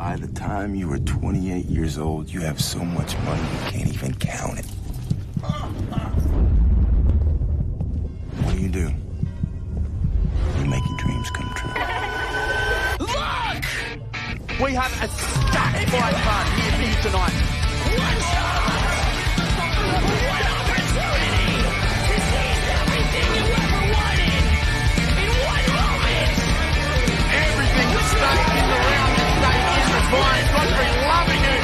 By the time you were 28 years old, you have so much money you can't even count it. What do? You make your dreams come true. Look! We have a stacked fight card here for you tonight. One shot! One opportunity to seize everything you ever wanted in one moment! Everything that stayed in the round and stayed in the fight. Godfrey loving it.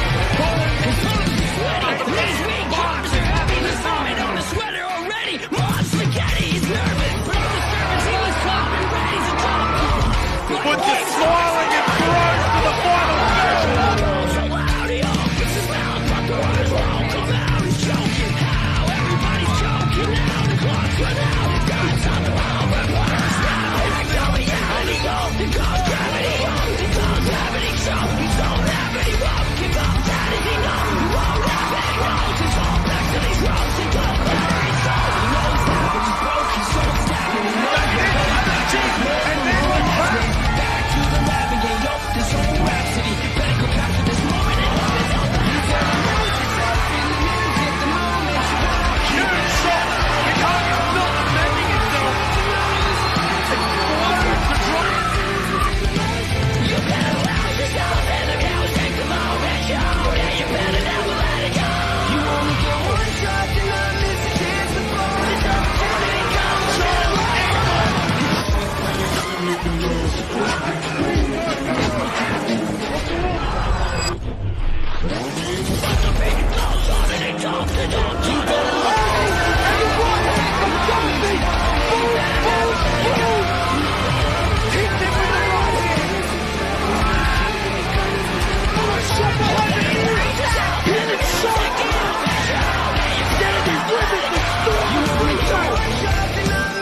This week, Hawks is having the summit on the sweater already. Mom Spaghetti is nervous. From the service, he was top and ready to drop. Puts it smiling and throws to the final session. So loud, he opens his mouth, but the words won't come out. He's choking how everybody's choking now. The clock's run out, it's got time to overburst now. He's going out, and he goes, he goes gravity, he goes gravity, so he don't have any won't give up, that is enough. He won't have any notes, he's all back to these ropes, he don't have any soul. He knows that, but he's broke, he's so stagnant, he knows that. And then the back. Back to the lab and get up this whole rhapsody. Better go back to this moment and love it all back. Huge shot. The Cardenas not defending himself. Explodes the drop. You better lose yourself and the cows take the moment show. Yeah, you better never let it go. You only get one shot and I miss a chance to blow. This opportunity comes true.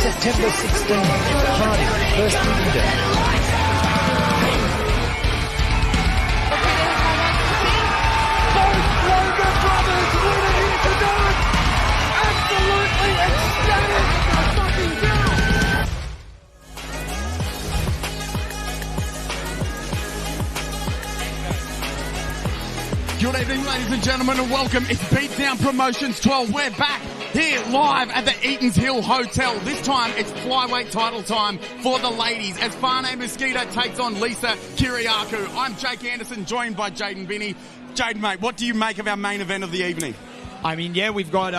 September 16th, Cardiff, first meeting day. Good evening, ladies and gentlemen, and welcome. It's Beatdown Promotions 12. We're back here live at the Eatons Hill Hotel. This time, it's flyweight title time for the ladies as Fane Mosquito takes on Lisa Kiriakou. I'm Jake Anderson, joined by Jaden Binney. Jaden, mate, what do you make of our main event of the evening? I mean, yeah, we've got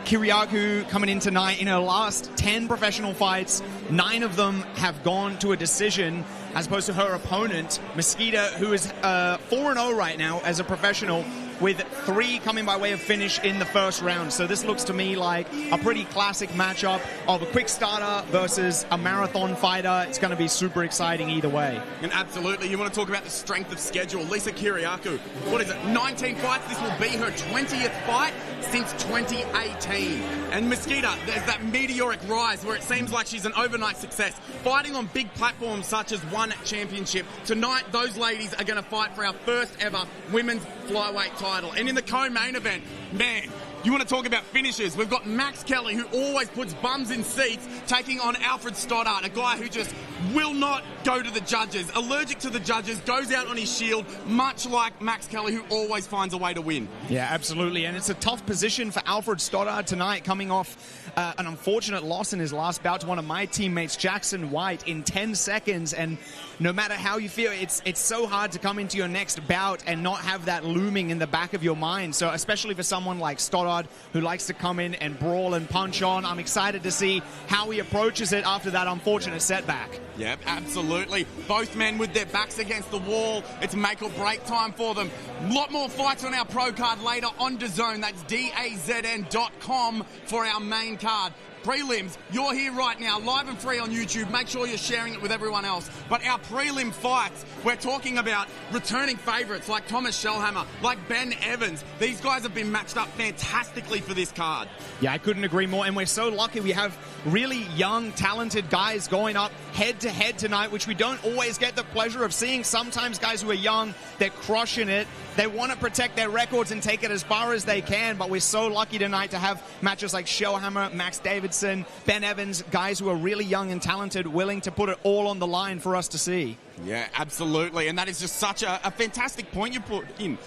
Kiriakou coming in tonight. In her last 10 professional fights, 9 of them have gone to a decision, as opposed to her opponent, Mosquito, who is 4-0 right now as a professional, with 3 coming by way of finish in the first round. So this looks to me like a pretty classic matchup of a quick starter versus a marathon fighter. It's going to be super exciting either way. And absolutely, you want to talk about the strength of schedule. Lisa Kiriakou, what is it, 19 fights? This will be her 20th fight since 2018. And Mosquito, there's that meteoric rise where it seems like she's an overnight success, fighting on big platforms such as One Championship. Tonight, those ladies are going to fight for our first ever women's flyweight title. And in the co-main event, man, you want to talk about finishers? We've got Max Kelly, who always puts bums in seats, taking on Alfred Stoddart, a guy who just will not go to the judges. Allergic to the judges, goes out on his shield, much like Max Kelly, who always finds a way to win. Yeah, absolutely. And it's a tough position for Alfred Stoddart tonight, coming off an unfortunate loss in his last bout to one of my teammates, Jackson White, in 10 seconds. And no matter how you feel, it's so hard to come into your next bout and not have that looming in the back of your mind. So especially for someone like Stoddart, who likes to come in and brawl and punch on, I'm excited to see how he approaches it after that unfortunate setback. Yep, absolutely. Both men with their backs against the wall. It's make or break time for them. A lot more fights on our pro card later on DAZN. That's DAZN.com for our main card. Prelims, you're here right now, live and free on YouTube. Make sure you're sharing it with everyone else. But our prelim fights, we're talking about returning favourites like Thomas Shellhammer, like Ben Evans. These guys have been matched up fantastically for this card. Yeah, I couldn't agree more. And we're so lucky we have really young, talented guys going up head-to-head tonight, which we don't always get the pleasure of seeing. Sometimes guys who are young, they're crushing it. They want to protect their records and take it as far as they can, but we're so lucky tonight to have matches like Shellhammer, Max Davidson, Ben Evans, guys who are really young and talented, willing to put it all on the line for us to see. Yeah, absolutely, and that is just such a fantastic point you put in.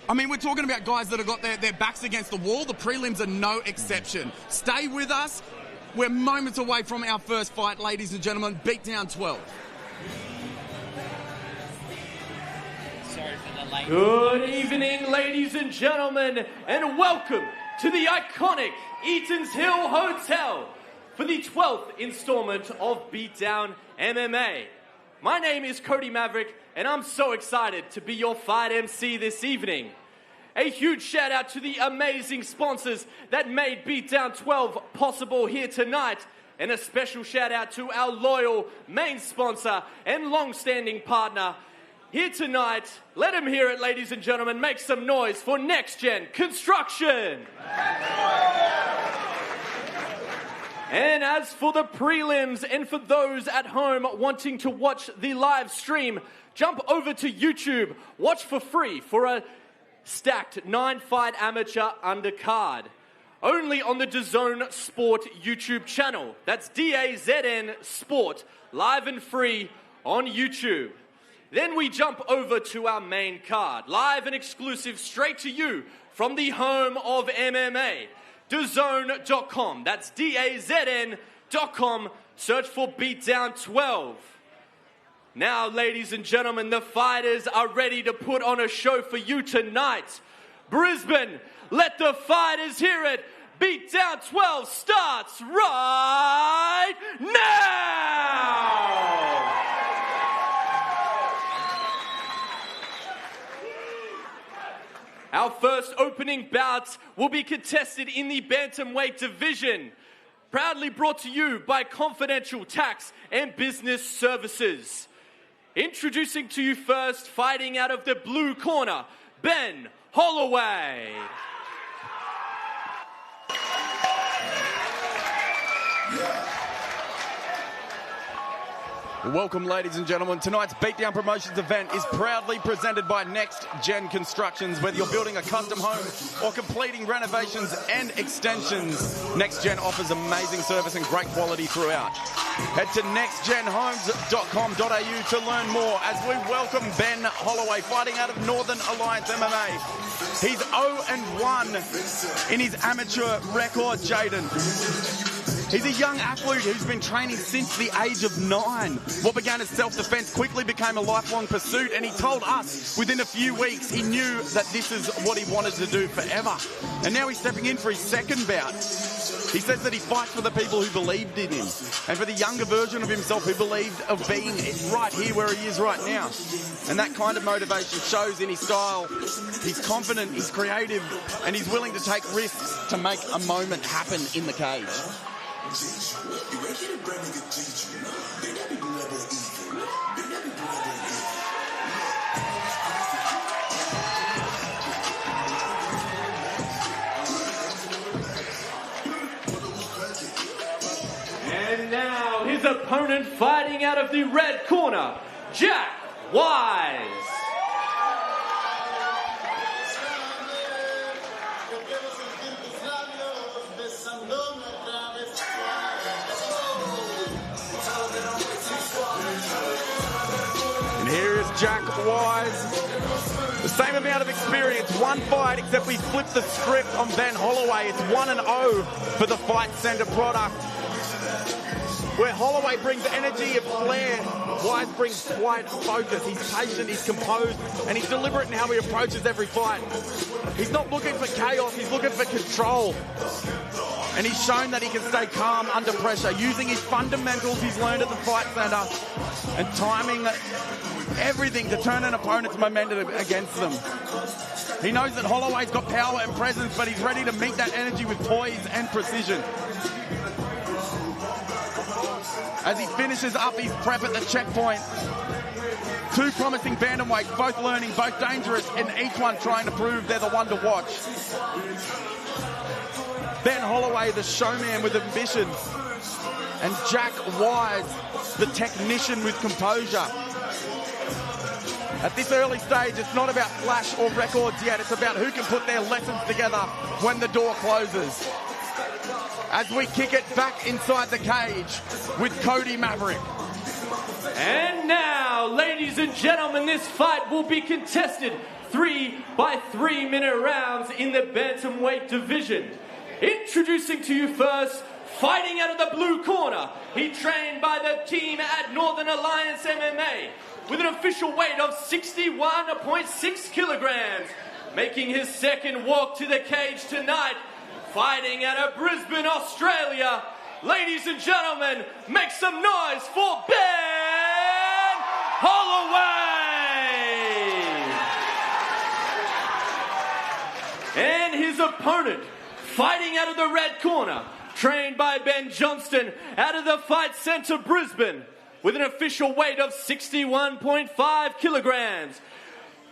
I mean, we're talking about guys that have got their backs against the wall. The prelims are no exception. Stay with us. We're moments away from our first fight, ladies and gentlemen. Beatdown 12. Good evening, ladies and gentlemen, and welcome to the iconic Eaton's Hill Hotel for the 12th installment of Beatdown MMA. My name is Cody Maverick, and I'm so excited to be your fight MC this evening. A huge shout out to the amazing sponsors that made Beatdown 12 possible here tonight, and a special shout out to our loyal main sponsor and long-standing partner here tonight. Let him hear it, ladies and gentlemen. Make some noise for Next Gen Construction. And as for the prelims, and for those at home wanting to watch the live stream, jump over to YouTube. Watch for free for a stacked 9-fight amateur undercard. Only on the DAZN Sport YouTube channel. That's DAZN Sport, live and free on YouTube. Then we jump over to our main card, live and exclusive straight to you from the home of MMA, DAZN.com. That's DAZN.com. Search for Beatdown 12. Now, ladies and gentlemen, the fighters are ready to put on a show for you tonight. Brisbane, let the fighters hear it. Beatdown 12 starts right now! Our first opening bout will be contested in the Bantamweight division. Proudly brought to you by Confidential Tax and Business Services. Introducing to you first, fighting out of the blue corner, Ben Holay. Welcome, ladies and gentlemen. Tonight's Beatdown Promotions event is proudly presented by Next Gen Constructions. Whether you're building a custom home or completing renovations and extensions, Next Gen offers amazing service and great quality throughout. Head to nextgenhomes.com.au to learn more as we welcome Ben Holay, fighting out of Northern Alliance MMA. He's 0-1 in his amateur record, Jaden. He's a young athlete who's been training since the age of 9. What began as self-defense quickly became a lifelong pursuit, and he told us within a few weeks he knew that this is what he wanted to do forever. And now he's stepping in for his second bout. He says that he fights for the people who believed in him, and for the younger version of himself who believed of being right here where he is right now. And that kind of motivation shows in his style. He's confident, he's creative, and he's willing to take risks to make a moment happen in the cage. And now his opponent fighting out of the red corner, Jack Wise. And here is Jack Wise. The same amount of experience, one fight, except we flipped the script on Ben Holay. It's 1-0 for the Fight Center product. Where Holay brings energy and flair, Wise brings quiet focus. He's patient, he's composed, and he's deliberate in how he approaches every fight. He's not looking for chaos, he's looking for control. And he's shown that he can stay calm under pressure, using his fundamentals he's learned at the Fight Center and timing everything to turn an opponent's momentum against them. He knows that Holloway's got power and presence, but he's ready to meet that energy with poise and precision. As he finishes up his prep at the checkpoint, two promising bantamweights, both learning, both dangerous, and each one trying to prove they're the one to watch. Ben Holay, the showman with ambition, And Jack Wise, the technician with composure. At this early stage, it's not about flash or records yet. It's about who can put their lessons together when the door closes. As we kick it back inside the cage with Cody Maverick. And now, ladies and gentlemen, this fight will be contested 3 by 3 minute rounds in the Bantamweight division. Introducing to you first, fighting out of the blue corner, he trained by the team at Northern Alliance MMA with an official weight of 61.6 kilograms, making his second walk to the cage tonight, fighting out of Brisbane, Australia. Ladies and gentlemen, make some noise for Ben Holay! And his opponent, fighting out of the red corner, trained by Ben Johnston out of the Fight Centre Brisbane, with an official weight of 61.5 kilograms.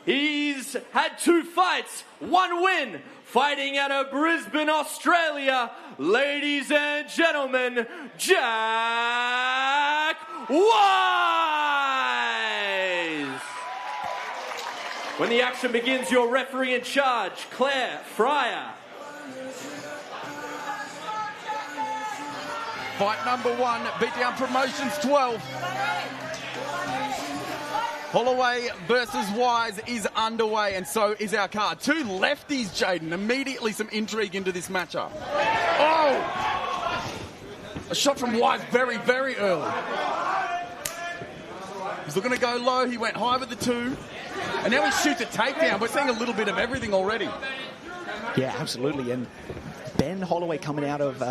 He's had 2 fights, 1 win, fighting out of Brisbane, Australia. Ladies and gentlemen, Jack Wise! When the action begins, your referee in charge, Claire Fryer. Fight number 1, Beatdown Promotions 12. Holloway versus Wise is underway, and so is our card. 2 lefties, Jaden. Immediately some intrigue into this matchup. Oh! A shot from Wise very, very early. He's looking to go low. He went high with the 2. And now he shoots a takedown. We're seeing a little bit of everything already. Yeah, absolutely. And Ben Holloway coming out of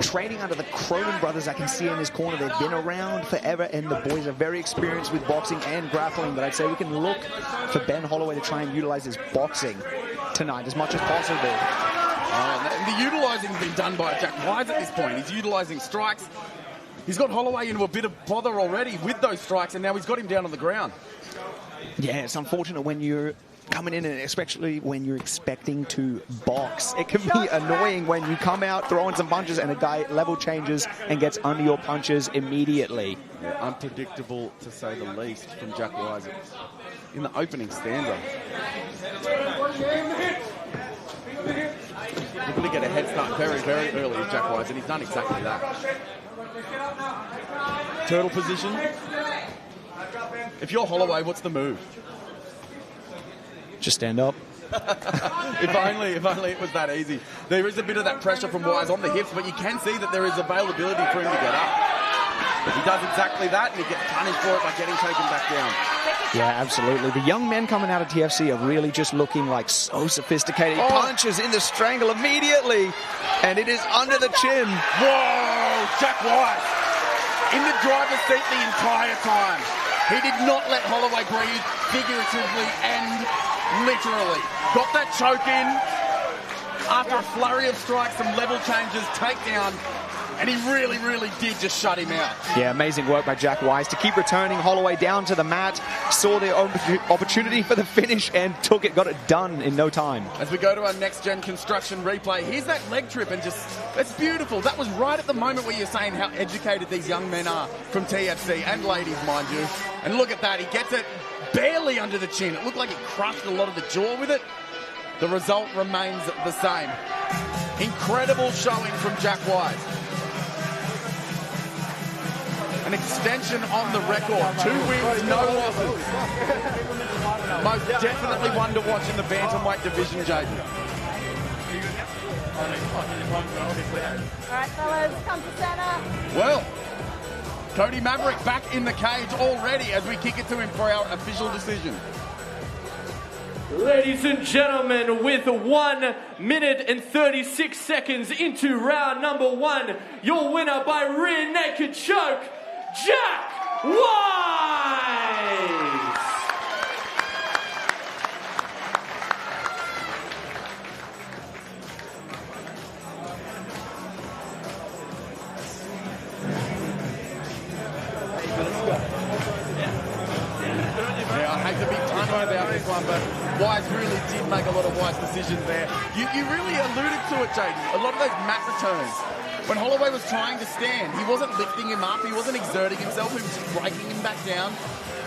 training under the Cronin brothers, I can see in his corner. They've been around forever, and the boys are very experienced with boxing and grappling. But I'd say we can look for Ben Holloway to try and utilize his boxing tonight as much as possible. And the utilising's been done by Jack Wise at this point. He's utilising strikes. He's got Holloway into a bit of bother already with those strikes, and now he's got him down on the ground. Yeah, it's unfortunate when you're coming in, and especially when you're expecting to box. It can be annoying when you come out throwing some punches and a guy level changes and gets under your punches immediately. Yeah, unpredictable, to say the least, from Jack Wise in the opening stanza. Looking to get a head start very, very early with Jack Wise, and he's done exactly that. Turtle position. If you're Holloway, what's the move? Just stand up. if only it was that easy. There is a bit of that pressure from Wise on the hips, but you can see that there is availability for him to get up. He does exactly that, and he gets punished for it by getting taken back down. Yeah, absolutely. The young men coming out of TFC are really just looking like so sophisticated. He punches in the strangle immediately, and it is under the chin. Whoa! Jack Wise in the driver's seat the entire time. He did not let Holloway breathe, figuratively and literally. Got that choke in after a flurry of strikes, some level changes, takedown, and he really, really did just shut him out. Yeah, amazing work by Jack Wise to keep returning Holloway down to the mat, saw the opportunity for the finish and took it, got it done in no time. As we go to our next-gen construction replay, here's that leg trip, and just, it's beautiful. That was right at the moment where you're saying how educated these young men are from TFC, and ladies, mind you. And look at that, he gets it barely under the chin. It looked like he crushed a lot of the jaw with it. The result remains the same. Incredible showing from Jack Wise. An extension on the record. 2 wins, no losses. Most definitely one to watch in the Bantamweight division, Jaden. All right, fellas, come to center. Well, Cody Maverick back in the cage already as we kick it to him for our official decision. Ladies and gentlemen, with 1 minute and 36 seconds into round number 1, your winner by rear naked choke, Jack Wise! Yeah, I hate to be punny about this one, but Wise really did make a lot of wise decisions there. You really alluded to it, Jaden. A lot of those mat returns. when Holloway was trying to stand, he wasn't lifting him up, he wasn't exerting himself, he was just breaking him back down,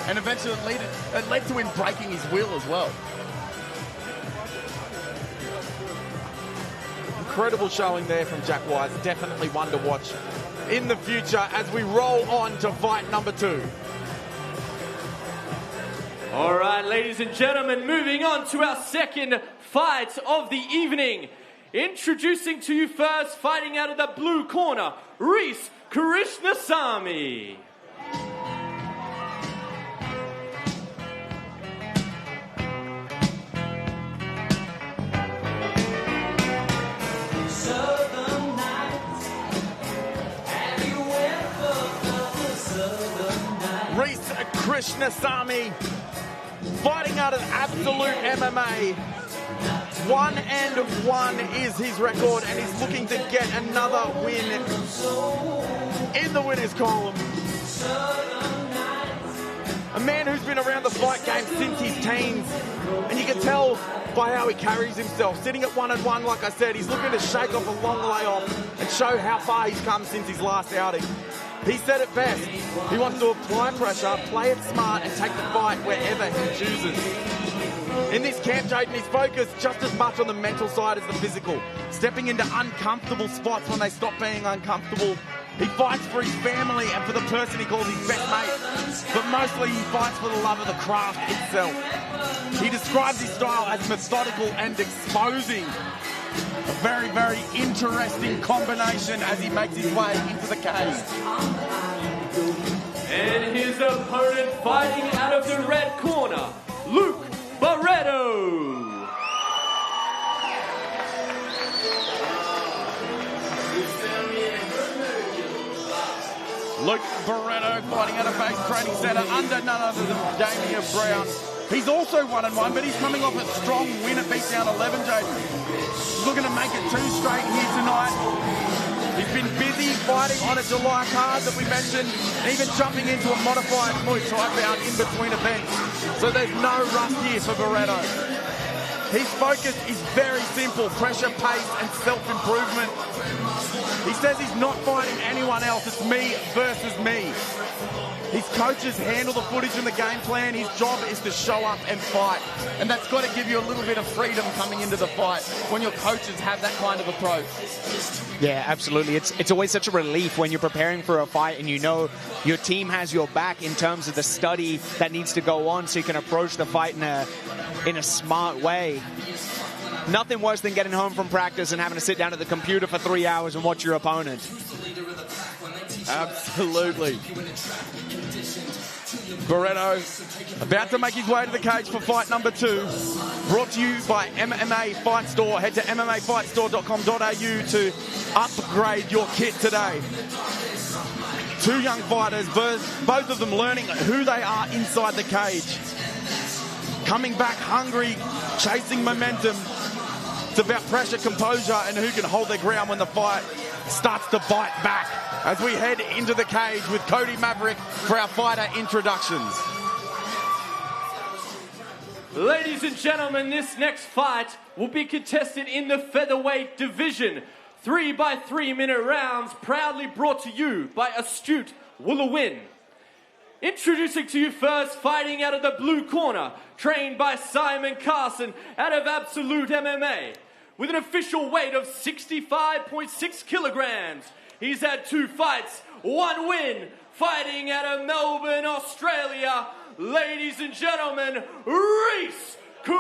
and eventually it led to him breaking his will as well. Incredible showing there from Jack Wise. Definitely one to watch in the future as we roll on to fight number 2. All right, ladies and gentlemen, moving on to our second fight of the evening. Introducing to you first, fighting out of the blue corner, Reese Krishnasamy. Reese Krishnasamy fighting out of Absolute MMA. 1-1 is his record, and he's looking to get another win in the winners column. A man who's been around the fight game since his teens, and you can tell by how he carries himself. Sitting at 1-1, like I said, he's looking to shake off a long layoff and show how far he's come since his last outing. He said it best. He wants to apply pressure, play it smart, and take the fight wherever he chooses. In this camp, Jaden, he's focused just as much on the mental side as the physical. Stepping into uncomfortable spots when they stop being uncomfortable. He fights for his family and for the person he calls his best mate. But mostly he fights for the love of the craft itself. He describes his style as methodical and exposing. A very, very interesting combination as he makes his way into the cage. And his opponent fighting out of the red corner, Luke Barado. Luke Barado fighting out of Base Training Centre under none other than Demirel Brown. He's also 1-1, but he's coming off a strong win at Beatdown 11, Jaden. He's looking to make it 2 straight here tonight. He's been busy fighting on a July card that we mentioned, and even jumping into a modified Muay Thai bout in between events. So there's no rush here for Barado. His focus is very simple: pressure, pace, and self-improvement. He says he's not fighting anyone else. It's me versus me. His coaches handle the footage and the game plan. His job is to show up and fight. And that's got to give you a little bit of freedom coming into the fight when your coaches have that kind of approach. Yeah, absolutely. It's always such a relief when you're preparing for a fight and you know your team has your back in terms of the study that needs to go on, so you can approach the fight in a smart way. Nothing worse than getting home from practice and having to sit down at the computer for 3 hours and watch your opponent. Absolutely. Barado about to make his way to the cage for fight number 2. Brought to you by MMA Fight Store. Head to mmafightstore.com.au to upgrade your kit today. 2 young fighters, both of them learning who they are inside the cage. Coming back hungry, chasing momentum. It's about pressure, composure, and who can hold their ground when the fight starts to bite back. As we head into the cage with Cody Maverick for our fighter introductions. Ladies and gentlemen, this next fight will be contested in the Featherweight division. 3x3 minute rounds, proudly brought to you by Astute Woolawin. Introducing to you first, fighting out of the blue corner, trained by Simon Carson out of Absolute MMA. With an official weight of 65.6 kilograms. He's had 2 fights, 1 win, fighting out of Melbourne, Australia. Ladies and gentlemen, Reese Krishnasamy!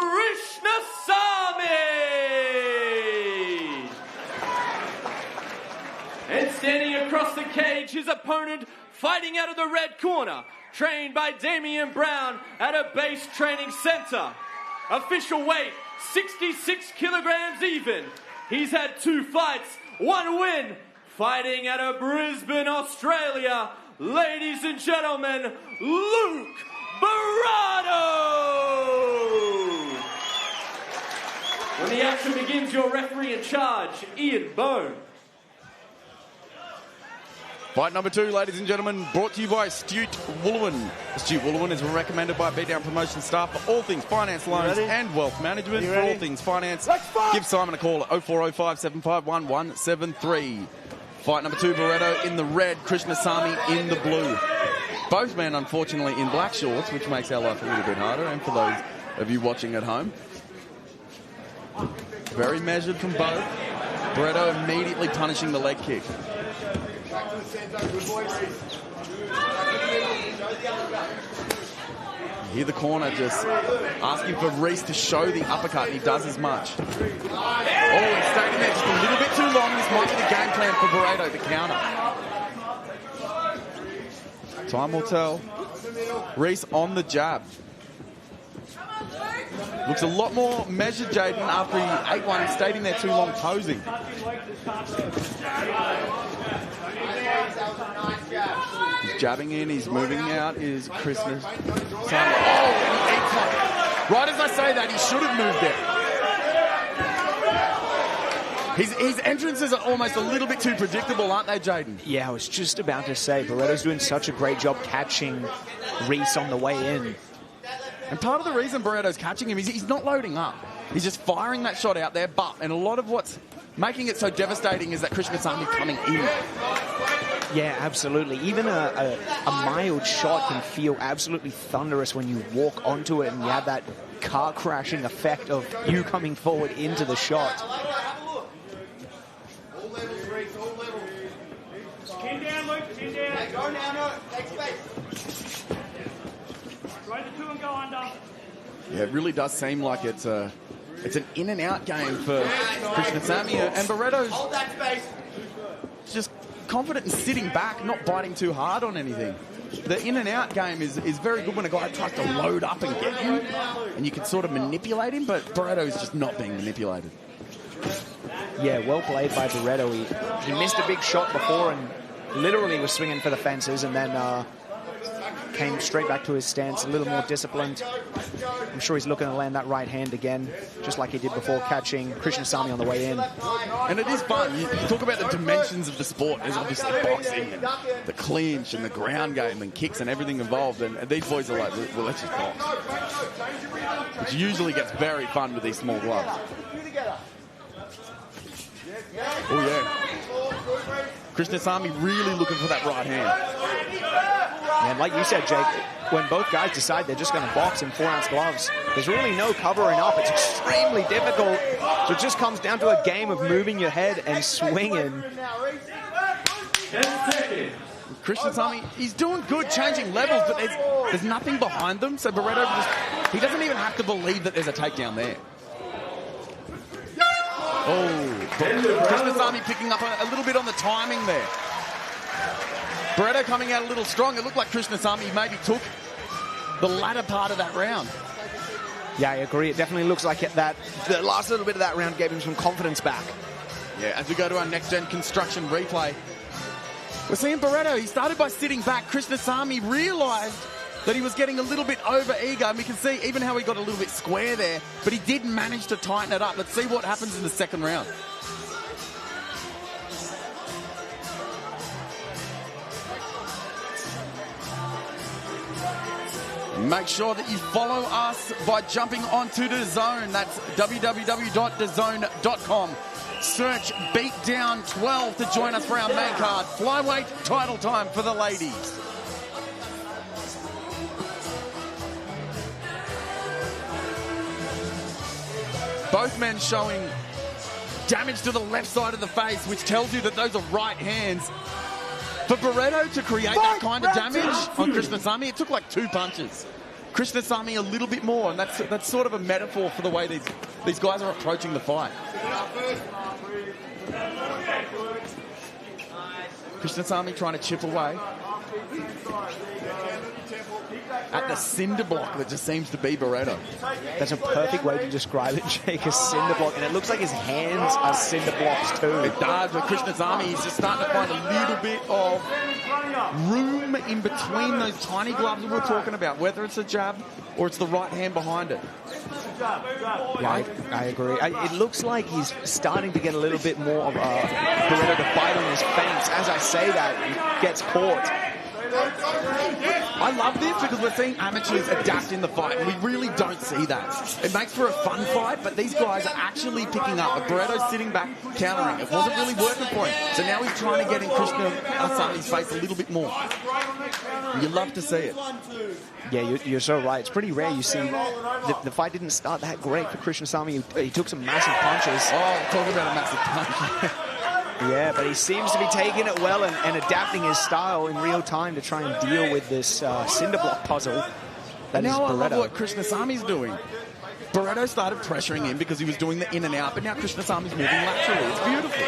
And standing across the cage, his opponent fighting out of the red corner, trained by Demirel Brown at a base training center. Official weight, 66 kilograms even. He's had 2 fights, 1 win, fighting out of Brisbane, Australia. Ladies and gentlemen, Luke Barado! When the action begins, your referee in charge, Ian Bone. Fight number 2, ladies and gentlemen, brought to you by Astute Woolawin. Astute Woolawin is recommended by Beatdown promotion staff for all things finance, loans and wealth management. For all things finance, give Simon a call at 0405 751 173. Fight number 2, Barado in the red, Krishna Samy in the blue. Both men, unfortunately, in black shorts, which makes our life a little bit harder, and for those of you watching at home. Very measured from both. Barado immediately punishing the leg kick. You hear the corner just asking for Reese to show the uppercut, and he does as much. Oh, he's staying there just a little bit too long. This might be the game plan for Barado to counter. Time will tell. Reese on the jab. Looks a lot more measured, Jaden, after he ate one and stayed in there too long posing. He's jabbing in, he's moving out, is Krishna Samy. Oh, and he eats one. Right as I say that, he should have moved it. His entrances are almost a little bit too predictable, aren't they, Jaden? Yeah, I was just about to say, Barado's doing such a great job catching Reese on the way in. And part of the reason Barado's catching him is he's not loading up. He's just firing that shot out there, and a lot of what's making it so devastating is that Krishna Samy coming in. Yeah, absolutely. Even a mild shot can feel absolutely thunderous when you walk onto it and you have that car crashing effect of you coming forward into the shot. Chin down, Luke, chin down. Go now, take space. Throw the 2 and go under. Yeah, it really does seem like it's an in and out game for Krishna Samy, and Barado's just confident in sitting back, not biting too hard on anything. The in and out game is very good when a guy tries to load up and get him, and you can sort of manipulate him, but Barado is just not being manipulated. Yeah, well played by Barado. He missed a big shot before and literally was swinging for the fences, and then came straight back to his stance, a little more disciplined. I'm sure he's looking to land that right hand again, just like he did before catching Krishna Samy on the way in. And it is fun. You talk about the dimensions of the sport. There's obviously boxing and the clinch and the ground game and kicks and everything involved. And these boys are like, well, let's just box. Which usually gets very fun with these small gloves. Oh, yeah. Krishna Samy really looking for that right hand. And like you said, Jake, when both guys decide they're just going to box in 4-ounce gloves, there's really no covering up. It's extremely difficult. So it just comes down to a game of moving your head and swinging. Krishna Samy, he's doing good changing levels, but there's nothing behind them. So Barado he doesn't even have to believe that there's a takedown there. Oh, Krishna Samy picking up a little bit on the timing there. Barado coming out a little strong. It looked like Krishna Samy maybe took the latter part of that round. Yeah, I agree. It definitely looks like the last little bit of that round gave him some confidence back. Yeah, as we go to our next-gen construction replay, we're seeing Barado. He started by sitting back. Krishna Samy realised that he was getting a little bit over-eager, and we can see even how he got a little bit square there, but he did manage to tighten it up. Let's see what happens in the second round. Make sure that you follow us by jumping onto DAZN. That's www.dazn.com. Search Beatdown 12 to join us for our main card. Flyweight title time for the ladies. Both men showing damage to the left side of the face, which tells you that those are right hands. For Barado to create that kind of damage on Krishna Samy, it took like 2 punches. Krishna Samy a little bit more, and that's sort of a metaphor for the way these guys are approaching the fight. Krishna Samy trying to chip away at the cinder block that just seems to be Barado. That's a perfect way to describe it, Jake, a cinder block. And it looks like his hands are cinder blocks too. It does, but Krishna Samy is just starting to find a little bit of room in between those tiny gloves that we're talking about, whether it's a jab or it's the right hand behind it. Yeah, I agree. It looks like he's starting to get a little bit more of Barado to fight on his feints. As I say that, he gets caught. I love this because we're seeing amateurs adapt in the fight, and we really don't see that. It makes for a fun fight, but these guys are actually picking up. Barato's sitting back, countering. It wasn't really working for him. So now he's trying to get in Samy's face a little bit more. You love to see it. Yeah, you're so right. It's pretty rare you see the fight didn't start that great for Krishna Samy. He took some massive punches. Oh, talk about a massive punch. Yeah, but he seems to be taking it well and adapting his style in real time to try and deal with this cinder block puzzle. Now I love what Krishna Samy's doing. Barado started pressuring him because he was doing the in and out, but now Krishna Samy's moving laterally. It's beautiful.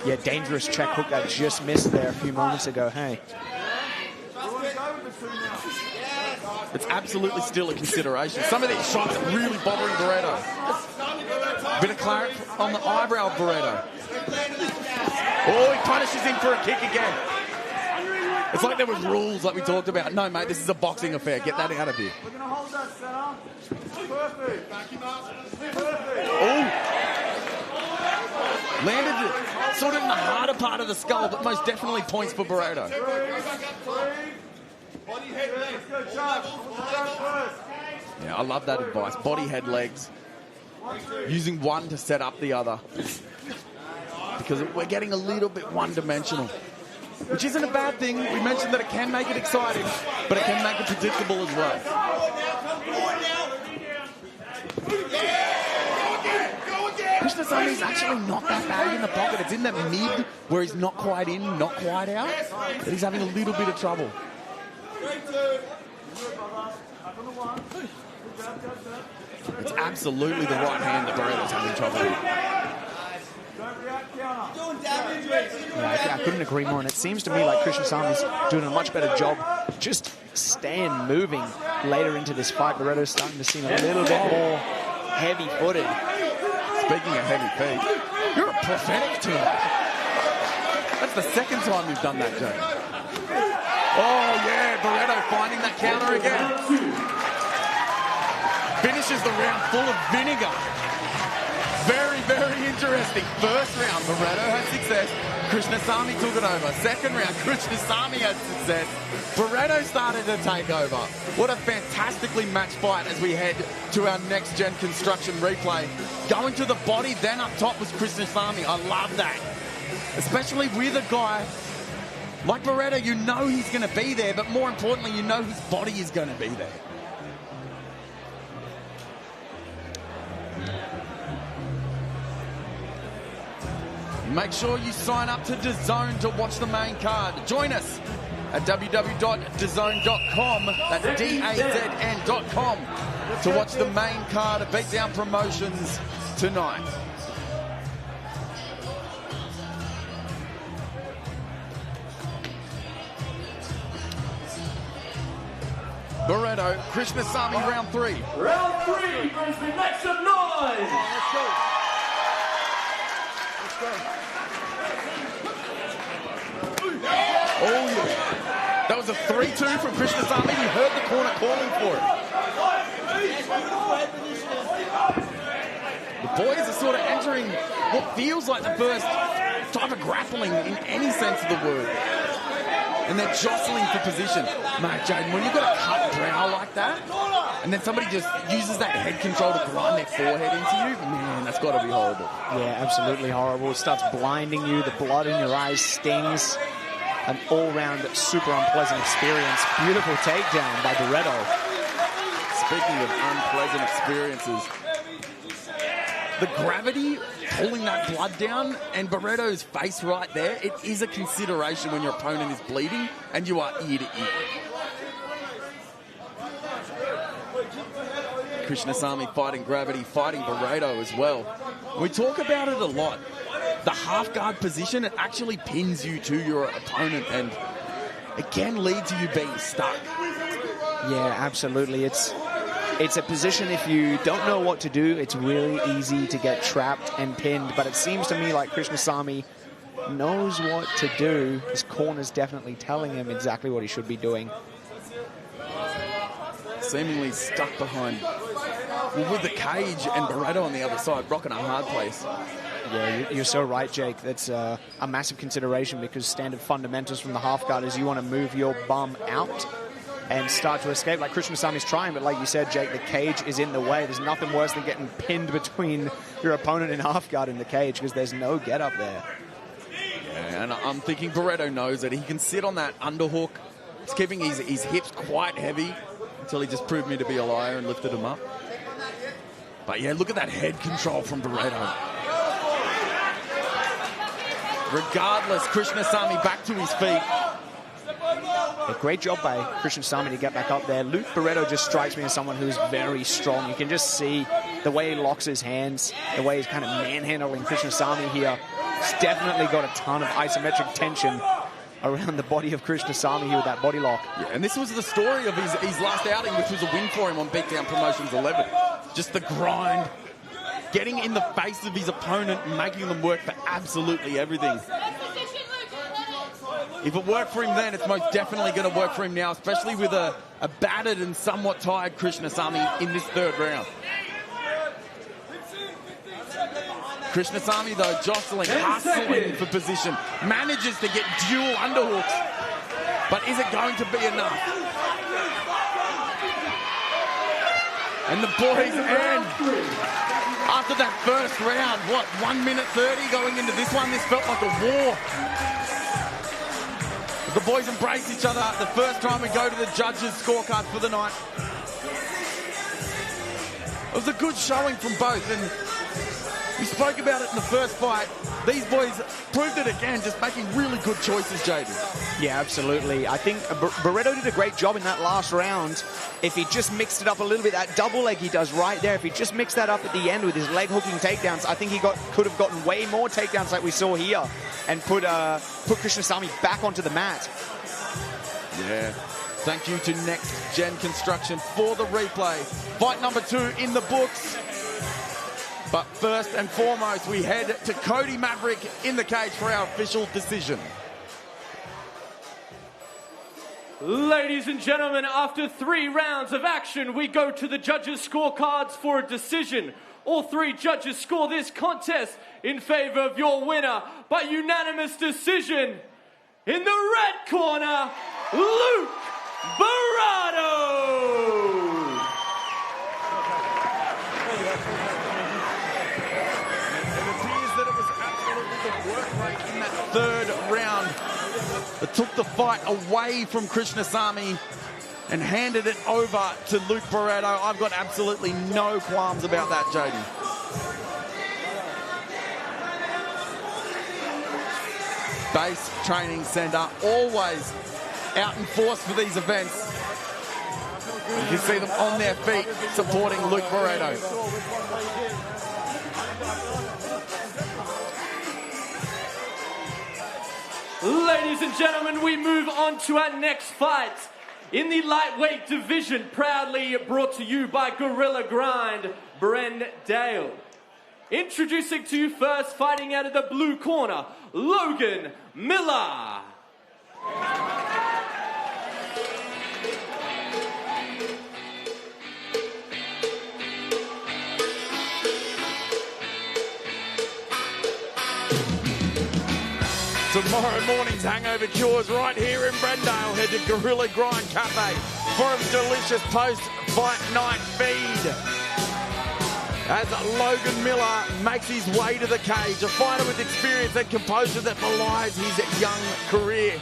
Yeah, dangerous check hook that just missed there a few moments ago. Hey. It's absolutely still a consideration. Some of these shots are really bothering Barado. Bit of claret on the eyebrow of Barado. Oh, he punishes him for a kick again. It's like there was rules like we talked about. No, mate, this is a boxing affair. Get that out of here. We're going to hold that center. Perfect. Back him up. Oh. Landed it sort of in the harder part of the skull, but most definitely points for Barado. Yeah, I love that advice. Body, head, legs. Using one to set up the other. Because we're getting a little bit one-dimensional. Which isn't a bad thing. We mentioned that it can make it exciting, but it can make it predictable as well. Krishna Samy's actually not that bad in the pocket. It's in that mid where he's not quite in, not quite out, but he's having a little bit of trouble. It's absolutely the right hand that Barado's having trouble with. Yeah, I couldn't agree more, and it seems to me like Krishna Samy's doing a much better job just staying moving later into this fight. Barado's starting to seem a little bit more heavy-footed. Speaking of heavy feet, you're a prophetic to it. That's the second time you've done that, Jay. Oh, yeah, Barado finding that counter again. Finishes the round full of vinegar. Very, very interesting. First round, Barado had success. Krishna Samy took it over. Second round, Krishna Samy had success. Barado started to take over. What a fantastically matched fight as we head to our next-gen construction replay. Going to the body, then up top was Krishna Samy. I love that. Especially with a guy like Barado, you know he's going to be there, but more importantly, you know his body is going to be there. Make sure you sign up to DAZN to watch the main card. Join us at www.dazn.com. That's DAZN.com to watch the main card of Beatdown Promotions tonight. Barado, Krishna Samy, round three. Round three brings me make some noise. Let's go. Oh, yeah. That was a 3-2 from Krishna Samy. You heard the corner calling for it. The boys are sort of entering what feels like the first type of grappling in any sense of the word. And they're jostling for position. Mate, Jaden, when you've got a cut brow like that, and then somebody just uses that head control to grind their forehead into you, man, that's got to be horrible. Yeah, absolutely horrible. It starts blinding you. The blood in your eyes stings. An all-round super unpleasant experience. Beautiful takedown by Barado. Speaking of unpleasant experiences, the gravity pulling that blood down and Barado's face right there, it is a consideration when your opponent is bleeding and you are ear to ear. Krishna Samy fighting gravity, fighting Barado as well. We talk about it a lot. The half guard position, it actually pins you to your opponent and it can lead to you being stuck. Yeah, absolutely. It's a position, if you don't know what to do, it's really easy to get trapped and pinned. But it seems to me like Krishna Samy knows what to do. His corner's definitely telling him exactly what he should be doing. Seemingly stuck behind, well, with the cage and Barado on the other side, rocking a hard place. Yeah, you're so right, Jake. That's a massive consideration because standard fundamentals from the half guard is you want to move your bum out and start to escape like Krishna Samy's trying. But like you said, Jake, the cage is in the way. There's nothing worse than getting pinned between your opponent and half guard in the cage because there's no get up there. Yeah, and I'm thinking Barado knows that he can sit on that underhook. He's keeping his hips quite heavy until he just proved me to be a liar and lifted him up. But yeah, look at that head control from Barado. Regardless, Krishna Samy back to his feet. A great job by Krishna Samy to get back up there. Luke Barado just strikes me as someone who's very strong. You can just see the way he locks his hands, the way he's kind of manhandling Krishna Samy here. He's definitely got a ton of isometric tension around the body of Krishna Samy here with that body lock. Yeah, and this was the story of his last outing, which was a win for him on Beatdown Promotions 11. Just the grind, getting in the face of his opponent and making them work for absolutely everything. If it worked for him then, it's most definitely going to work for him now, especially with a battered and somewhat tired Krishna Samy in this third round. Krishna Samy, though, jostling, hustling for position, manages to get dual underhooks. But is it going to be enough? And the boys end. After that first round, what, 1 minute 30 going into this one? This felt like a war. The boys embrace each other the first time we go to the judges' scorecard for the night. It was a good showing from both, and we spoke about it in the first fight. These boys proved it again, just making really good choices, JD. Yeah, absolutely. I think Barado did a great job in that last round. If he just mixed it up a little bit, that double leg he does right there, if he just mixed that up at the end with his leg hooking takedowns, I think he could have gotten way more takedowns like we saw here and put Krishna Samy back onto the mat. Yeah. Thank you to Next Gen Construction for the replay. Fight number 2 in the books. But first and foremost, we head to Cody Maverick in the cage for our official decision. Ladies and gentlemen, after 3 rounds of action, we go to the judges' scorecards for a decision. All 3 judges score this contest in favor of your winner by unanimous decision. In the red corner, Luke Barado. In that third round, it took the fight away from Krishna Samy and handed it over to Luke Barado. I've got absolutely no qualms about that, JD. Base training centre, always out in force for these events. You can see them on their feet supporting Luke Barado. Ladies and gentlemen, we move on to our next fight. In the lightweight division, proudly brought to you by Gorilla Grind, Bren Dale. Introducing to you first, fighting out of the blue corner, Logan Miller. Tomorrow morning's hangover cures right here in Brendale. Head to Gorilla Grind Cafe for a delicious post-fight night feed. As Logan Miller makes his way to the cage, a fighter with experience and composure that belies his young career.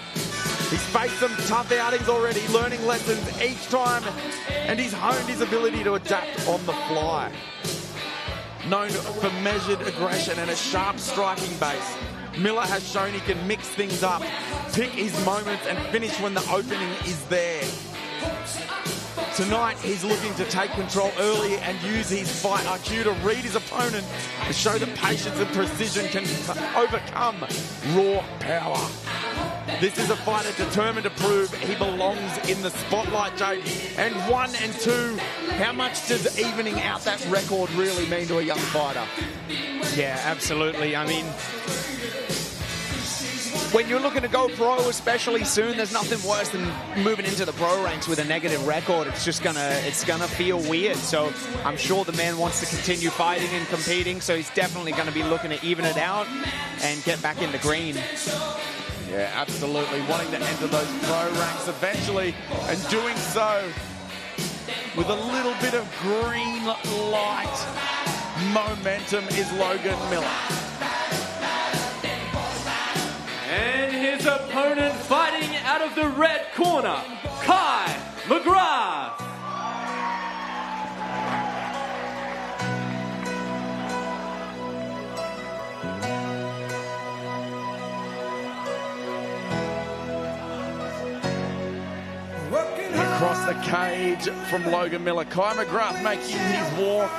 He's faced some tough outings already, learning lessons each time, and he's honed his ability to adapt on the fly. Known for measured aggression and a sharp striking base, Miller has shown he can mix things up, pick his moments and finish when the opening is there. Tonight, he's looking to take control early and use his fight IQ to read his opponent and show that patience and precision can overcome raw power. This is a fighter determined to prove he belongs in the spotlight, Jake. And 1 and 2, how much does evening out that record really mean to a young fighter? Yeah, absolutely. I mean, when you're looking to go pro, especially soon, there's nothing worse than moving into the pro ranks with a negative record. It's gonna feel weird. So I'm sure the man wants to continue fighting and competing. So he's definitely going to be looking to even it out and get back into green. Yeah, absolutely. Wanting to enter those pro ranks eventually, and doing so with a little bit of green light momentum is Logan Miller. And his opponent fighting out of the red corner, Kai McGrath. Across the cage from Logan Miller, Kai McGrath making his walk.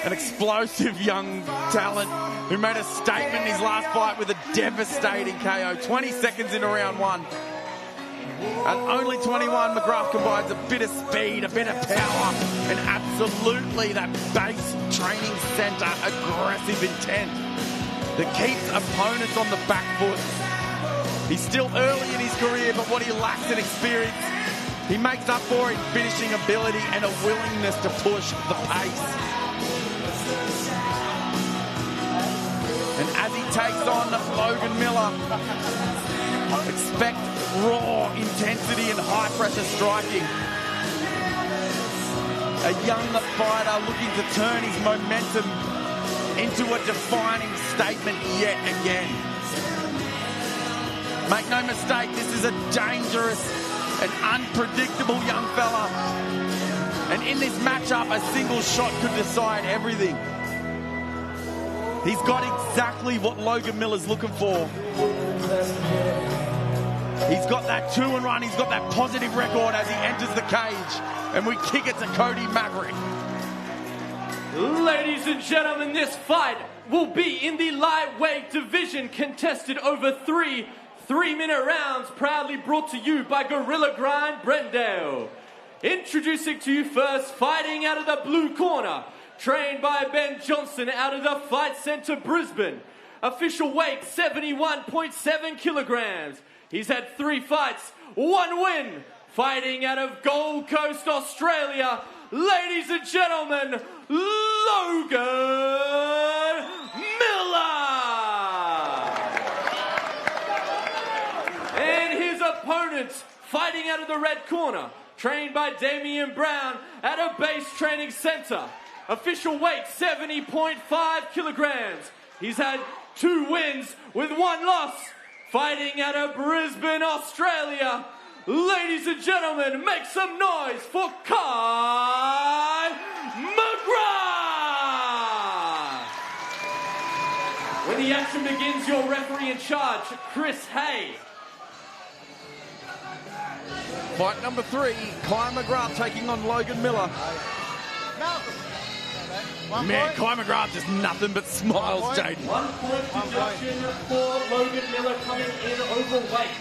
An explosive young talent who made a statement in his last fight with a devastating KO. 20 seconds into round one. At only 21, McGrath combines a bit of speed, a bit of power, and absolutely that base training centre aggressive intent that keeps opponents on the back foot. He's still early in his career, but what he lacks in experience, he makes up for in finishing ability and a willingness to push the pace. And as he takes on Logan Miller, expect raw intensity and high-pressure striking. A young fighter looking to turn his momentum into a defining statement yet again. Make no mistake, this is a dangerous and unpredictable young fella. And in this matchup, a single shot could decide everything. He's got exactly what Logan Miller's looking for. He's got that 2-1, he's got that positive record as he enters the cage. And we kick it to Cody Maverick. Ladies and gentlemen, this fight will be in the lightweight division, contested over 3 3-minute rounds, proudly brought to you by Gorilla Grind Brendale. Introducing to you first, fighting out of the blue corner, trained by Ben Johnson out of the Fight Centre Brisbane. Official weight 71.7 kilograms. He's had 3 fights, 1 win. Fighting out of Gold Coast, Australia, ladies and gentlemen, Logan Miller. And his opponent, fighting out of the red corner, trained by Damian Brown at a base training centre. Official weight 70.5 kilograms. He's had 2 wins with 1 loss. Fighting out of Brisbane, Australia, ladies and gentlemen, make some noise for Kai McGrath. When the action begins, your referee in charge, Chris Hay. Fight number 3, Kai McGrath taking on Logan Miller. Man, Kai McGrath just nothing but smiles, Jaden. 1 point deduction for Logan Miller coming in overweight.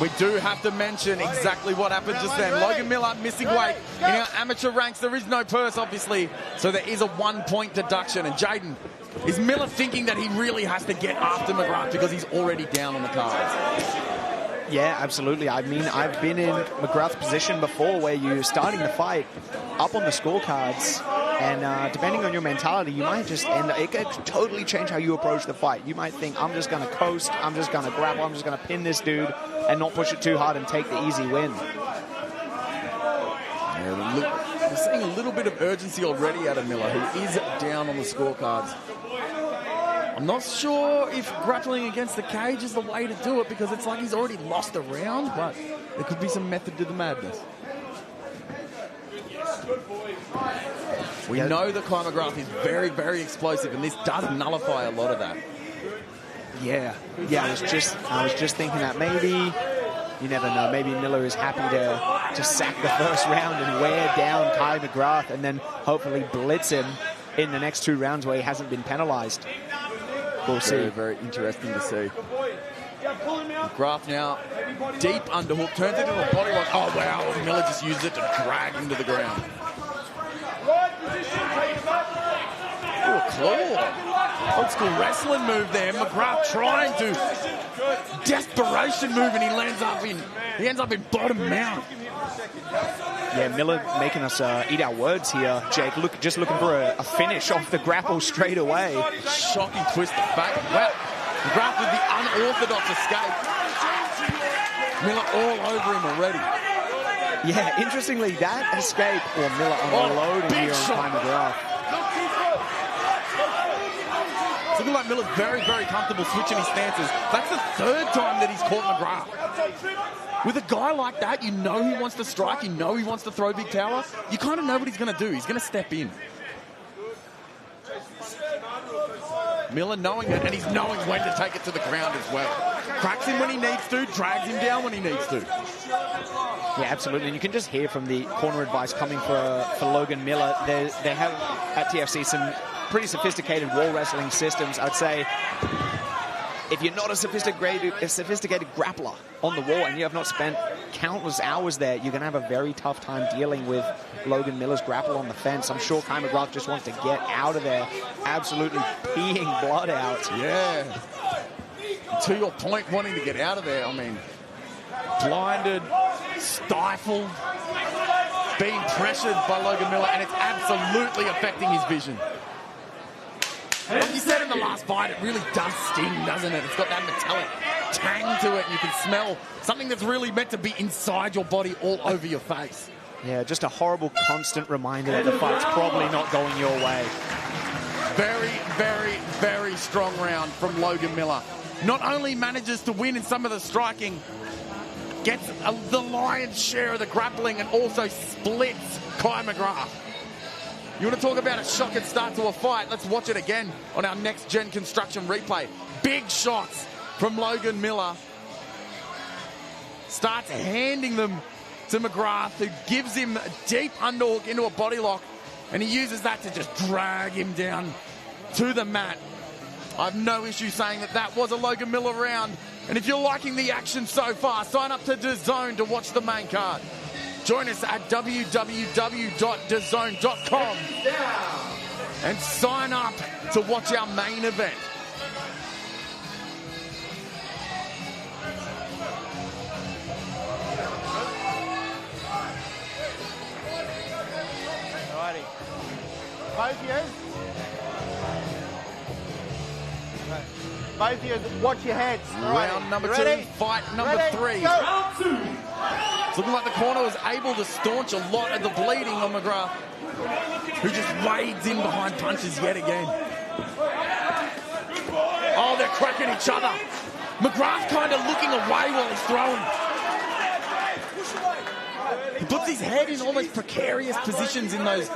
We do have to mention exactly what happened just then. Logan Miller missing weight. In our amateur ranks, there is no purse, obviously, so there is a 1 point deduction. And Jaden, is Miller thinking that he really has to get after McGrath because he's already down on the cards? Yeah, absolutely. I mean, I've been in McGrath's position before where you're starting the fight up on the scorecards, and depending on your mentality, you might just end up, it could totally change how you approach the fight. You might think, I'm just going to coast, I'm just going to grapple, I'm just going to pin this dude and not push it too hard and take the easy win. Yeah, we're seeing a little bit of urgency already out of Miller, who is down on the scorecards. I'm not sure if grappling against the cage is the way to do it, because it's like he's already lost a round, but there could be some method to the madness. We know that Kai McGrath is very, very explosive, and this does nullify a lot of that. Yeah, I was just thinking that maybe, you never know, maybe Miller is happy to sack the first round and wear down Kai McGrath and then hopefully blitz him in the next 2 rounds where he hasn't been penalized. We'll see. Very, very interesting to see. McGrath now, deep underhook, turns it into a body lock. Oh, wow, Miller just used it to drag him to the ground. Oh, a claw. Old school wrestling move there. McGrath trying to desperation move, and he ends up in bottom mount. Yeah, Miller making us eat our words here, Jake. Just looking for a finish off the grapple straight away. Shocking twist of fate. Well, McGrath with the unorthodox escape. Miller all over him already. Yeah, interestingly, that escape, or Miller unloading here on Kai McGrath. It's looking like Miller's very, very comfortable switching his stances. That's the third time that he's caught McGrath. With a guy like that, you know he wants to strike, you know he wants to throw big power. You kind of know what he's going to do. He's going to step in. Miller knowing it, and he's knowing when to take it to the ground as well. Cracks him when he needs to, drags him down when he needs to. Yeah, absolutely. And you can just hear from the corner advice coming for Logan Miller. They have, at TFC, some pretty sophisticated wall wrestling systems. I'd say if you're not a sophisticated grappler on the wall and you have not spent countless hours there, you're going to have a very tough time dealing with Logan Miller's grapple on the fence. I'm sure Kai McGrath just wants to get out of there, absolutely peeing blood out. Yeah. To your point, wanting to get out of there, I mean, blinded, stifled, being pressured by Logan Miller, and it's absolutely affecting his vision. Like you said in the last fight, it really does sting, doesn't it? It's got that metallic tang to it, and you can smell something that's really meant to be inside your body all over your face. Yeah, just a horrible, constant reminder that the fight's probably not going your way. Very, very, very strong round from Logan Miller. Not only manages to win in some of the striking, gets the lion's share of the grappling, and also splits Kai McGrath. You want to talk about a shocking start to a fight? Let's watch it again on our next-gen construction replay. Big shots from Logan Miller. Starts handing them to McGrath, who gives him a deep underhook into a body lock, and he uses that to just drag him down to the mat. I have no issue saying that that was a Logan Miller round. And if you're liking the action so far, sign up to DAZN to watch the main card. Join us at www.dazn.com and sign up to watch our main event. Alrighty. Both of you. Both of you, watch your heads. Round number two, fight number three. Round two. It's looking like the corner was able to staunch a lot of the bleeding on McGrath, who just wades in behind punches yet again. Oh, they're cracking each other. McGrath kind of looking away while he's throwing. He puts his head in almost precarious positions in those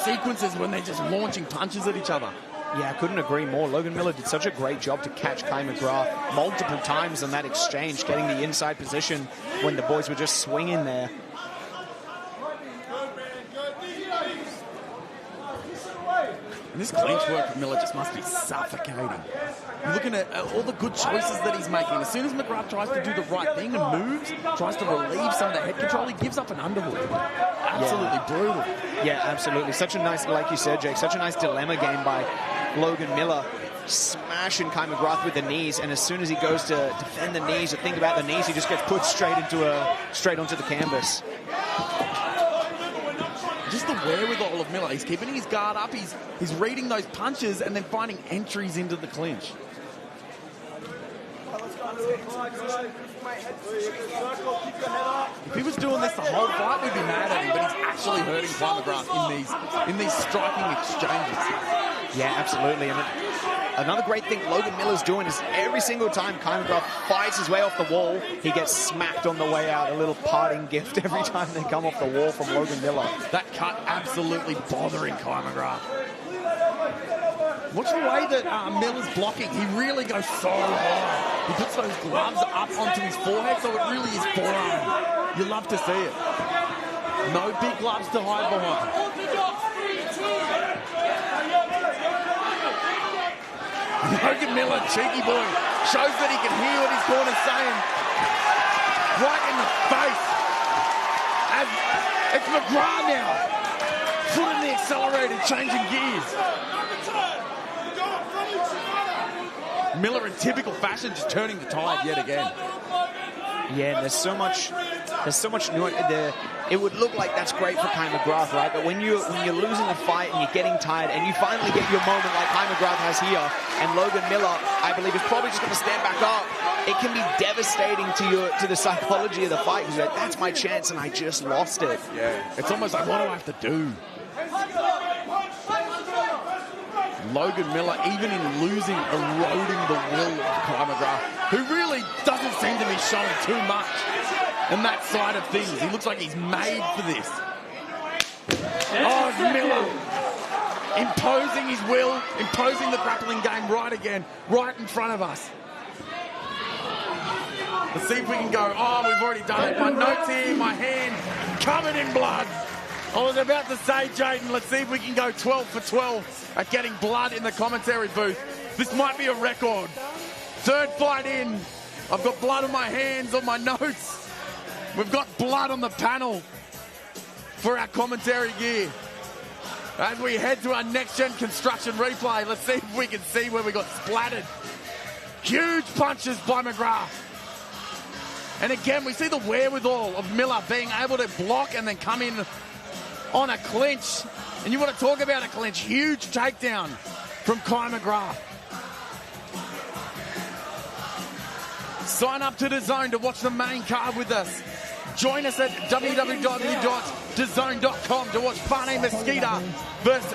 sequences when they're just launching punches at each other. Yeah, I couldn't agree more. Logan Miller did such a great job to catch Kai McGrath multiple times in that exchange, getting the inside position when the boys were just swinging there. And this clinch work of Miller just must be suffocating. You're looking at all the good choices that he's making. As soon as McGrath tries to do the right thing and moves, tries to relieve some of the head control, he gives up an underhook. Absolutely brutal. Yeah, absolutely. Such a nice, like you said, Jake, such a nice dilemma game by Logan Miller, smashing Kai McGrath with the knees, and as soon as he goes to defend the knees or think about the knees, he just gets put straight onto the canvas. Just the wherewithal of Miller. He's keeping his guard up. He's reading those punches and then finding entries into the clinch. If he was doing this the whole fight, we'd be mad at him, but he's actually hurting Kai McGrath in these striking exchanges. Yeah, absolutely. And another great thing Logan Miller's doing is every single time Kai McGrath fights his way off the wall, he gets smacked on the way out. A little parting gift every time they come off the wall from Logan Miller. That cut absolutely bothering Kai McGrath. Watch the way that Miller's blocking. He really goes so hard. He puts those gloves up onto his forehead, so it really is forearm. You love to see it. No big gloves to hide behind. Logan Miller, cheeky boy, shows that he can hear what his corner's saying. Right in the face. And it's McGrath now. Foot in the accelerator, changing gears. Miller in typical fashion, just turning the tide yet again. Yeah, there's so much nuance. It would look like that's great for Kai McGrath, right? But when you're losing a fight and you're getting tired and you finally get your moment like Kai McGrath has here, and Logan Miller, I believe, is probably just going to stand back up, it can be devastating to the psychology of the fight, because like, that's my chance and I just lost it. Yeah, it's almost like, what do I have to do? Logan Miller, even in losing, eroding the will of Kai McGrath, who really doesn't seem to be showing too much in that side of things. He looks like he's made for this. Oh, Miller imposing his will, imposing the grappling game right in front of us. Let's see if we can go. Oh, we've already done it. My notes here, my hand covered in blood. I was about to say, Jaden, let's see if we can go 12 for 12 at getting blood in the commentary booth. This might be a record. Third fight in. I've got blood on my hands, on my notes. We've got blood on the panel for our commentary gear. As we head to our next-gen construction replay, let's see if we can see where we got splattered. Huge punches by McGrath. And again, we see the wherewithal of Miller being able to block and then come in on a clinch. And you want to talk about a clinch. Huge takedown from Kai McGrath. Sign up to DAZN to watch the main card with us. Join us at www.dazn.com to watch Fane Mesquita versus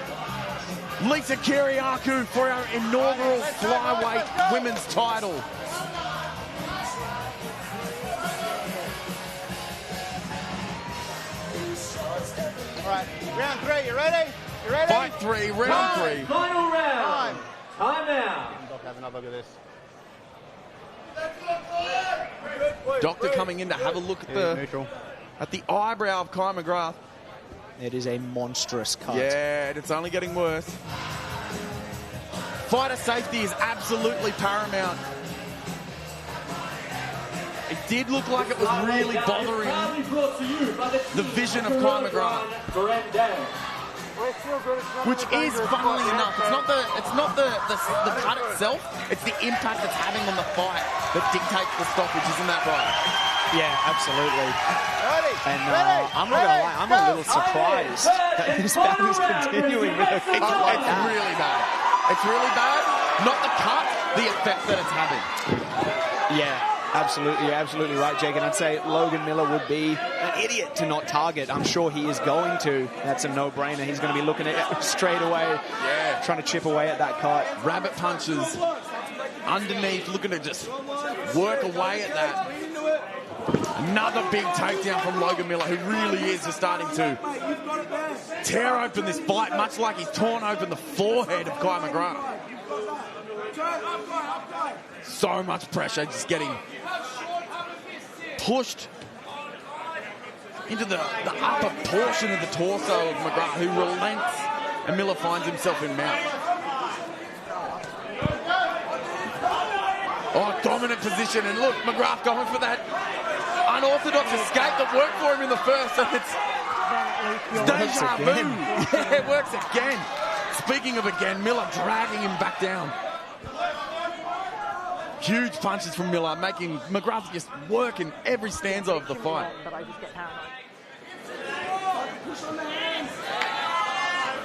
Lisa Kiriakou for our inaugural flyweight women's title. All right, round 3, you ready? You ready? Fight 3, round 3. Final round. Time out. Have another look at this. Doctor coming in to have a look at the eyebrow of Kai McGrath. It is a monstrous cut. Yeah, and it's only getting worse. Fighter safety is absolutely paramount. It did look like it was really bothering the vision of Kai McGrath. Which is, funnily enough, it's not the cut itself, it's the impact it's having on the fight that dictates the stoppage, isn't that right? Yeah, absolutely. Ready? And I'm not going to lie, I'm a little surprised that this bout is continuing with a kick like It's that. really bad. It's really bad. Not the cut, the effect that it's having. Yeah, absolutely. You're absolutely right, Jake. And I'd say Logan Miller would be an idiot to not target. I'm sure he is going to. That's a no-brainer. He's going to be looking at it straight away, trying to chip away at that cut. Rabbit punches underneath, looking to just work away at that. Another big takedown from Logan Miller, who really is just starting to tear open this fight, much like he's torn open the forehead of Kai McGrath. So much pressure, just getting pushed into the upper portion of the torso of McGrath, who relents, and Miller finds himself in mount. Oh, dominant position, and look, McGrath going for that unorthodox escape that worked for him in the first, and it's deja vu. Yeah, it works again. Speaking of again, Miller dragging him back down. Huge punches from Miller, making McGrath just work in every stanza of the fight.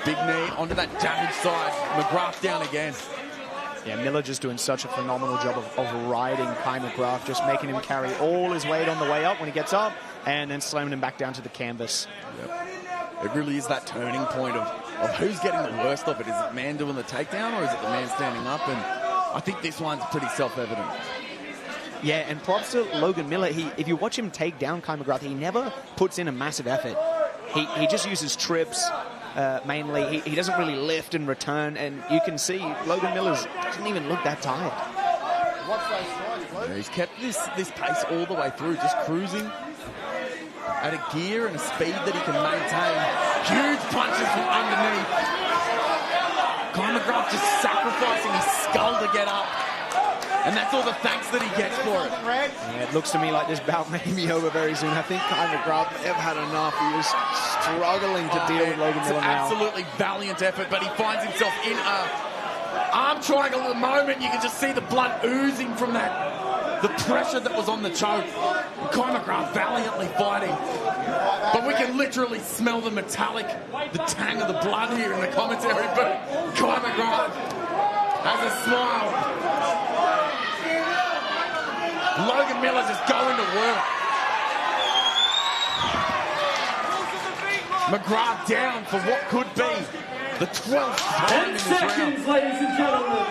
Big knee onto that damaged side. McGrath down again. Yeah, Miller just doing such a phenomenal job of riding Kai McGrath, just making him carry all his weight on the way up when he gets up, and then slamming him back down to the canvas. Yep. It really is that turning point of who's getting the worst of it. Is it the man doing the takedown, or is it the man standing up? And I think this one's pretty self-evident. Yeah, and props to Logan Miller. If you watch him take down Kai McGrath, he never puts in a massive effort. He just uses trips. Mainly, he doesn't really lift and return, and you can see Logan Miller doesn't even look that tired. Yeah, he's kept this pace all the way through, just cruising at a gear and a speed that he can maintain. Huge punches from underneath. Kai McGrath just sacrificing his skull to get up, and that's all the thanks that he gets for it. Yeah, it looks to me like this bout may be over very soon. I think Kai McGrath may have had enough. He was struggling to deal with Logan Miller now. Absolutely valiant effort, but he finds himself in a arm triangle at the moment. You can just see the blood oozing from that the pressure that was on the choke. Kai McGrath valiantly fighting. But we can literally smell the metallic, the tang of the blood here in the commentary. But Kai McGrath has a smile. Logan Miller just going to work. McGrath down for what could be the 12th time in this 10 seconds, round. ladies and gentlemen.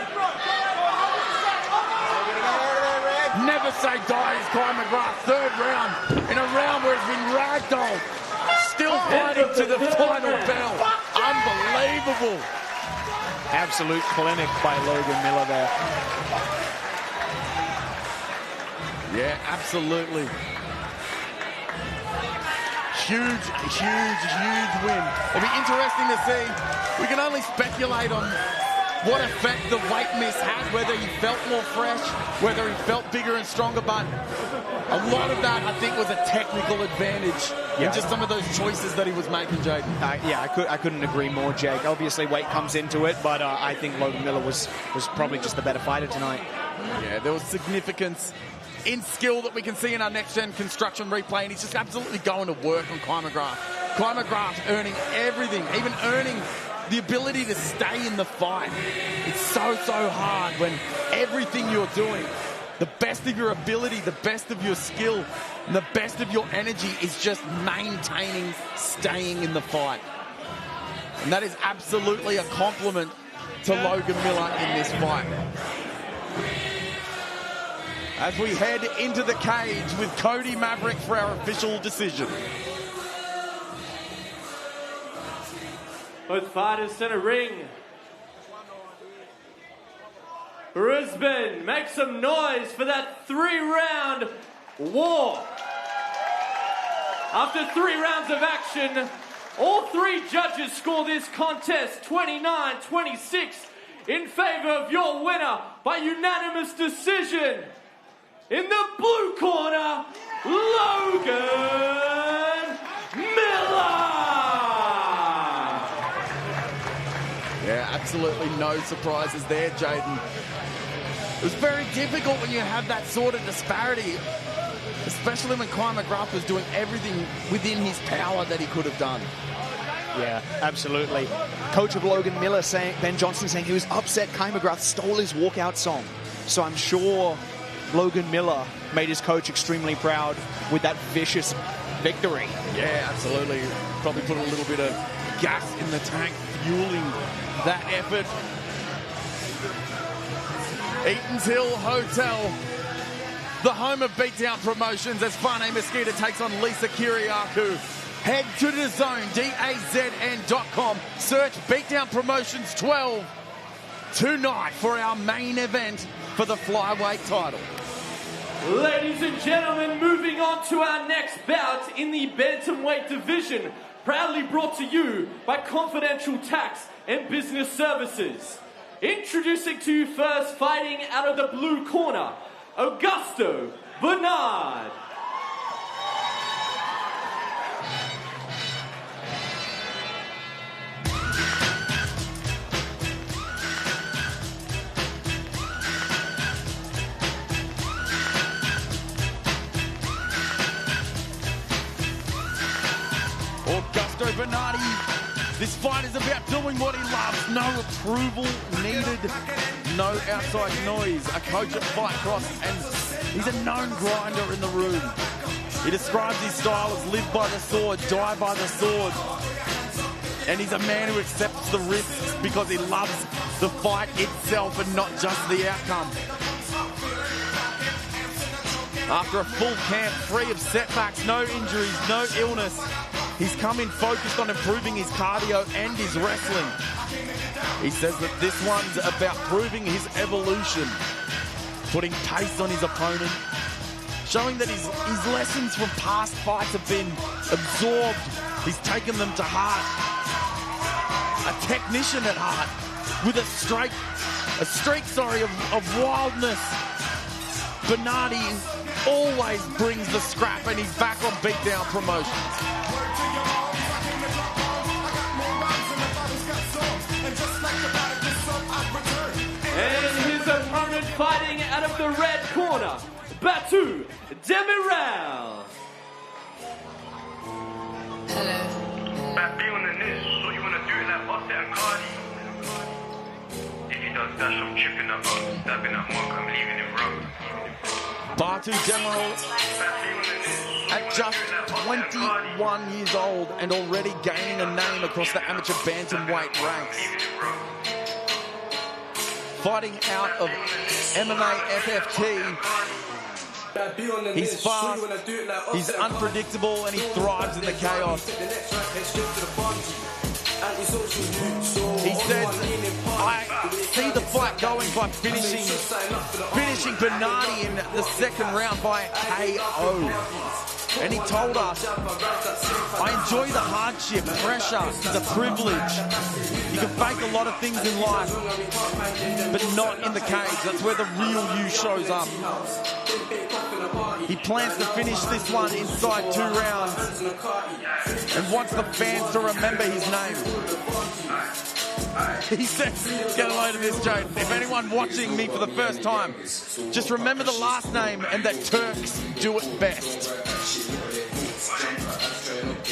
Never say die is Kai McGrath. Third round in a round where he's been ragdolled. Still fighting to the final bell. Unbelievable. Absolute clinic by Logan Miller there. Yeah, absolutely. Huge win. It'll be interesting to see. We can only speculate on what effect the weight miss had, whether he felt more fresh, whether he felt bigger and stronger, but a lot of that, I think, was a technical advantage in just some of those choices that he was making, Jaden. I couldn't agree more, Jake. Obviously, weight comes into it, but I think Logan Miller was probably just the better fighter tonight. Yeah, there was significance in skill that we can see in our next-gen construction replay, and he's just absolutely going to work on Kai McGrath. Kai McGrath earning everything, even earning the ability to stay in the fight. It's so hard when everything you're doing, the best of your ability, the best of your skill, and the best of your energy is just maintaining, staying in the fight. And that is absolutely a compliment to Logan Miller in this fight. As we head into the cage with Cody Maverick for our official decision. Both fighters center ring. Brisbane, make some noise for that 3-round war. After 3 rounds of action, all 3 judges score this contest 29-26 in favor of your winner by unanimous decision. In the blue corner, Logan Miller! Yeah, absolutely no surprises there, Jaden. It was very difficult when you have that sort of disparity, especially when Kai McGrath was doing everything within his power that he could have done. Yeah, absolutely. Coach of Logan Miller, Ben Johnson, saying he was upset Kai McGrath stole his walkout song. So I'm sure Logan Miller made his coach extremely proud with that vicious victory. Yeah, absolutely. Probably put a little bit of gas in the tank, fueling that effort. Eaton's Hill Hotel, the home of Beatdown Promotions, as Fane Mosquito takes on Lisa Kiriakou. Head to DAZN, DAZN.com. Search Beatdown Promotions 12 tonight for our main event for the flyweight title. Ladies and gentlemen, moving on to our next bout in the Bantamweight division, proudly brought to you by Confidential Tax and Business Services. Introducing to you first, fighting out of the blue corner, Augusto Bernard. Augusto Bernardi. This fight is about doing what he loves. No approval needed. No outside noise. A coach at Fight Cross, and he's a known grinder in the room. He describes his style as live by the sword, die by the sword. And he's a man who accepts the risks because he loves the fight itself and not just the outcome. After a full camp free of setbacks, no injuries, no illness, he's come in focused on improving his cardio and his wrestling. He says that this one's about proving his evolution, putting pace on his opponent, showing that his lessons from past fights have been absorbed. He's taken them to heart. A technician at heart with a streak of wildness. Bernardi always brings the scrap, and he's back on Beatdown Promotions. And his opponent fighting out of the red corner, Batu Demirel. Back on the news, so you wanna do it like what's that Cardi? If he does that, I'm chipping up, stabbing up Mark, I'm leaving him rough. Batu Demirel at just 21 years old and already gaining a name across the amateur bantamweight ranks. Fighting out of MMA FFT. He's fast, he's unpredictable, and he thrives in the chaos. He says, I see the fight going by finishing Bernardi in the second round by KO. And he told us, I enjoy the hardship, pressure is a privilege. You can fake a lot of things in life, but not in the cage. That's where the real you shows up. He plans to finish this one inside 2 rounds and wants the fans to remember his name. He says, get a load of this, Jaden. If anyone watching me for the first time, just remember the last name and that Turks do it best.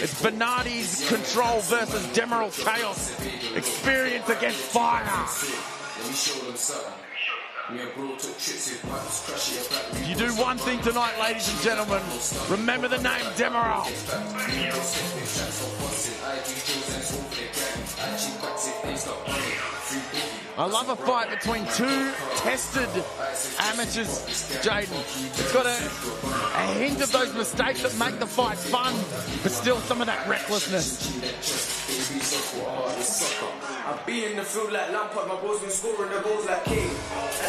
It's Bernardi's control versus Demirel's chaos. Experience against fire. If you do one thing tonight, ladies and gentlemen, remember the name Demirel. I love a fight between 2 tested amateurs, Jaden. It's got a hint of those mistakes that make the fight fun, but still some of that recklessness. I'll be in the field like Lampard, my boys been scoring the goals like King.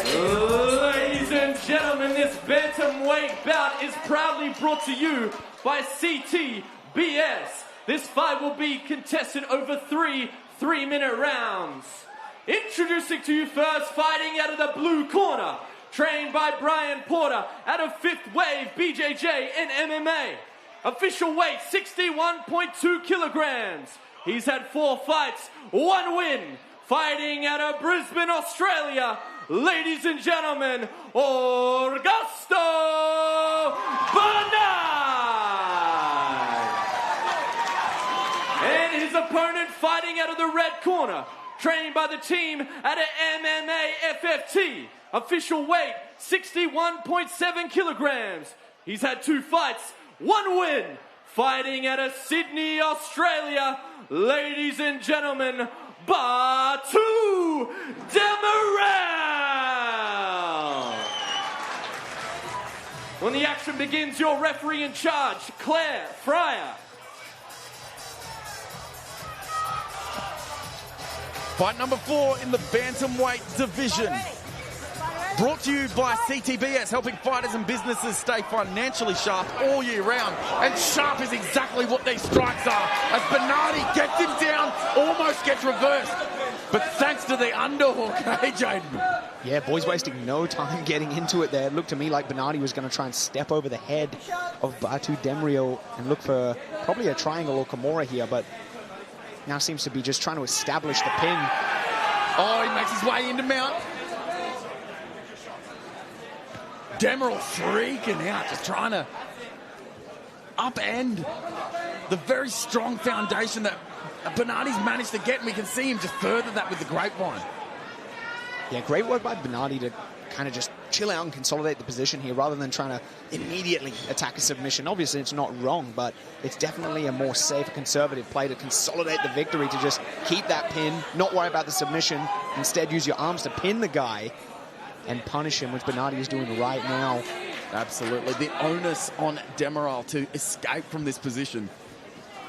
Ladies and gentlemen, this bantamweight bout is proudly brought to you by CTBS. This fight will be contested over 3 3-minute rounds. Introducing to you first, fighting out of the blue corner, trained by Brian Porter out of 5th Wave BJJ and MMA. Official weight 61.2 kilograms. He's had 4 fights, 1 win. Fighting out of Brisbane, Australia, ladies and gentlemen, Augusto Bernard. And his opponent fighting out of the red corner, trained by the team at an MMA FFT. Official weight, 61.7 kilograms. He's had 2 fights, 1 win. Fighting out of Sydney, Australia, ladies and gentlemen, Batu Demirel. When the action begins, your referee in charge, Claire Fryer. Fight number 4 in the bantamweight division. Brought to you by CTBS, helping fighters and businesses stay financially sharp all year round. And sharp is exactly what these strikes are. As Bernardi gets him down, almost gets reversed. But thanks to the underhook, hey, Jaden? Yeah, boys wasting no time getting into it there. It looked to me like Bernardi was going to try and step over the head of Batu Demirel and look for probably a triangle or Kimura here, but now seems to be just trying to establish the pin. Oh, he makes his way into mount. Demirel freaking out, just trying to upend the very strong foundation that Bernardi's managed to get, and we can see him just further that with the grapevine. Yeah, great work by Bernardi to kind of just chill out and consolidate the position here rather than trying to immediately attack a submission. Obviously, it's not wrong, but it's definitely a more safe, conservative play to consolidate the victory, to just keep that pin, not worry about the submission, instead use your arms to pin the guy and punish him, which Bernardi is doing right now. Absolutely. The onus on Demirel to escape from this position.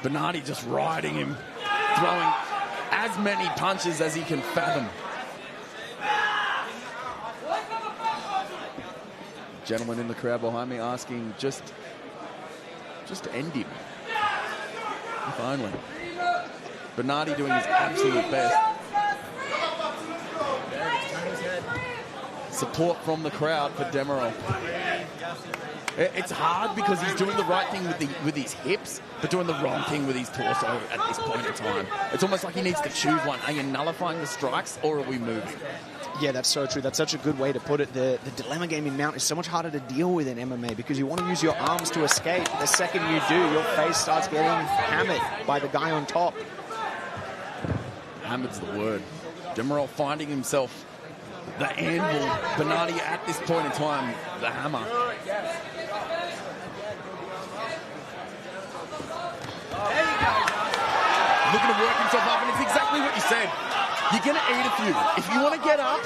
Bernardi just riding him, throwing as many punches as he can fathom. Gentleman in the crowd behind me asking, just end him. If only. Bernardi doing his absolute best. Support from the crowd for Demirel. It's hard because he's doing the right thing with his hips, but doing the wrong thing with his torso at this point in time. It's almost like he needs to choose one. Are you nullifying the strikes or are we moving? Yeah, that's so true. That's such a good way to put it. The dilemma game in mount is so much harder to deal with in MMA because you want to use your arms to escape. The second you do, your face starts getting hammered by the guy on top. Hammered's the word. Demirel finding himself the anvil. Bernardi at this point in time, the hammer. Looking to work himself up, and it's exactly what you said. You're going to eat a few. If you want to get up,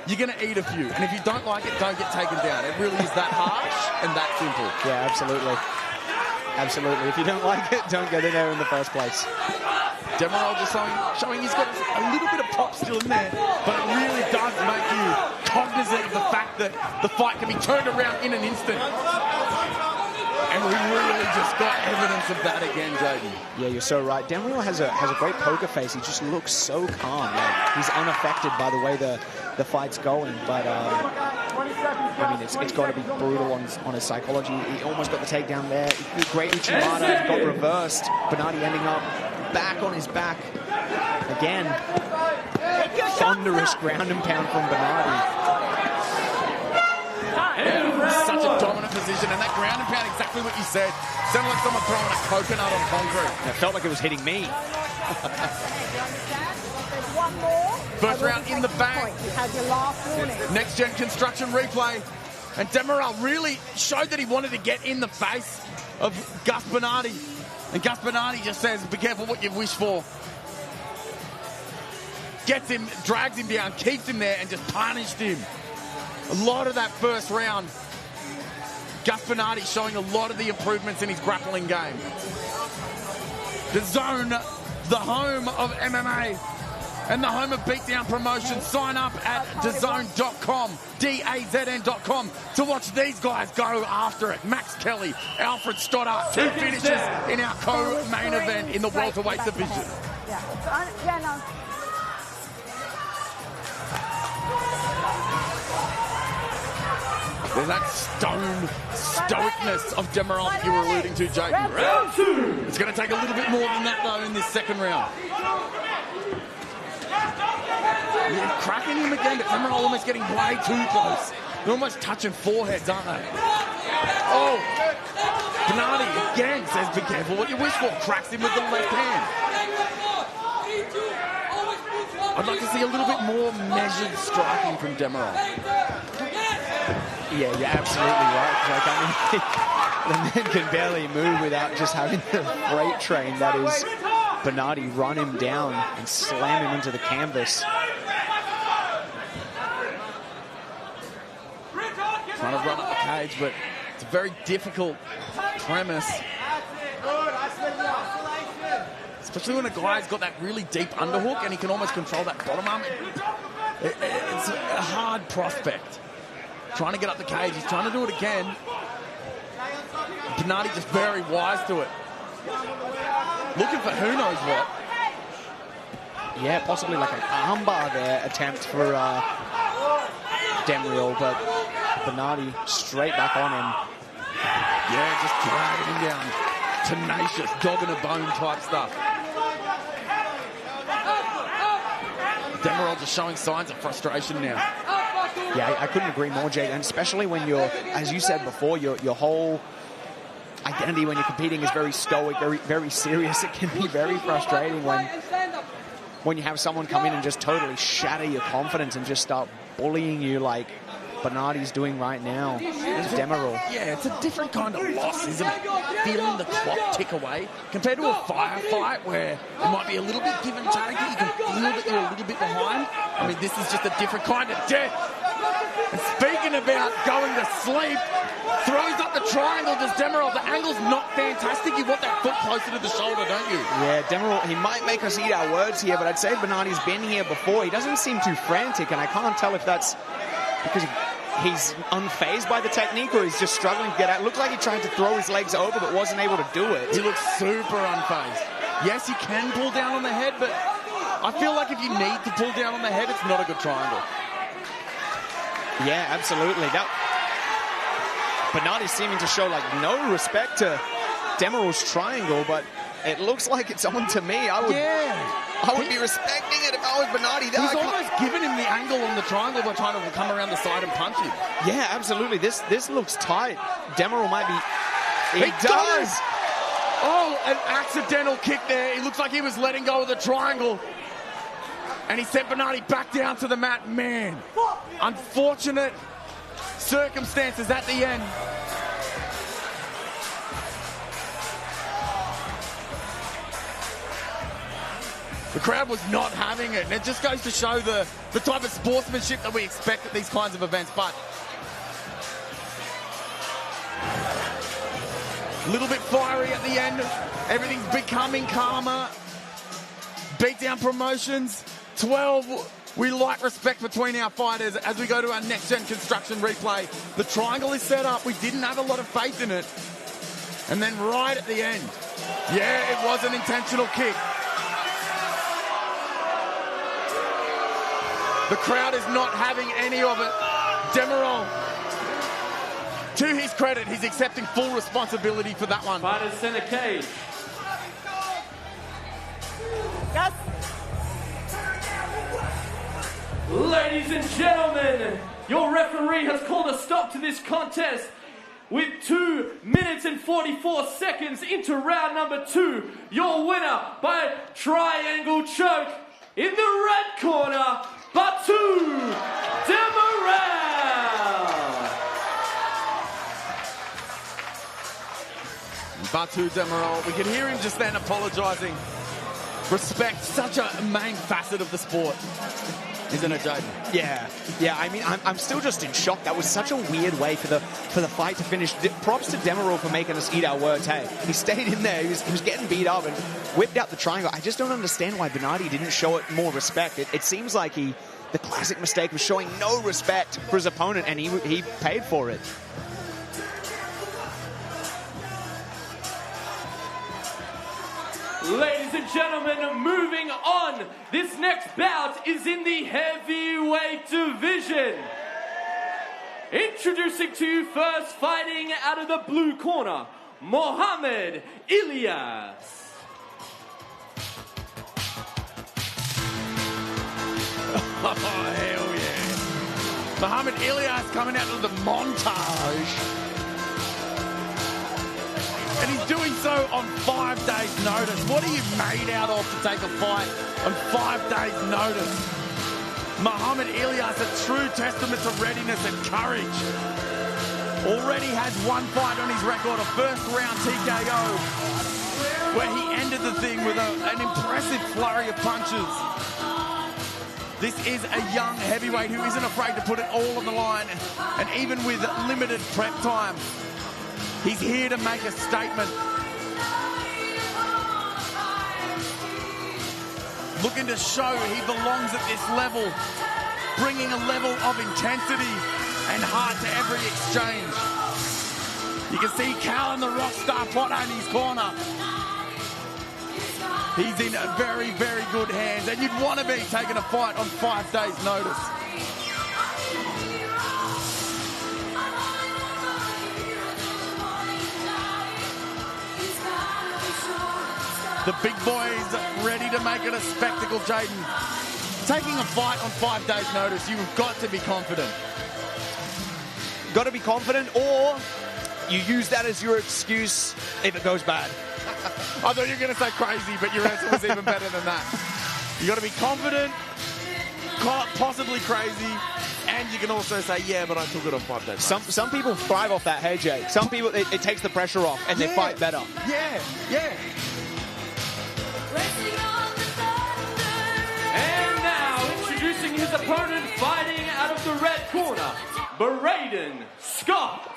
you're going to eat a few. And if you don't like it, don't get taken down. It really is that harsh and that simple. Yeah, absolutely. Absolutely. If you don't like it, don't get in there in the first place. Demirel just showing he's got a little bit of pop still in there, but it really does make you cognizant of the fact that the fight can be turned around in an instant. And we really just got evidence of that again, Jaden. Yeah, you're so right. Demirel has a great poker face. He just looks so calm. Like, he's unaffected by the way the fight's going. But I mean, it's got to be brutal on his psychology. He almost got the takedown there. Great Uchimata, got reversed. Bernardi ending up back on his back again. Thunderous ground and pound from Bernardi. Such a dominant position, and that ground and pound, exactly what you said. Sounded like someone throwing a coconut on concrete. It felt like it was hitting me. First round in the bag. Next gen construction replay. And Demirel really showed that he wanted to get in the face of Gus Bernardi. And Gus Bernardi just says, be careful what you wish for. Gets him, drags him down, keeps him there, and just punished him. A lot of that first round. Gus Bernardi showing a lot of the improvements in his grappling game. DAZN, the home of MMA and the home of Beatdown promotion. Sign up at DAZN.com, DAZN.com, to watch these guys go after it. Max Kelly, Alfred Stoddart, 2 finishes in our co-main event in the welterweight division. There's that stoicness of Demirel that you were alluding to, Jake. Round 2. It's going to take a little bit more than that, though, in this second round. Yeah, cracking him again, but Demirel almost getting way too close. They're almost touching foreheads, aren't they? Oh! Bernardi again says, be careful what you wish for. Cracks him with the left hand. I'd like to see a little bit more measured striking from Demirel. Yeah, you're absolutely right. Like, I mean, the man can barely move without just having the freight train that is Bernardi run him down and slam him into the canvas. Trying to run up the cage, but it's a very difficult premise. Especially when a guy's got that really deep underhook and he can almost control that bottom arm. It's a hard prospect. Trying to get up the cage. He's trying to do it again. Bernardi just very wise to it. Looking for who knows what. Yeah, possibly like an armbar there attempt for Demirel, but Bernardi straight back on him. Yeah, just dragging him down. Tenacious, dog in a bone type stuff. Demirel just showing signs of frustration now. Yeah, I couldn't agree more, Jake, and especially when you're, as you said before, your whole identity when you're competing is very stoic, very serious. It can be very frustrating when you have someone come in and just totally shatter your confidence and just start bullying you like Bernardi's doing right now. Demirel. Yeah, it's a different kind of loss, isn't it? Feeling the clock tick away compared to a firefight where it might be a little bit give and take. You can feel that you're a little bit behind. I mean, this is just a different kind of death. And speaking about going to sleep, throws up the triangle, does Demirel. The angle's not fantastic. You want that foot closer to the shoulder, don't you? Yeah, Demirel, he might make us eat our words here, but I'd say Bernardi's been here before. He doesn't seem too frantic, and I can't tell if that's because he's unfazed by the technique or he's just struggling to get out. It looked like he tried to throw his legs over but wasn't able to do it. He looks super unfazed. Yes, he can pull down on the head, but I feel like if you need to pull down on the head, it's not a good triangle. Yeah, absolutely. Bernardi's seeming to show like no respect to Demirel's triangle, but It looks like it's on to me. I would be respecting it if I was Bernardi. He's almost given him the angle on the triangle by trying to come around the side and punch him. Yeah, absolutely. This looks tight. Demirel might be... He does! Oh, an accidental kick there. It looks like he was letting go of the triangle. And he sent Bernardi back down to the mat. Man, unfortunate circumstances at the end. The crowd was not having it, and it just goes to show the type of sportsmanship that we expect at these kinds of events. But a little bit fiery at the end. Everything's becoming calmer. Beatdown Promotions, 12. We like respect between our fighters as we go to our next-gen construction replay. The triangle is set up. We didn't have a lot of faith in it. And then right at the end, yeah, it was an intentional kick. The crowd is not having any of it. Demirel, to his credit, he's accepting full responsibility for that one. Fighters center cage. Yes. Ladies and gentlemen, your referee has called a stop to this contest with 2 minutes and 44 seconds into round number 2. Your winner by triangle choke in the red corner, Demirel. Demirel, we could hear him just then apologising. Respect, such a main facet of the sport, isn't it, Jaden? Yeah. I mean, I'm still just in shock. That was such a weird way for the fight to finish. Props to Demirel for making us eat our words. Hey, he stayed in there. He was getting beat up and whipped out the triangle. I just don't understand why Bernardi didn't show it more respect. It seems like the classic mistake was showing no respect for his opponent, and he paid for it. Ladies and gentlemen, moving on. This next bout is in the heavyweight division. Introducing to you first, fighting out of the blue corner, Mohamed Ilas. Oh, hell yeah. Mohamed Ilas coming out of the montage. And he's doing so on 5 days' notice. What are you made out of to take a fight on 5 days' notice? Mohamed Ilas, a true testament to readiness and courage. Already has one fight on his record, a first-round TKO, where he ended the thing with an impressive flurry of punches. This is a young heavyweight who isn't afraid to put it all on the line, and even with limited prep time, he's here to make a statement. Looking to show he belongs at this level, bringing a level of intensity and heart to every exchange. You can see Callan, the rockstar Potter in his corner. He's in very, very good hands, and you'd want to be taking a fight on 5 days' notice. The big boys ready to make it a spectacle, Jaden. Taking a fight on 5 days' notice, you've got to be confident. Got to be confident, or you use that as your excuse if it goes bad. I thought you were going to say crazy, but your answer was even better than that. You got to be confident, possibly crazy, and you can also say, yeah, but I took it on 5 days. Some people thrive off that, hey, Jay. Some people, it takes the pressure off, and they fight better. Yeah. And now, introducing his opponent, fighting out of the red corner, Barado Scott.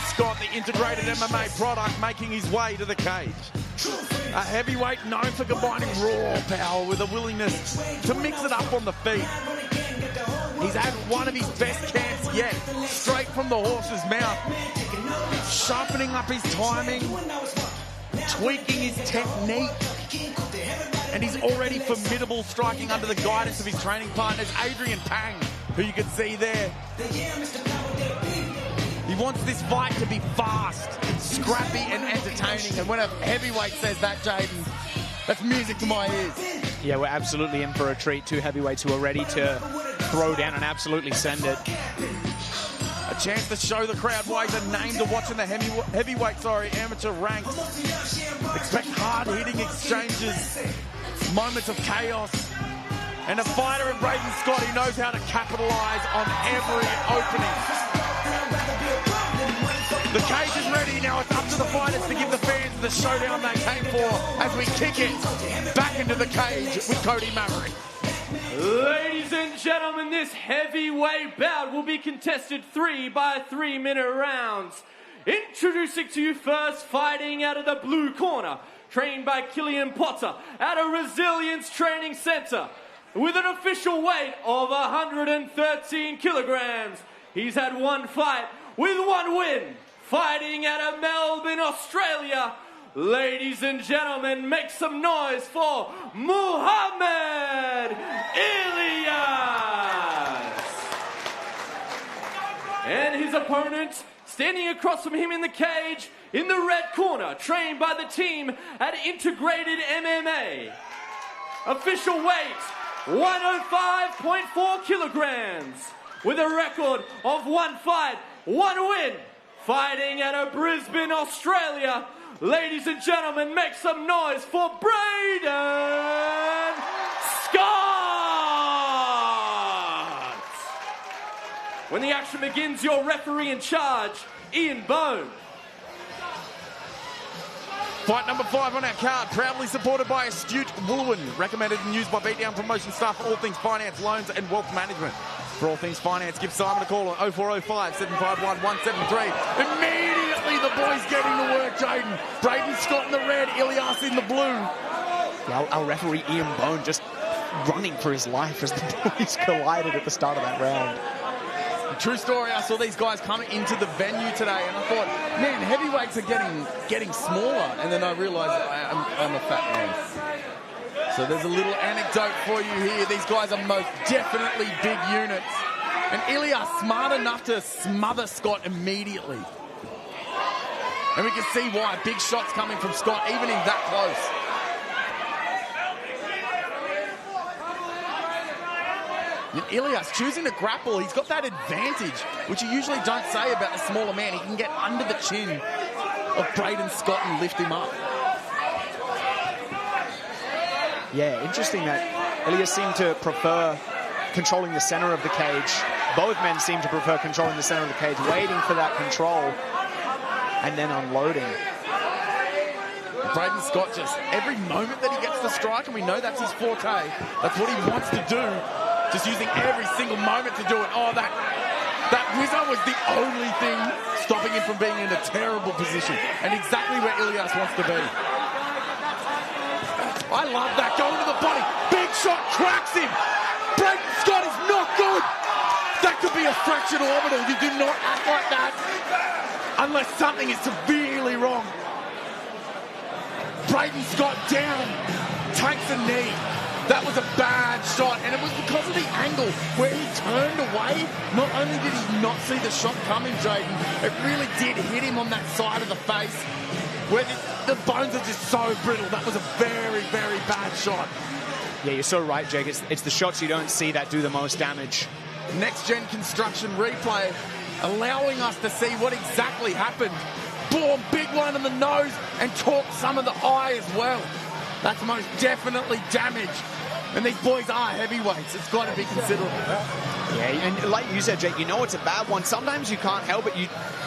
Scott, the integrated MMA product, making his way to the cage. A heavyweight known for combining raw power with a willingness to mix it up on the feet. He's had one of his best camps yet, straight from the horse's mouth. Sharpening up his timing, tweaking his technique. and he's already formidable, striking under the guidance of his training partners, Adrian Pang, who you can see there. He wants this fight to be fast, scrappy, and entertaining. And when a heavyweight says that, Jaden, that's music to my ears. Yeah, we're absolutely in for a treat. Two heavyweights who are ready to throw down and absolutely send it. A chance to show the crowd why he's a name to watch in the heavyweight amateur ranks. Expect hard-hitting exchanges, moments of chaos, and a fighter in Braden Scott who knows how to capitalize on every opening. The cage is ready now. It's up to the fighters to give the fans the showdown they came for as we kick it back into the cage with Cody Maverick. Ladies and gentlemen, this heavyweight bout will be contested 3 by 3-minute rounds. Introducing to you first, fighting out of the blue corner, trained by Killian Potter at a Resilience Training Center with an official weight of 113 kilograms. He's had one fight with one win. Fighting out of Melbourne, Australia, ladies and gentlemen, make some noise for Muhammad Ilas. And his opponent, standing across from him in the cage, in the red corner, trained by the team at Integrated MMA. Official weight, 105.4 kilograms, with a record of one fight, one win. Fighting out of Brisbane, Australia, ladies and gentlemen, make some noise for Braden Scott! When the action begins, your referee in charge, Ian Bone. Fight number 5 on our card, proudly supported by Astute Woolwyn, recommended and used by Beatdown promotion staff for all things finance, loans and wealth management. For all things finance, give Simon a call on 0405 751 173. Immediately the boys getting to work, Jaden. Braden Scott in the red, Ilas in the blue. Our referee Ian Bone just running for his life as the boys collided at the start of that round. True story, I saw these guys coming into the venue today and I thought, man, heavyweights are getting smaller. And then I realised I'm a fat man. So there's a little anecdote for you here. These guys are most definitely big units. And Ilas smart enough to smother Scott immediately. And we can see why. Big shots coming from Scott, even in that close. Ilas choosing to grapple, he's got that advantage, which you usually don't say about the smaller man. He can get under the chin of Braden Scott and lift him up. Yeah, interesting that Ilas seemed to prefer controlling the center of the cage. Both men seem to prefer controlling the center of the cage, waiting for that control and then unloading. Braden Scott just, every moment that he gets to strike, and we know that's his forte, that's what he wants to do. Just using every single moment to do it. Oh, that whizzer was the only thing stopping him from being in a terrible position. And exactly where Ilas wants to be. I love that. Going to the body. Big shot cracks him. Braden Scott is not good. That could be a fractured orbital. You do not act like that unless something is severely wrong. Braden Scott down. Takes a knee. That was a bad shot, and it was because of the angle where he turned away. Not only did he not see the shot coming, Jaden, it really did hit him on that side of the face where the bones are just so brittle. That was a very, very bad shot. Yeah, you're so right, Jake. It's the shots you don't see that do the most damage. Next-gen construction replay allowing us to see what exactly happened. Boom, big one in the nose and caught some of the eye as well. That's most definitely damage. And these boys are heavyweights. It's got to be considerable. Yeah, and like you said, Jake, you know it's a bad one. Sometimes you can't help it.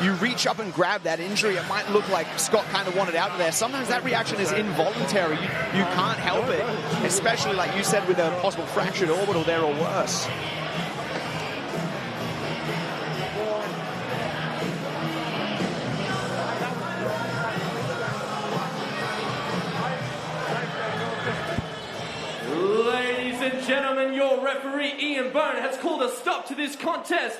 You reach up and grab that injury. It might look like Scott kind of wanted out of there. Sometimes that reaction is involuntary. You can't help it, especially like you said with a possible fractured orbital there or worse. Ladies and gentlemen, your referee Ian Bone has called a stop to this contest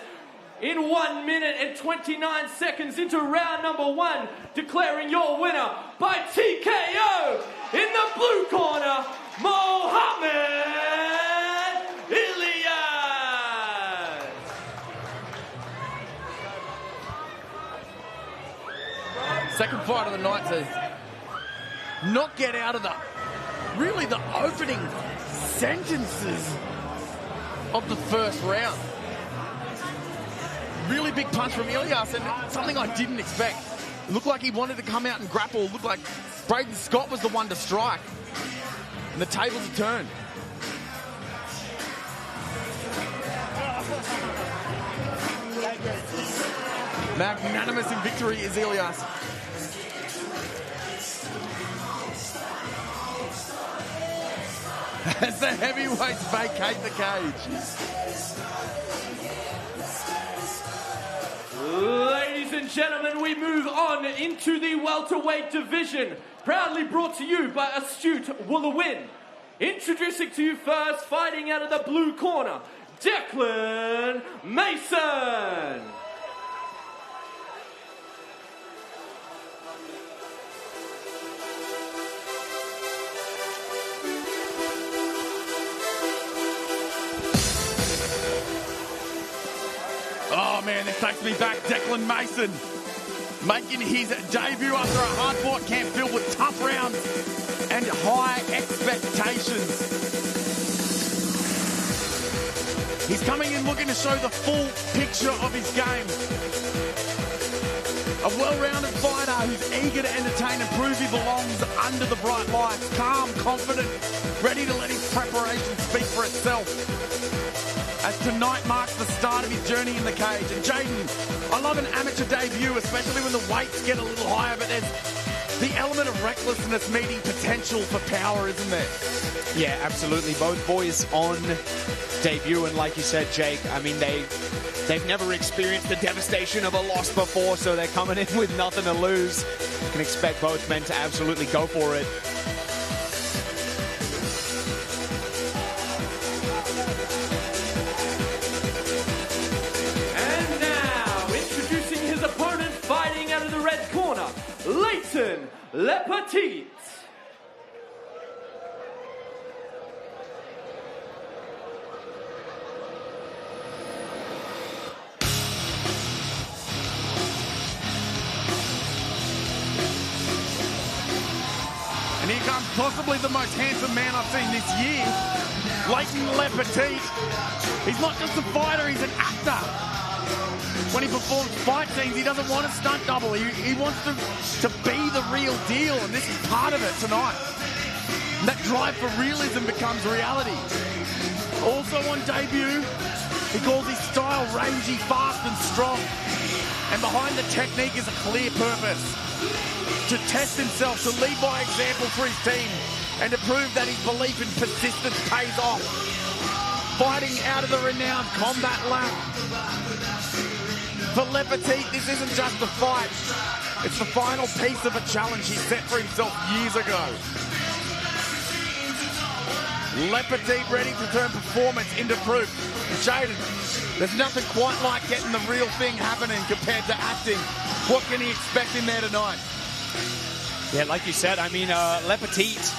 in 1 minute and 29 seconds into round number 1, declaring your winner by TKO in the blue corner, second fight of the night to not get out of the opening sentences of the first round. Really big punch from Ilas, and something I didn't expect. It looked like he wanted to come out and grapple. It looked like Braden Scott was the one to strike. And the tables have turned. Magnanimous in victory is Ilas. As the heavyweights vacate the cage. Ladies and gentlemen, we move on into the welterweight division. Proudly brought to you by Astute Woolawin. Introducing to you first, fighting out of the blue corner, Declan Mason. Oh man, this takes me back. Declan Mason making his debut after a hard-fought camp filled with tough rounds and high expectations. He's coming in looking to show the full picture of his game. A well-rounded fighter who's eager to entertain and prove he belongs under the bright lights. Calm, confident, ready to let his preparation speak for itself. As tonight marks the start of his journey in the cage. And Jaden, I love an amateur debut, especially when the weights get a little higher, but there's the element of recklessness meeting potential for power, isn't there? Yeah, absolutely. Both boys on debut, and like you said, Jake, I mean, they've never experienced the devastation of a loss before, so they're coming in with nothing to lose. You can expect both men to absolutely go for it. Lepetit. And here comes possibly the most handsome man I've seen this year, Lepetit. He's not just a fighter, he's an actor. When he performs fight scenes, he doesn't want a stunt double. He wants to be the real deal, and this is part of it tonight. And that drive for realism becomes reality. Also on debut, he calls his style rangy, fast and strong. And behind the technique is a clear purpose. To test himself, to lead by example for his team, and to prove that his belief in persistence pays off. Fighting out of the renowned Combat Lab. For Lepetit, this isn't just a fight. It's the final piece of a challenge he set for himself years ago. Lepetit ready to turn performance into proof. And Jaden, there's nothing quite like getting the real thing happening compared to acting. What can he expect in there tonight? Yeah, like you said, I mean, Lepetit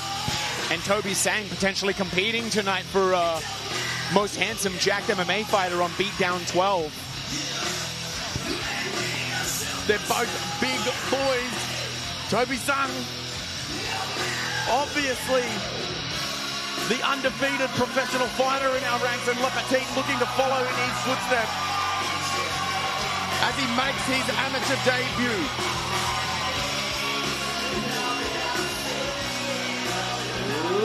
and Toby Sang potentially competing tonight for most handsome jacked MMA fighter on Beatdown 12. They're both big boys. Toby Sang, obviously the undefeated professional fighter in our ranks, and Lepetit looking to follow in his footsteps as he makes his amateur debut.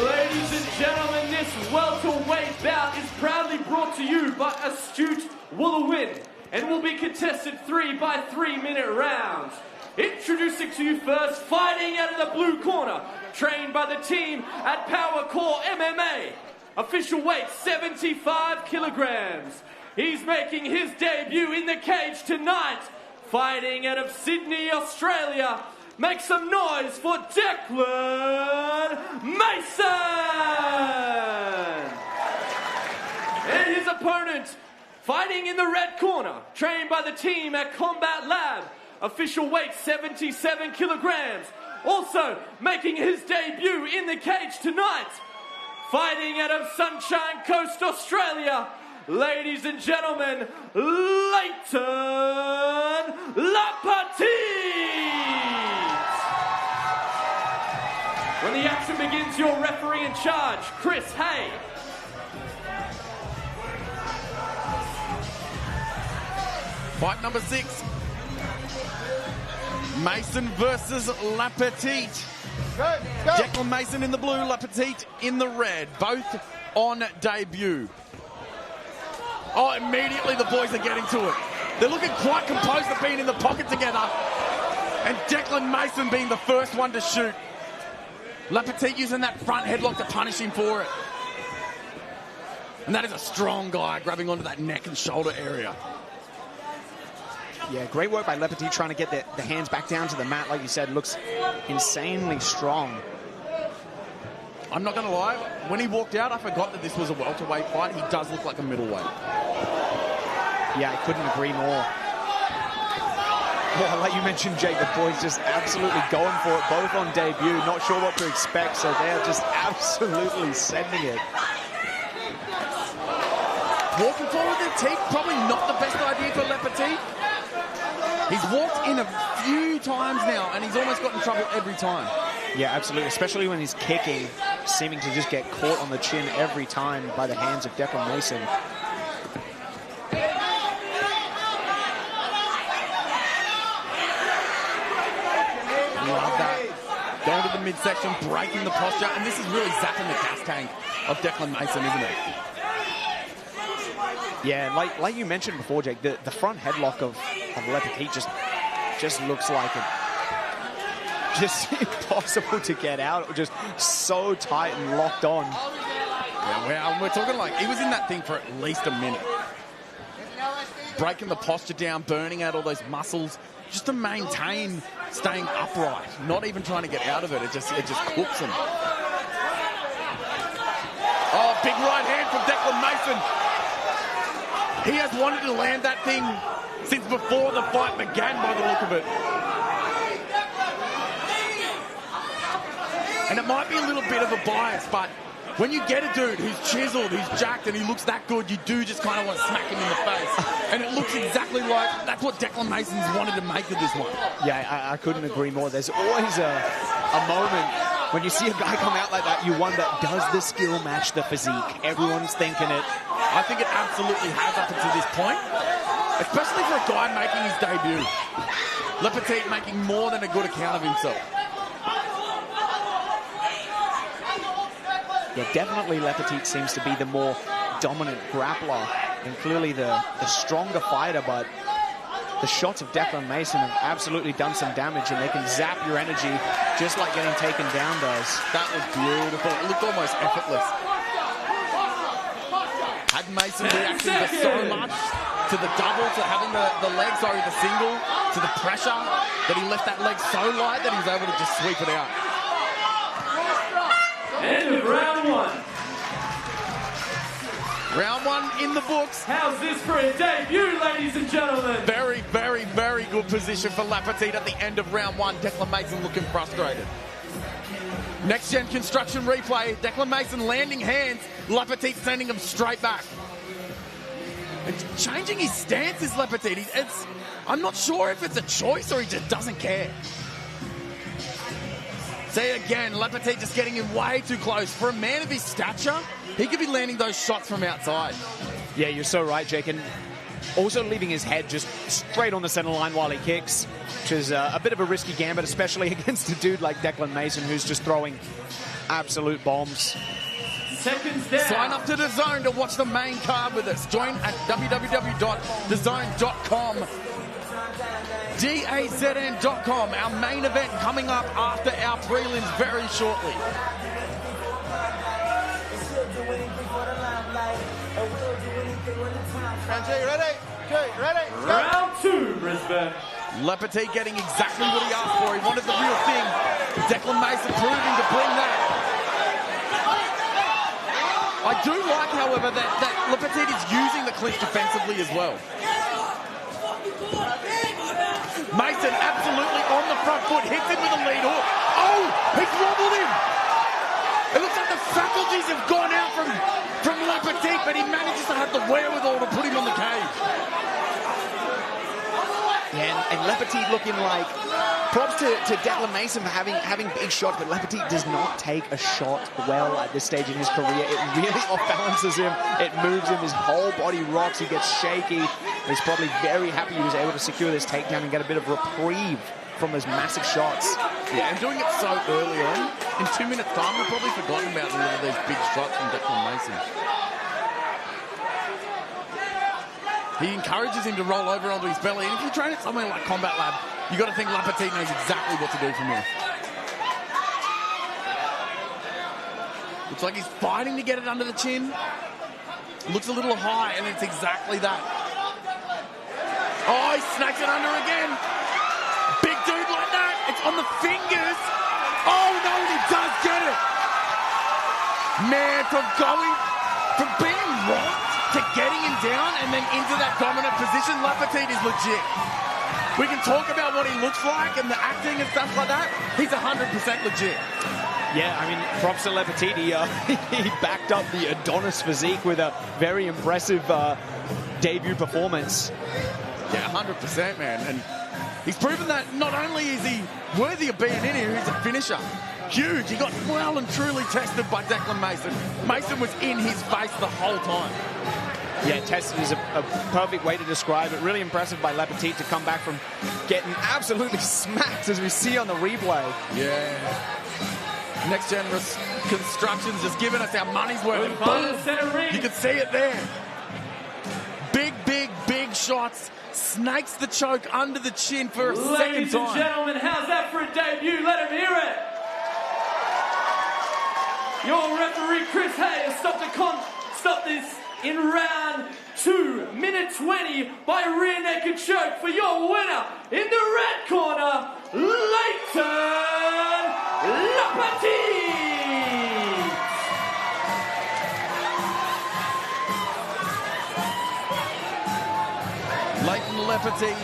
Ladies and gentlemen, this welterweight bout is proudly brought to you by Astute Woolawin, and will be contested 3 by 3-minute rounds. Introducing to you first, fighting out of the blue corner, trained by the team at Power Core MMA. Official weight 75 kilograms. He's making his debut in the cage tonight. Fighting out of Sydney, Australia. Make some noise for Declan Mason! And his opponent, fighting in the red corner, trained by the team at Combat Lab. Official weight 77 kilograms. Also making his debut in the cage tonight. Fighting out of Sunshine Coast, Australia. Ladies and gentlemen, Leighton Lepetit! the action begins, your referee in charge, Chris Hay. Fight number 6. Mason versus Lepetit. Declan Mason in the blue, Lepetit in the red. Both on debut. Oh, immediately the boys are getting to it. They're looking quite composed at being in the pocket together. And Declan Mason being the first one to shoot. Lepetit using that front headlock to punish him for it. And that is a strong guy grabbing onto that neck and shoulder area. Yeah, great work by Lepetit trying to get the hands back down to the mat. Like you said, looks insanely strong. I'm not going to lie, when he walked out, I forgot that this was a welterweight fight. He does look like a middleweight. Yeah, I couldn't agree more. Well, like you mentioned, Jake, the boys just absolutely going for it, both on debut. Not sure what to expect, so they're just absolutely sending it. Walking forward with the teeth, probably not the best idea for Lepetit. He's walked in a few times now, and he's almost got in trouble every time. Yeah, absolutely, especially when he's kicking, seeming to just get caught on the chin every time by the hands of Declan Mason. Love that. Going to the midsection, breaking the posture, and this is really zapping the gas tank of Declan Mason, isn't it? Yeah, like you mentioned before, Jake, the front headlock of Lepetit just looks like it. Just impossible to get out. Just so tight and locked on. Yeah, we're talking like he was in that thing for at least a minute. Breaking the posture down, burning out all those muscles, just to maintain staying upright. Not even trying to get out of it. It just cooks him. Oh, big right hand from Declan Mason. He has wanted to land that thing since before the fight began, by the look of it. And it might be a little bit of a bias, but when you get a dude who's chiseled, who's jacked, and he looks that good, you do just kind of want to smack him in the face. And it looks exactly like that's what Declan Mason's wanted to make of this one. Yeah, I couldn't agree more. There's always a moment when you see a guy come out like that, you wonder, does the skill match the physique? Everyone's thinking it. I think it absolutely has up until this point, especially for a guy making his debut. Lepetit making more than a good account of himself. Yeah, definitely Lepetit seems to be the more dominant grappler and clearly the stronger fighter, but the shots of Declan Mason have absolutely done some damage, and they can zap your energy just like getting taken down does. That was beautiful. It looked almost effortless. Had Mason reacted to so much to the double, to having the leg, sorry, the single, to the pressure, that he left that leg so light that he was able to just sweep it out. End of round 1. Round 1 in the books. How's this for a debut, ladies and gentlemen? Very, very, very good position for Lepetit at the end of round 1. Declan Mason looking frustrated. Next gen construction replay. Declan Mason landing hands. Lepetit sending him straight back. And changing his stance is Lepetit. I'm not sure if it's a choice or he just doesn't care. See again, Lepetit just getting him way too close. For a man of his stature, he could be landing those shots from outside. Yeah, you're so right, Jake. And also leaving his head just straight on the center line while he kicks, which is a bit of a risky gambit, especially against a dude like Declan Mason, who's just throwing absolute bombs. Seconds down. Sign up to DAZN to watch the main card with us. Join at www.dazn.com. DAZN.com. Our main event coming up after our prelims very shortly. Ready? Round 2, Brisbane. Lepetit getting exactly what he asked for. He wanted the real thing. Declan Mason proving to bring that. I do like, however, that Lepetit is using the clinch defensively as well. Mason absolutely on the front foot, hits him with a lead hook. Oh, he's wobbled him. It looks like the faculties have gone out from Lepetit, but he manages to have the wherewithal to put him on the cage. Yeah, And Lepetit looking like, props to Declan Mason for having big shots, but Lepetit does not take a shot well at this stage in his career. It really off-balances him. It moves him. His whole body rocks. He gets shaky. He's probably very happy he was able to secure this takedown and get a bit of reprieve from those massive shots. Yeah, and doing it so early on, in 2 minutes' time, we've probably forgotten about a lot of these big shots from Declan Mason. He encourages him to roll over onto his belly, and if you train at somewhere like Combat Lab, you got to think Lepetit knows exactly what to do from here. Looks like he's fighting to get it under the chin. Looks a little high, and it's exactly that. Oh, he snakes it under again. Big dude like that. It's on the fingers. Oh, no, he does get it. Man, from being rocked to getting him down and then into that dominant position, Lepetit is legit. We can talk about what he looks like and the acting and stuff like that. He's 100% legit. Yeah, I mean, props to Lepetit. He backed up the Adonis physique with a very impressive debut performance. Yeah, 100%, man. And he's proven that not only is he worthy of being in here, he's a finisher. Huge. He got well and truly tested by Declan Mason. Mason was in his face the whole time. Yeah, tested is a perfect way to describe it. Really impressive by Lepetit to come back from getting absolutely smacked, as we see on the replay. Yeah. Next Gen Construction's just giving us our money's worth. You can see it there. Big shots. Snakes the choke under the chin for a second time. Ladies and gentlemen, how's that for a debut? Let him hear it. Your referee, Chris Hayes, stopped this in round 2, minute 20 by rear naked choke for your winner in the red corner, Lepetit. Lepetit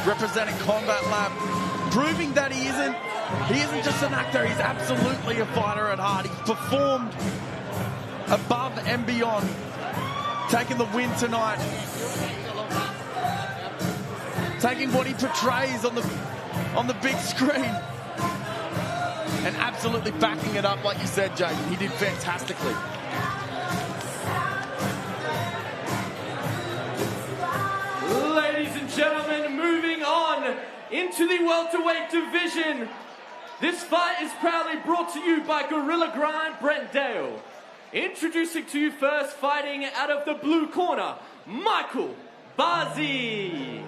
representing Combat Lab, proving that he isn't just an actor, he's absolutely a fighter at heart. He's performed above and beyond, taking the win tonight, taking what he portrays on the big screen and absolutely backing it up like you said, Jason. He did fantastically. Ladies and gentlemen, moving on into the welterweight division. This fight is proudly brought to you by Gorilla Grind Brent Dale. Introducing to you first, fighting out of the blue corner, Michael Bazi.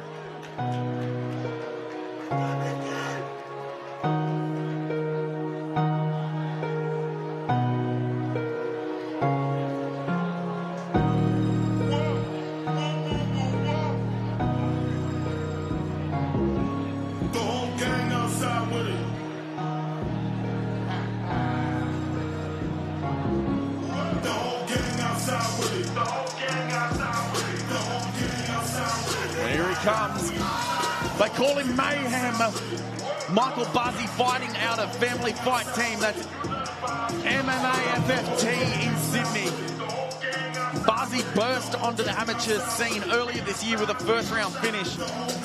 Comes. They call him Mayhem. Michael Bazi fighting out of Family Fight Team. That's MMA FFT in Sydney. Bazi burst onto the amateur scene earlier this year with a first-round finish.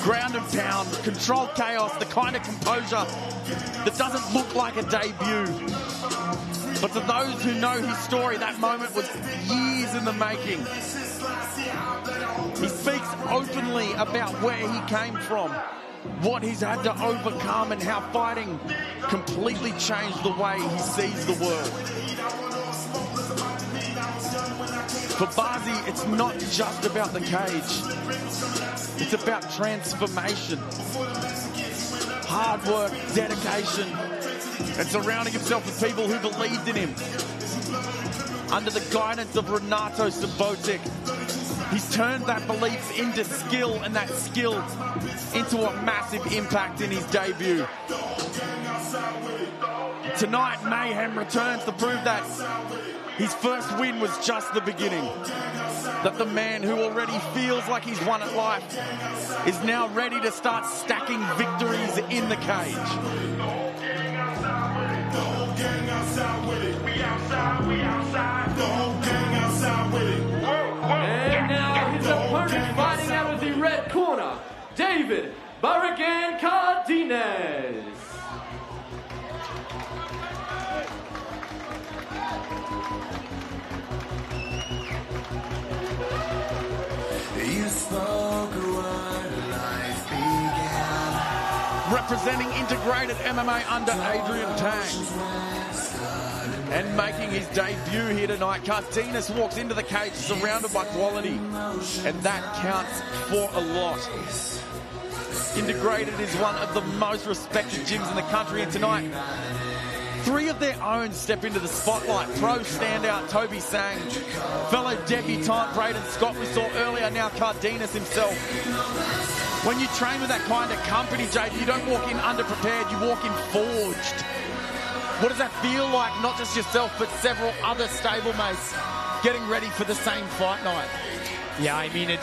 Ground and pound, controlled chaos, the kind of composure that doesn't look like a debut. But to those who know his story, that moment was years in the making. He speaks openly about where he came from, what he's had to overcome, and how fighting completely changed the way he sees the world. For Bazi, it's not just about the cage. It's about transformation, hard work, dedication, and surrounding himself with people who believed in him. Under the guidance of Renato Subotic, he's turned that belief into skill, and that skill into a massive impact in his debut. Tonight, Mayhem returns to prove that his first win was just the beginning. That the man who already feels like he's won at life is now ready to start stacking victories in the cage. And now his opponent fighting out of the red corner, David Barado Cardenas. You spoke a word, life began. Representing integrated MMA under Adrian Tang. And making his debut here tonight, Cardenas walks into the cage surrounded by quality. And that counts for a lot. Integrated is one of the most respected gyms in the country, and tonight, 3 of their own step into the spotlight. Pro standout Toby Sang, fellow debutant Braden Scott we saw earlier, now Cardenas himself. When you train with that kind of company, JD, you don't walk in underprepared, you walk in forged. What does that feel like? Not just yourself, but several other stablemates getting ready for the same fight night. Yeah, I mean,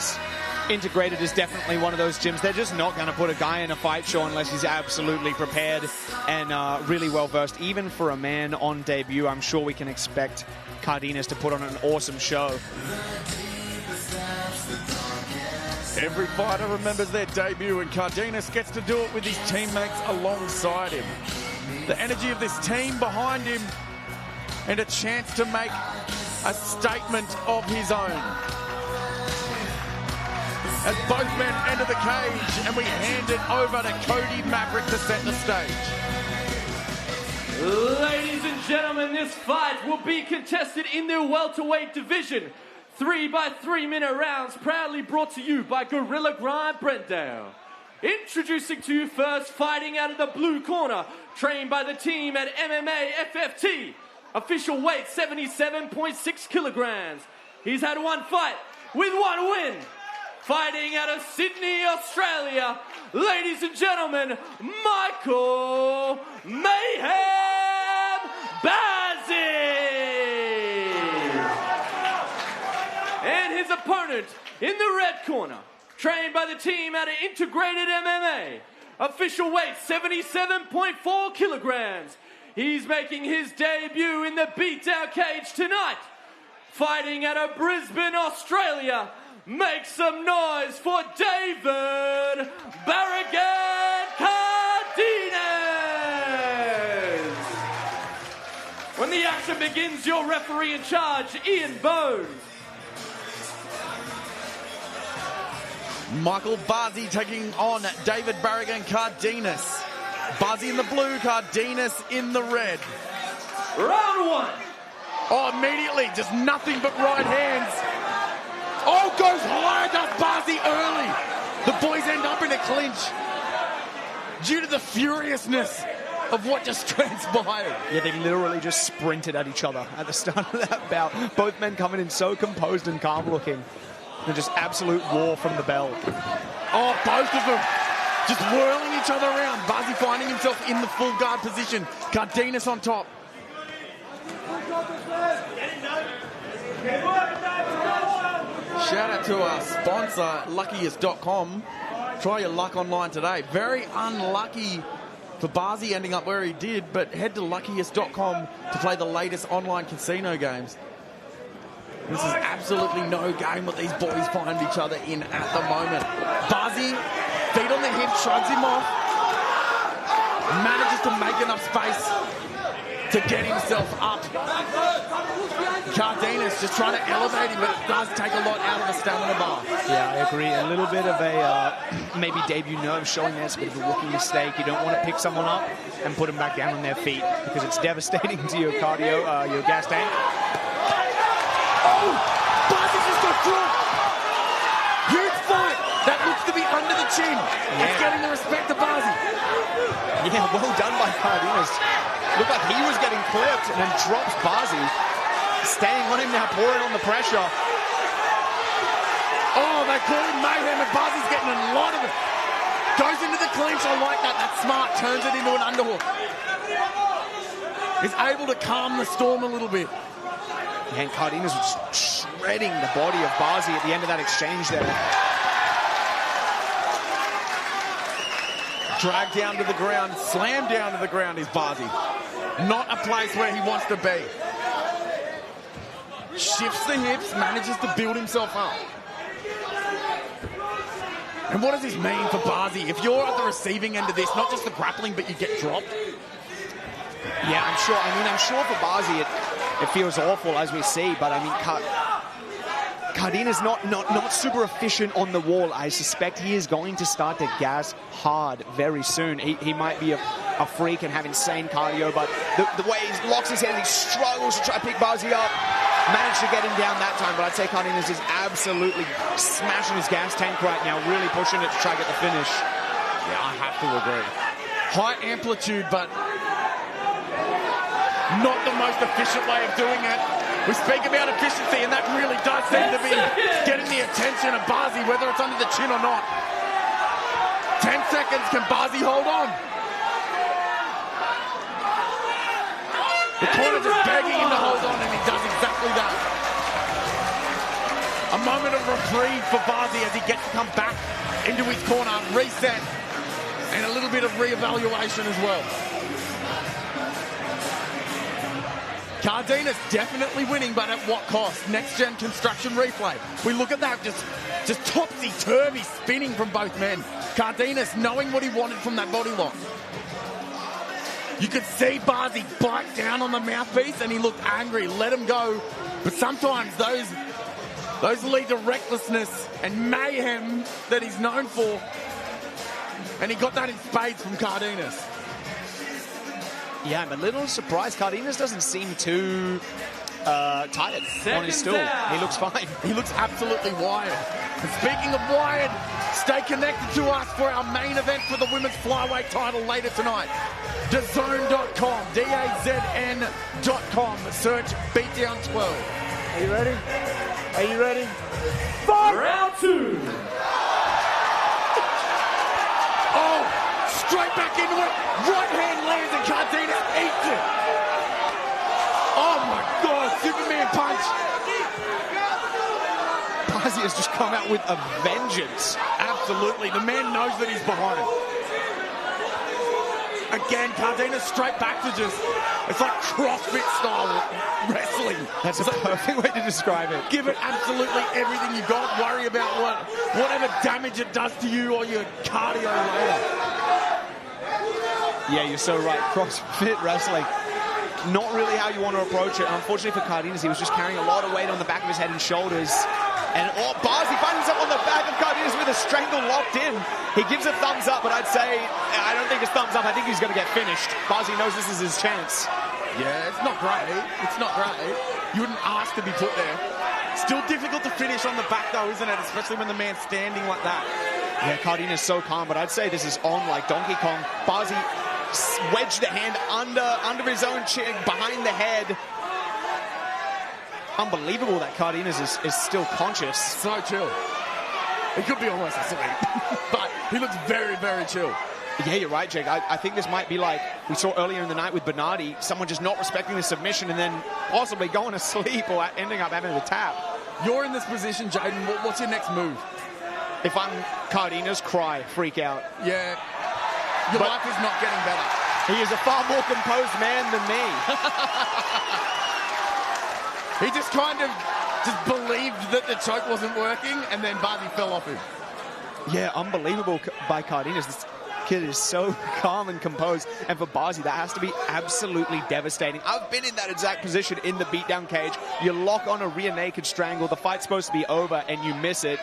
Integrated is definitely one of those gyms. They're just not going to put a guy in a fight show unless he's absolutely prepared and really well versed. Even for a man on debut, I'm sure we can expect Cardenas to put on an awesome show. Every fighter remembers their debut, and Cardenas gets to do it with his teammates alongside him. The energy of this team behind him, and a chance to make a statement of his own. As both men enter the cage, and we hand it over to Cody Maverick to set the stage. Ladies and gentlemen, this fight will be contested in the welterweight division. 3 by 3 minute rounds, proudly brought to you by Gorilla Grind Brentdale. Introducing to you first, fighting out of the blue corner, trained by the team at MMA FFT. Official weight 77.6 kilograms. He's had 1 fight with 1 win. Fighting out of Sydney, Australia, ladies and gentlemen, Michael Mayhem Bazi! And his opponent in the red corner, trained by the team out of Integrated MMA. Official weight 77.4 kilograms. He's making his debut in the Beatdown cage tonight. Fighting out of Brisbane, Australia. Make some noise for David Barado Cardenas. When the action begins, your referee in charge, Ian Bones. Michael Bazi taking on David Barado Cardenas. Bazi in the blue, Cardenas in the red. Round 1. Oh, immediately, just nothing but right hands. Oh, goes high, does Bazi early. The boys end up in a clinch due to the furiousness of what just transpired. Yeah, they literally just sprinted at each other at the start of that bout. Both men coming in so composed and calm looking. And just absolute war from the bell. Oh, both of them just whirling each other around. Bazi finding himself in the full guard position. Cardenas on top. Shout out to our sponsor, luckiest.com. Try your luck online today. Very unlucky for Bazi ending up where he did, but head to luckiest.com to play the latest online casino games. This is absolutely no game what these boys find each other in at the moment. Bazi, feet on the hip, shrugs him off. Manages to make enough space to get himself up. Cardenas just trying to elevate him, but it does take a lot out of the stamina bar. Yeah, I agree. A little bit of a maybe debut nerve showing there. It's a bit of a rookie mistake. You don't want to pick someone up and put them back down on their feet because it's devastating to your cardio, your gas tank. Oh! Bazi just got through. Huge fight. That looks to be under the chin. Yeah. It's getting the respect of Bazi. Yeah, well done by Cardenas. Looked like he was getting clipped and then drops Bazi. Staying on him now, pouring on the pressure. Oh, they call him mayhem, and Bazi's getting a lot of it. Goes into the clinch, I like that. That's smart, turns it into an underhook. He's able to calm the storm a little bit. And Cardenas was shredding the body of Bazi at the end of that exchange there. Dragged down to the ground, slammed down to the ground is Bazi. Not a place where he wants to be. Shifts the hips, manages to build himself up. And what does this mean for Bazi? If you're at the receiving end of this, not just the grappling, but you get dropped. Yeah, I'm sure. I mean, I'm sure for Bazi it feels awful, as we see. But I mean, Cardenas not super efficient on the wall. I suspect he is going to start to gas hard very soon. He might be a freak and have insane cardio, but the way he locks his head, he struggles to try to pick Bazi up. Managed to get him down that time, but I'd say Cardenas is absolutely smashing his gas tank right now, really pushing it to try to get the finish. Yeah, I have to agree. High amplitude, but not the most efficient way of doing it. We speak about efficiency, and that really does seem to be getting the attention of Bazi, whether it's under the chin or not. 10 seconds, can Bazi hold on? The corner just begging him to hold on, and he does exactly that. A moment of reprieve for Bazi as he gets to come back into his corner, reset, and a little bit of re-evaluation as well. Cardenas definitely winning, but at what cost? Next-gen construction replay. We look at that, just topsy-turvy spinning from both men. Cardenas knowing what he wanted from that body lock. You could see Bazi bite down on the mouthpiece, and he looked angry, let him go. But sometimes those lead to recklessness and mayhem that he's known for. And he got that in spades from Cardenas. Yeah, I'm a little surprised. Cardenas doesn't seem too tired on his stool. He looks fine. He looks absolutely wired. And speaking of wired, stay connected to us for our main event for the women's flyweight title later tonight. DAZN.com, DAZN.com. Search Beatdown 12. Are you ready? Are you ready? Fight! Round 2. Oh, straight back into it. Right hand lands and Cardenas eats it. Oh my God, Superman punch. Bazi has just come out with a vengeance. Absolutely, the man knows that he's behind. Again, Cardenas straight back to just, it's like CrossFit style wrestling. That's a perfect way to describe it. Give it absolutely everything you got. Worry about whatever damage it does to you or your cardio later. Yeah, you're so right. CrossFit wrestling. Not really how you want to approach it. Unfortunately for Cardenas, he was just carrying a lot of weight on the back of his head and shoulders. And Bazi finds himself on the back of Cardenas with a strangle locked in. He gives a thumbs up, but I'd say, I don't think it's thumbs up. I think he's going to get finished. Bazi knows this is his chance. Yeah, it's not great. It's not great. You wouldn't ask to be put there. Still difficult to finish on the back, though, isn't it? Especially when the man's standing like that. Yeah, Cardenas so calm, but I'd say this is on like Donkey Kong. Bazi wedged the hand under his own chin, behind the head. Unbelievable that Cardenas is still conscious. So chill. He could be almost asleep, but he looks very, very chill. Yeah, you're right, Jake. I think this might be like we saw earlier in the night with Bernardi, someone just not respecting the submission and then possibly going to sleep or ending up having to tap. You're in this position, Jaden. What's your next move? If I'm Cardenas, cry, freak out. Yeah. Your life is not getting better. He is a far more composed man than me. He just kind of believed that the choke wasn't working, and then Bazi fell off him. Yeah, unbelievable by Cardenas. This kid is so calm and composed, and for Bazi, that has to be absolutely devastating. I've been in that exact position in the beatdown cage. You lock on a rear naked strangle, the fight's supposed to be over, and you miss it.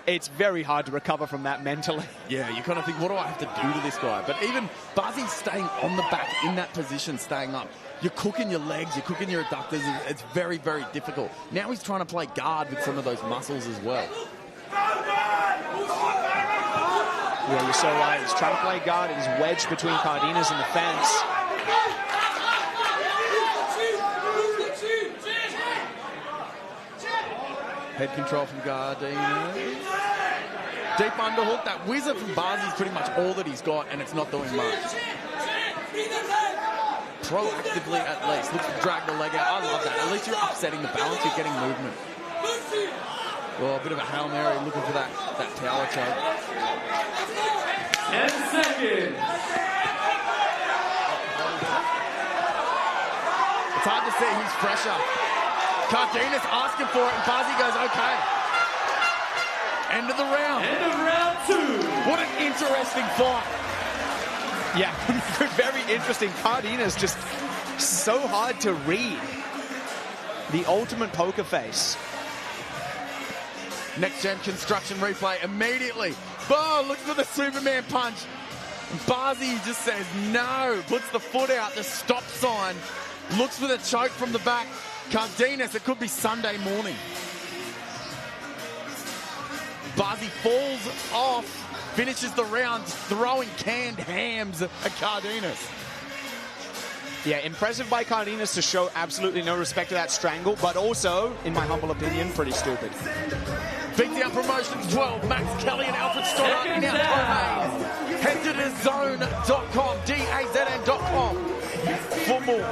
It's very hard to recover from that mentally. Yeah, you kind of think, what do I have to do to this guy? But even Bazi staying on the back in that position, staying up, you're cooking your legs, you're cooking your adductors. It's very, very difficult. Now he's trying to play guard with some of those muscles as well. Yeah, you're so right. He's trying to play guard. He's wedged between Cardenas and the fence. Head control from Cardenas. Deep underhook. That whizzer from Bazi is pretty much all that he's got, and it's not doing much. Proactively, at least. Looks to drag the leg out. I love that. At least you're upsetting the balance. You're getting movement. Oh, a bit of a Hail Mary looking for that tower choke. 10 seconds. It's hard to see who's fresher. Cardenas asking for it, and Bazi goes, okay. End of the round. End of round 2. What an interesting fight. Yeah, very interesting. Cardenas just so hard to read. The ultimate poker face. Next gen construction replay immediately. Oh, looks for the Superman punch. Bazi just says no, puts the foot out, the stop sign, looks for the choke from the back. Cardenas, it could be Sunday morning. Bazi falls off, finishes the round throwing canned hams at Cardenas. Yeah, impressive by Cardenas to show absolutely no respect to that strangle, but also, in my humble opinion, pretty stupid. Beatdown Promotions 12, Max Kelly and Alfred Stoddart in our Holay. Head to DAZN.com, DAZN.com for more.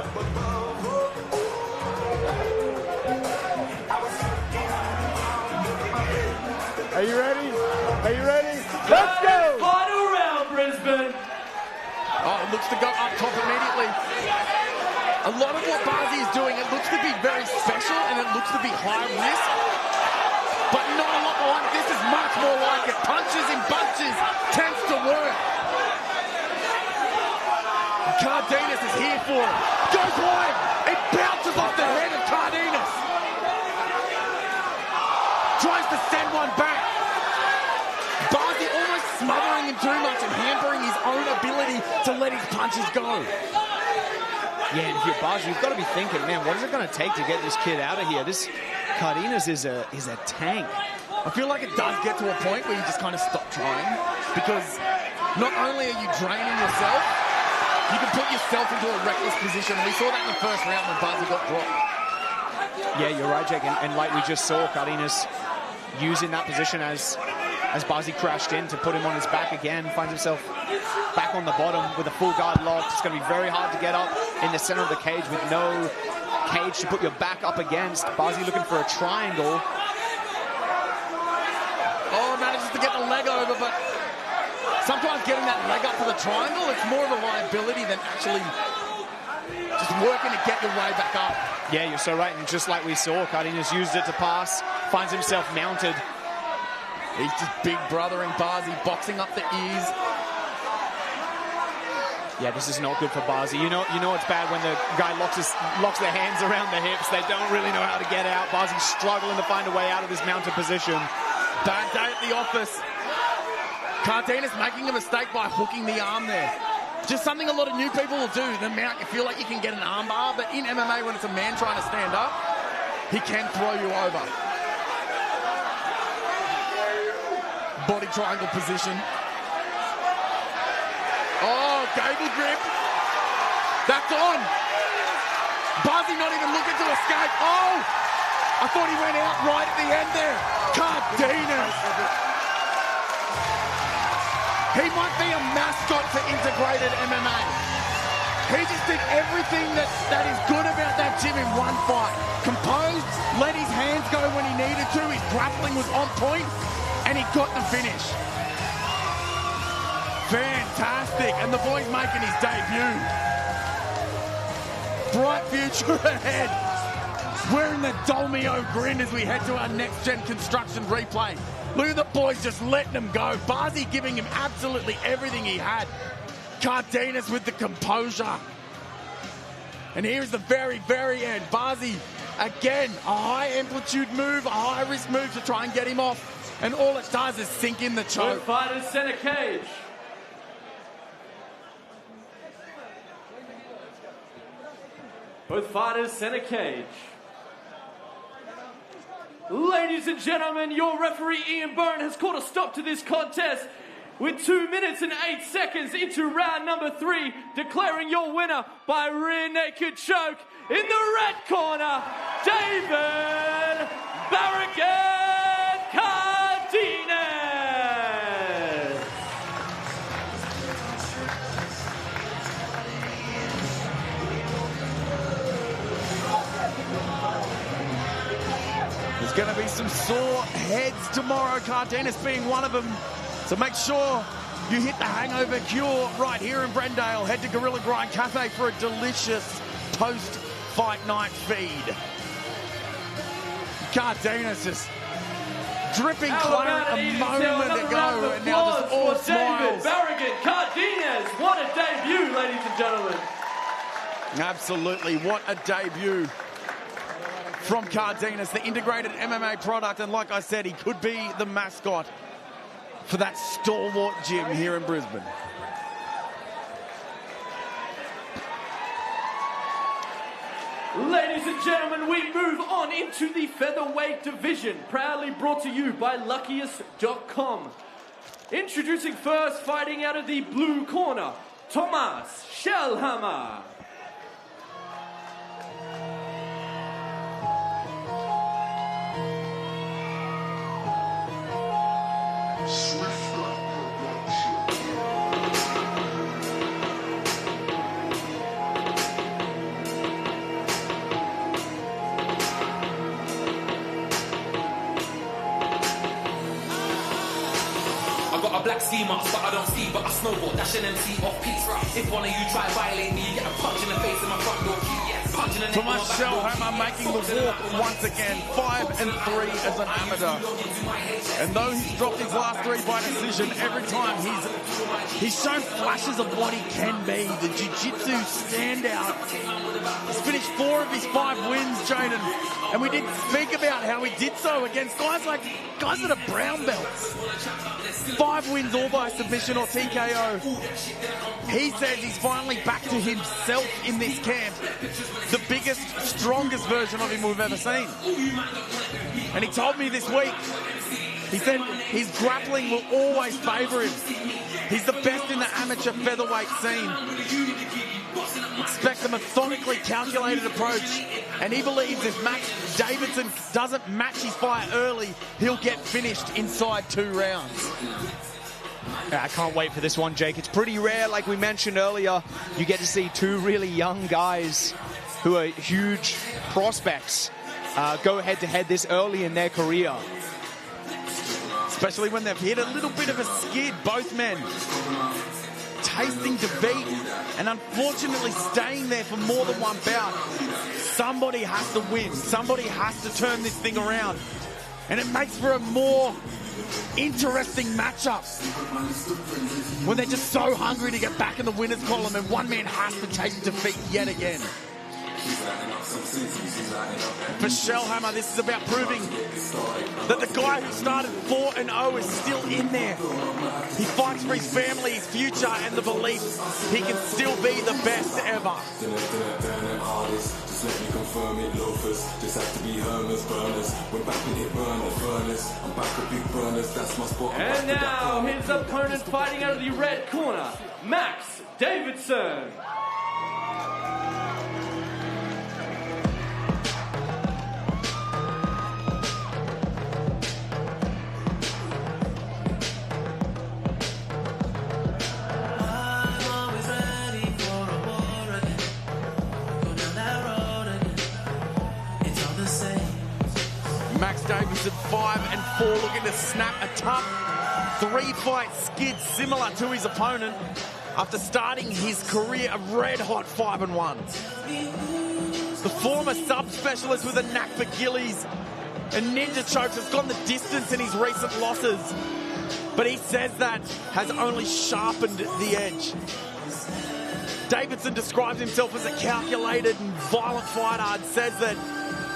Are you ready? Are you ready? Let's go! Final round, Brisbane. Oh, it looks to go up top immediately. A lot of what Bazi is doing, it looks to be very special and it looks to be high risk. But not a lot more like this. Is much more like it. Punches in bunches tends to work. Cardenas is here for it. Goes wide. It bounces off the head of Cardenas. Tries to send one back. Bazi almost smothering him too much and hampering his own ability to let his punches go. Yeah, and if you're Bazi, you've got to be thinking, man, what is it going to take to get this kid out of here? This Cardenas is a tank. I feel like it does get to a point where you just kind of stop trying, because not only are you draining yourself, you can put yourself into a reckless position. We saw that in the first round when Bazi got dropped. Yeah, you're right, Jake. And like we just saw, Cardenas using that position as Bazi crashed in to put him on his back again, finds himself back on the bottom with a full guard locked. It's going to be very hard to get up in the center of the cage with no cage to put your back up against. Bazi looking for a triangle. Oh, manages to get the leg over, but sometimes getting that leg up for the triangle, it's more of a liability than actually just working to get your way back up. Yeah, you're so right. And just like we saw, Cardenas used it to pass, finds himself mounted. He's just big brothering Bazi, boxing up the ears. Yeah, this is not good for Bazi. You know it's bad when the guy locks their hands around the hips. They don't really know how to get out. Bazi's struggling to find a way out of this mounted position. Bad day at the office. Cardenas making a mistake by hooking the arm there. Just something a lot of new people will do. The mount, you feel like you can get an arm bar, but in MMA, when it's a man trying to stand up, he can throw you over. Body triangle position. Oh, gable grip. That's on. Bazi not even looking to escape. Oh, I thought he went out right at the end there. Cardenas. He might be a mascot for integrated MMA. He just did everything that is good about that gym in one fight. Composed, let his hands go when he needed to. His grappling was on point, and he got the finish. Fantastic, and the boy's making his debut. Bright future ahead. Wearing the Dolmio grin as we head to our next gen construction replay. Look at the boys just letting him go. Bazi giving him absolutely everything he had. Cardenas with the composure. And here's the very, very end. Bazi, again, a high amplitude move, a high risk move to try and get him off. And all it does is sink in the choke. Both fighters center cage. Both fighters center cage. Ladies and gentlemen, your referee Ian Byrne has called a stop to this contest with 2 minutes and 8 seconds into round number 3, declaring your winner by rear naked choke in the red corner, David Barricade Cardenas. There's going to be some sore heads tomorrow, Cardenas being one of them. So make sure you hit the hangover cure right here in Brendale. Head to Gorilla Grind Cafe for a delicious post-fight night feed. Cardenas just dripping How claret about a it, moment another ago, round of and now just all applause for David smiles. Barragan Cardenas. What a debut, ladies and gentlemen. Absolutely, what a debut from Cardenas, the integrated MMA product, and like I said, he could be the mascot for that stalwart gym here in Brisbane. Ladies and gentlemen, we move on into the featherweight division, proudly brought to you by Luckiest.com. Introducing first, fighting out of the blue corner, Thomas Shellhammer. Black ski mask, but I don't see, but I snowboard, dash an MC off piece. If one of you try violate me, you get a punch in the face in my front door key. Punch in the neck. Thomas Shellhammer making the walk once again, 5-3 as an amateur. And though he's dropped his last 3 by decision, every time he's shown flashes of what he can be. The jiu-jitsu standout. He's finished 4 of his 5 wins, Jaden. And we didn't speak about how he did so against guys that are brown belts. 5 wins all by submission or TKO. He says he's finally back to himself in this camp. The biggest, strongest version of him we've ever seen. And he told me this week, he said his grappling will always favour him. He's the best in the amateur featherweight scene. Expect a methodically calculated approach. And he believes if Davidson doesn't match his fight early, he'll get finished inside 2 rounds. Yeah, I can't wait for this one, Jake. It's pretty rare, like we mentioned earlier. You get to see 2 really young guys who are huge prospects go head-to-head this early in their career. Especially when they've hit a little bit of a skid, both men. Tasting defeat and unfortunately staying there for more than one bout. Somebody has to win. Somebody has to turn this thing around. And it makes for a more interesting matchup when they're just so hungry to get back in the winner's column and one man has to take defeat yet again. For Shellhammer, this is about proving that the guy who started 4-0 is still in there. He fights for his family, his future, and the belief he can still be the best ever. And now his opponent fighting out of the red corner, Max Davidson. Max Davidson 5-4, looking to snap a tough 3-fight skid similar to his opponent after starting his career a red-hot 5-1. The former sub-specialist with a knack for gillies and ninja chokes has gone the distance in his recent losses, but he says that has only sharpened the edge. Davidson describes himself as a calculated and violent fighter and says that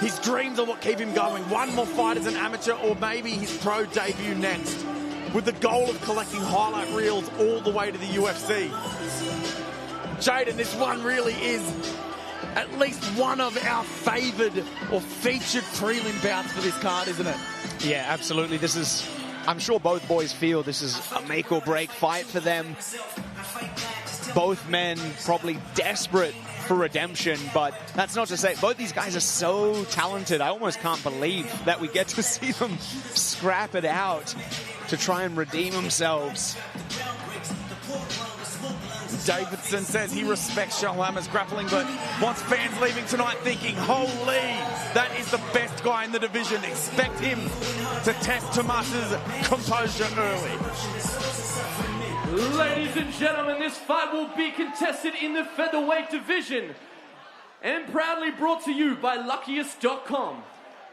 his dreams are what keep him going. One more fight as an amateur or maybe his pro debut next, with the goal of collecting highlight reels all the way to the UFC. Jaden, this one really is at least one of our favoured or featured prelim bouts for this card, isn't it? Yeah, absolutely. This is, I'm sure both boys feel this is a make or break fight for them. Both men probably desperate for redemption, but that's not to say both these guys are so talented. I almost can't believe that we get to see them scrap it out to try and redeem themselves. Davidson says he respects Shellhammer's grappling, but wants fans leaving tonight thinking, holy, that is the best guy in the division. Expect him to test Tomas's composure early. Ladies and gentlemen, this fight will be contested in the featherweight division and proudly brought to you by Luckiest.com.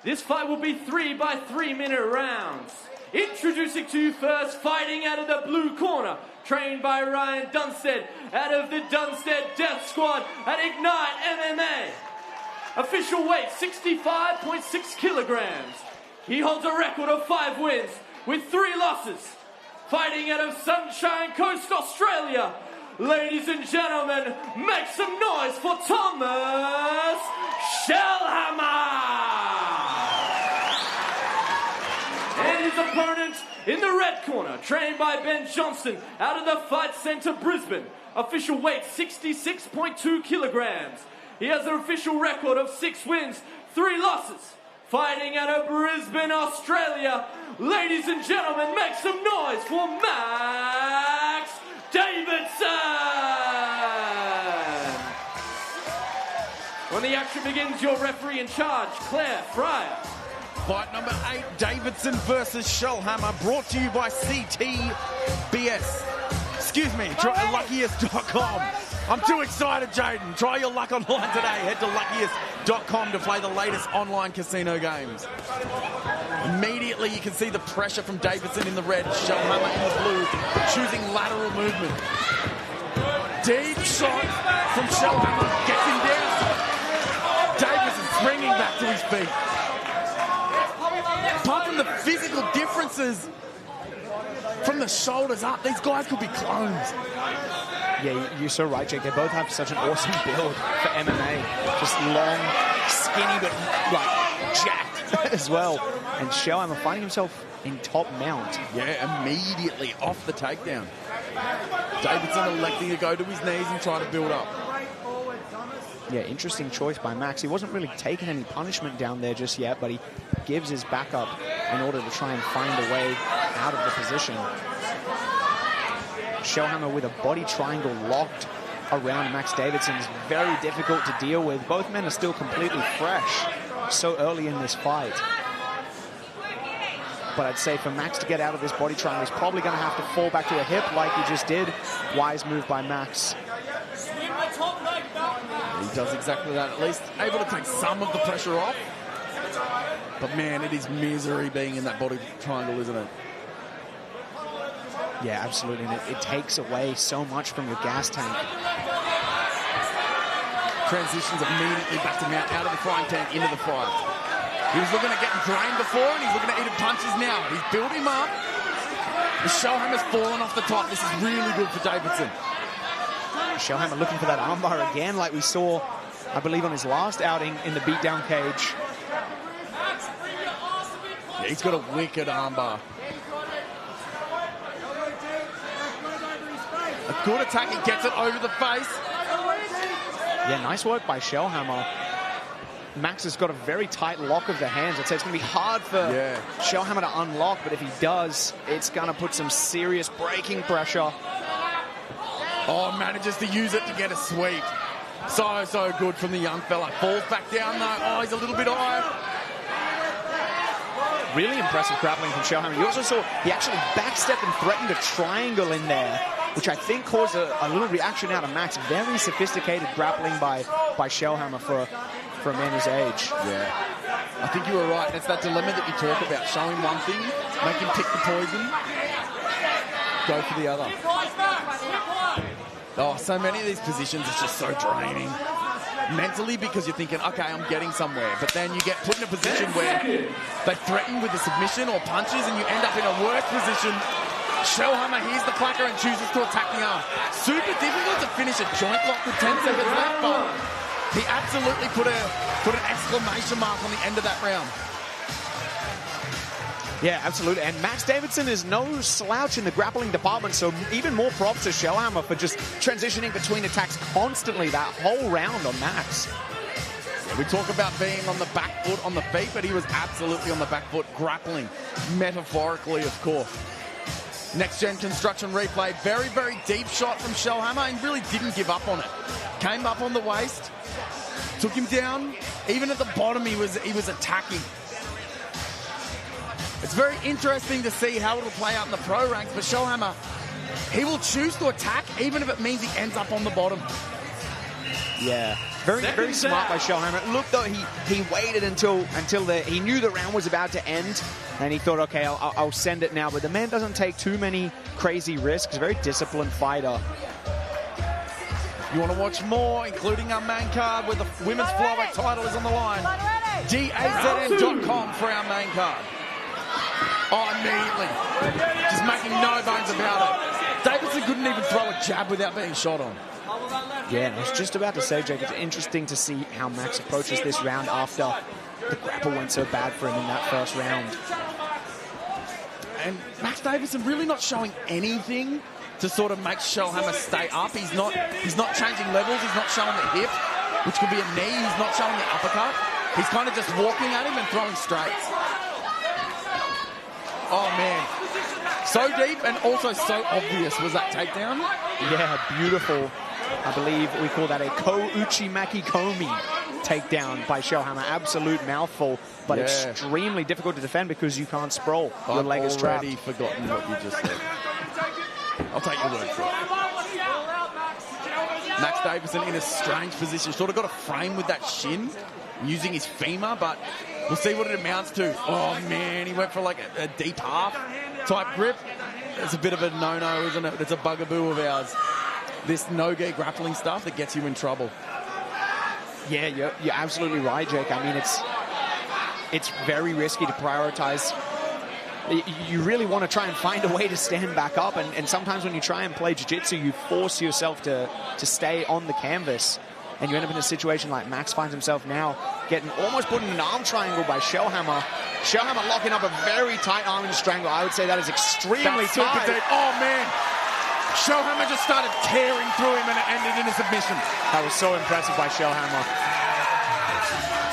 This fight will be 3 by 3-minute rounds. Introducing to you first, fighting out of the blue corner, trained by Ryan Dunstead, out of the Dunstead Death Squad at Ignite MMA. Official weight, 65.6 kilograms. He holds a record of 5 wins with 3 losses. Fighting out of Sunshine Coast, Australia. Ladies and gentlemen, make some noise for Thomas Shellhammer! And his opponent in the red corner, trained by Ben Johnson, out of the Fight Centre, Brisbane. Official weight, 66.2 kilograms. He has an official record of 6 wins, 3 losses. Fighting out of Brisbane, Australia. Ladies and gentlemen, make some noise for Max Davidson! When the action begins, your referee in charge, Claire Fryer. Fight number 8, Davidson versus Shellhammer, brought to you by CTBS. Excuse me, luckiest.com. I'm too excited, Jaden. Try your luck online today. Head to luckiest.com to play the latest online casino games. Immediately, you can see the pressure from Davidson in the red, Shellhammer in the blue, choosing lateral movement. Deep shot from Shellhammer, gets him down. Davidson springing back to his feet. Apart from the physical differences from the shoulders up, these guys could be clones. Yeah, you're so right, Jake. They both have such an awesome build for MMA. Just long, skinny, but like jacked as well. And Shellhammer finding himself in top mount. Yeah, immediately off the takedown. Davidson electing to go to his knees and try to build up. Yeah, interesting choice by Max. He wasn't really taking any punishment down there just yet, but he gives his back up in order to try and find a way out of the position. Shellhammer with a body triangle locked around Max Davidson is very difficult to deal with. Both men are still completely fresh so early in this fight. But I'd say for Max to get out of this body triangle, he's probably going to have to fall back to a hip like he just did. Wise move by Max. He does exactly that, at least able to take some of the pressure off. But man, it is misery being in that body triangle, isn't it? Yeah, absolutely. And it takes away so much from your gas tank. Transitions immediately back to mount, out of the frying pan, into the fire. He was looking at getting drained before, and he's looking at eating punches now. He's built him up. The Shellhammer's fallen off the top. This is really good for Davidson. Shellhammer looking for that armbar again, like we saw, I believe, on his last outing in the beatdown cage. Yeah, he's got a wicked armbar. A good attack, he gets it over the face. Yeah, nice work by Shellhammer. Max has got a very tight lock of the hands. I'd say it's going to be hard for Shellhammer to unlock, but if he does, it's going to put some serious braking pressure. Oh, manages to use it to get a sweep. So good from the young fella. Falls back down though. Oh, he's a little bit high. Really impressive grappling from Shellhammer. You also saw he actually backstepped and threatened a triangle in there, which I think caused a little reaction out of Max. Very sophisticated grappling by Shellhammer for a man his age. Yeah. I think you were right. That's that dilemma that you talk about. Show him one thing, make him pick the poison, go for the other. Oh, so many of these positions are just so draining. Mentally, because you're thinking, okay, I'm getting somewhere. But then you get put in a position where they threaten with a submission or punches and you end up in a worse position. Shellhammer hears the clacker and chooses to attack the arm. Super difficult to finish a joint lock with 10 seconds left, but he absolutely put an exclamation mark on the end of that round. Yeah, absolutely. And Max Davidson is no slouch in the grappling department, so even more props to Shellhammer for just transitioning between attacks constantly that whole round on Max. Yeah, we talk about being on the back foot, on the feet, but he was absolutely on the back foot, grappling, metaphorically, of course. Next-gen construction replay. Very, very deep shot from Shellhammer and really didn't give up on it. Came up on the waist, took him down. Even at the bottom, he was attacking. It's very interesting to see how it'll play out in the pro ranks, but Shellhammer, he will choose to attack even if it means he ends up on the bottom. Yeah, Very smart by Shellhammer. Look, though, he waited until he knew the round was about to end, and he thought, okay, I'll send it now. But the man doesn't take too many crazy risks. A very disciplined fighter. You want to watch more, including our main card where the women's flyweight title is on the line. DAZN.com for our main card. Oh, immediately. Just making no bones about it. Davidson couldn't even throw a jab without being shot on. Yeah, I was just about to say, Jake, it's interesting to see how Max approaches this round after the grapple went so bad for him in that first round. And Max Davidson really not showing anything to sort of make Shellhammer stay up. He's not changing levels. He's not showing the hip, which could be a knee. He's not showing the uppercut. He's kind of just walking at him and throwing straights. Oh, man. So deep and also so obvious was that takedown. Yeah, beautiful. I believe we call that a Ko-uchi Makikomi takedown by Shellhammer. Absolute mouthful, but extremely difficult to defend because you can't sprawl. Your leg is trapped. I've already forgotten what you just said. I'll take your word for it. Max Davidson in a strange position. Sort of got a frame with that shin, using his femur, but we'll see what it amounts to. Oh, man, he went for like a deep half type grip. It's a bit of a no-no, isn't it? It's a bugaboo of ours. This no-gi grappling stuff that gets you in trouble. Yeah, you're absolutely right, Jake. I mean, it's very risky to prioritize. You really want to try and find a way to stand back up, and sometimes when you try and play jiu-jitsu, you force yourself to stay on the canvas, and you end up in a situation like Max finds himself now, getting almost put in an arm triangle by Shellhammer. Shellhammer locking up a very tight arm in strangle. I would say that is extremely tight. Oh, man. Shellhammer just started tearing through him and it ended in a submission. That was so impressive by Shellhammer.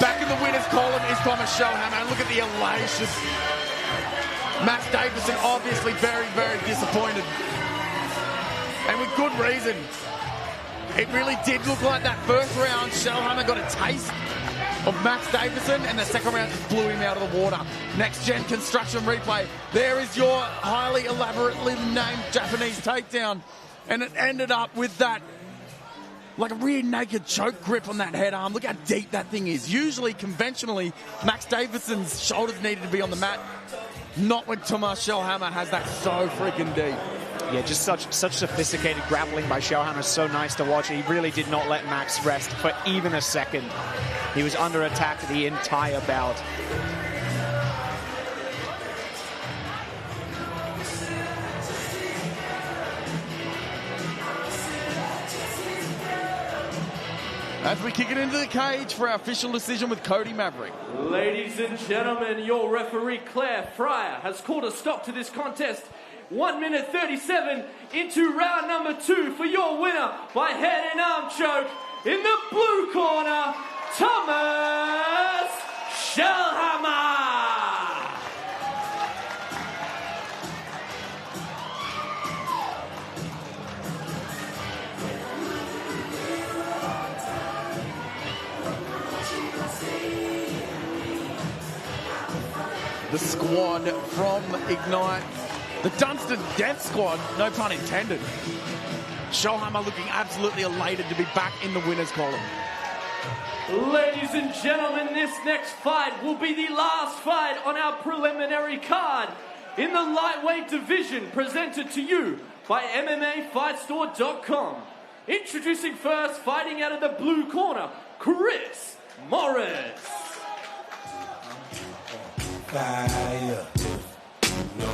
Back in the winner's column is Thomas Shellhammer, and look at the elation. Max Davidson obviously very, very disappointed. And with good reason. It really did look like that first round, Shellhammer got a taste of Max Davidson, and the second round just blew him out of the water. Next gen construction replay. There is your highly elaborately named Japanese takedown. And it ended up with that, like a rear naked choke grip on that head arm. Look how deep that thing is. Usually, conventionally, Max Davidson's shoulders needed to be on the mat. Not when Thomas Shellhammer has that so freaking deep. Yeah, just such sophisticated grappling by Shellhammer. So nice to watch. He really did not let Max rest for even a second. He was under attack the entire bout. As we kick it into the cage for our official decision with Cody Maverick. Ladies and gentlemen, your referee Claire Fryer has called a stop to this contest. 1 minute 37 into round number 2 for your winner by head and arm choke in the blue corner, Thomas Shellhammer. The squad from Ignite. The Dunstan Death Squad, no pun intended. Shellhammer looking absolutely elated to be back in the winner's column. Ladies and gentlemen, this next fight will be the last fight on our preliminary card in the lightweight division, presented to you by MMAFightStore.com. Introducing first, fighting out of the blue corner, Chris Morris. Fire. No.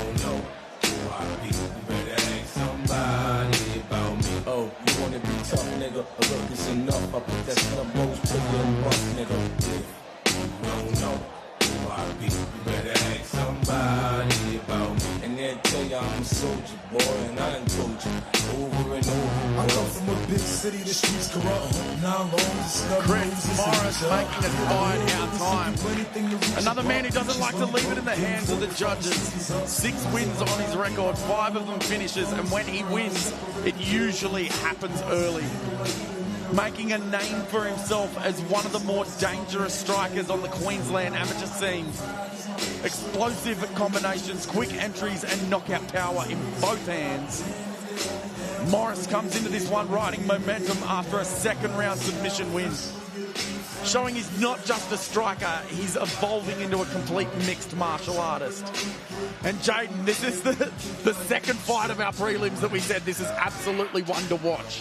You better ask somebody about me. Oh, you wanna be tough, nigga? Look, it's enough. I put that snowballs to your bust, nigga. No. You better ask somebody about me. And they'll tell you I'm a soldier, boy, and I done told you over and over. I come from a big city, the streets corrupt. Chris Morris making it fine out time. Another man who doesn't like to leave it in the hands of the judges. 6 wins on his record, 5 of them finishes, and when he wins, it usually happens early. Making a name for himself as one of the more dangerous strikers on the Queensland amateur scene. Explosive combinations, quick entries, and knockout power in both hands. Morris comes into this one riding momentum after a second round submission win. showing he's not just a striker, he's evolving into a complete mixed martial artist. And Jaden, this is the second fight of our prelims that we said this is absolutely one to watch.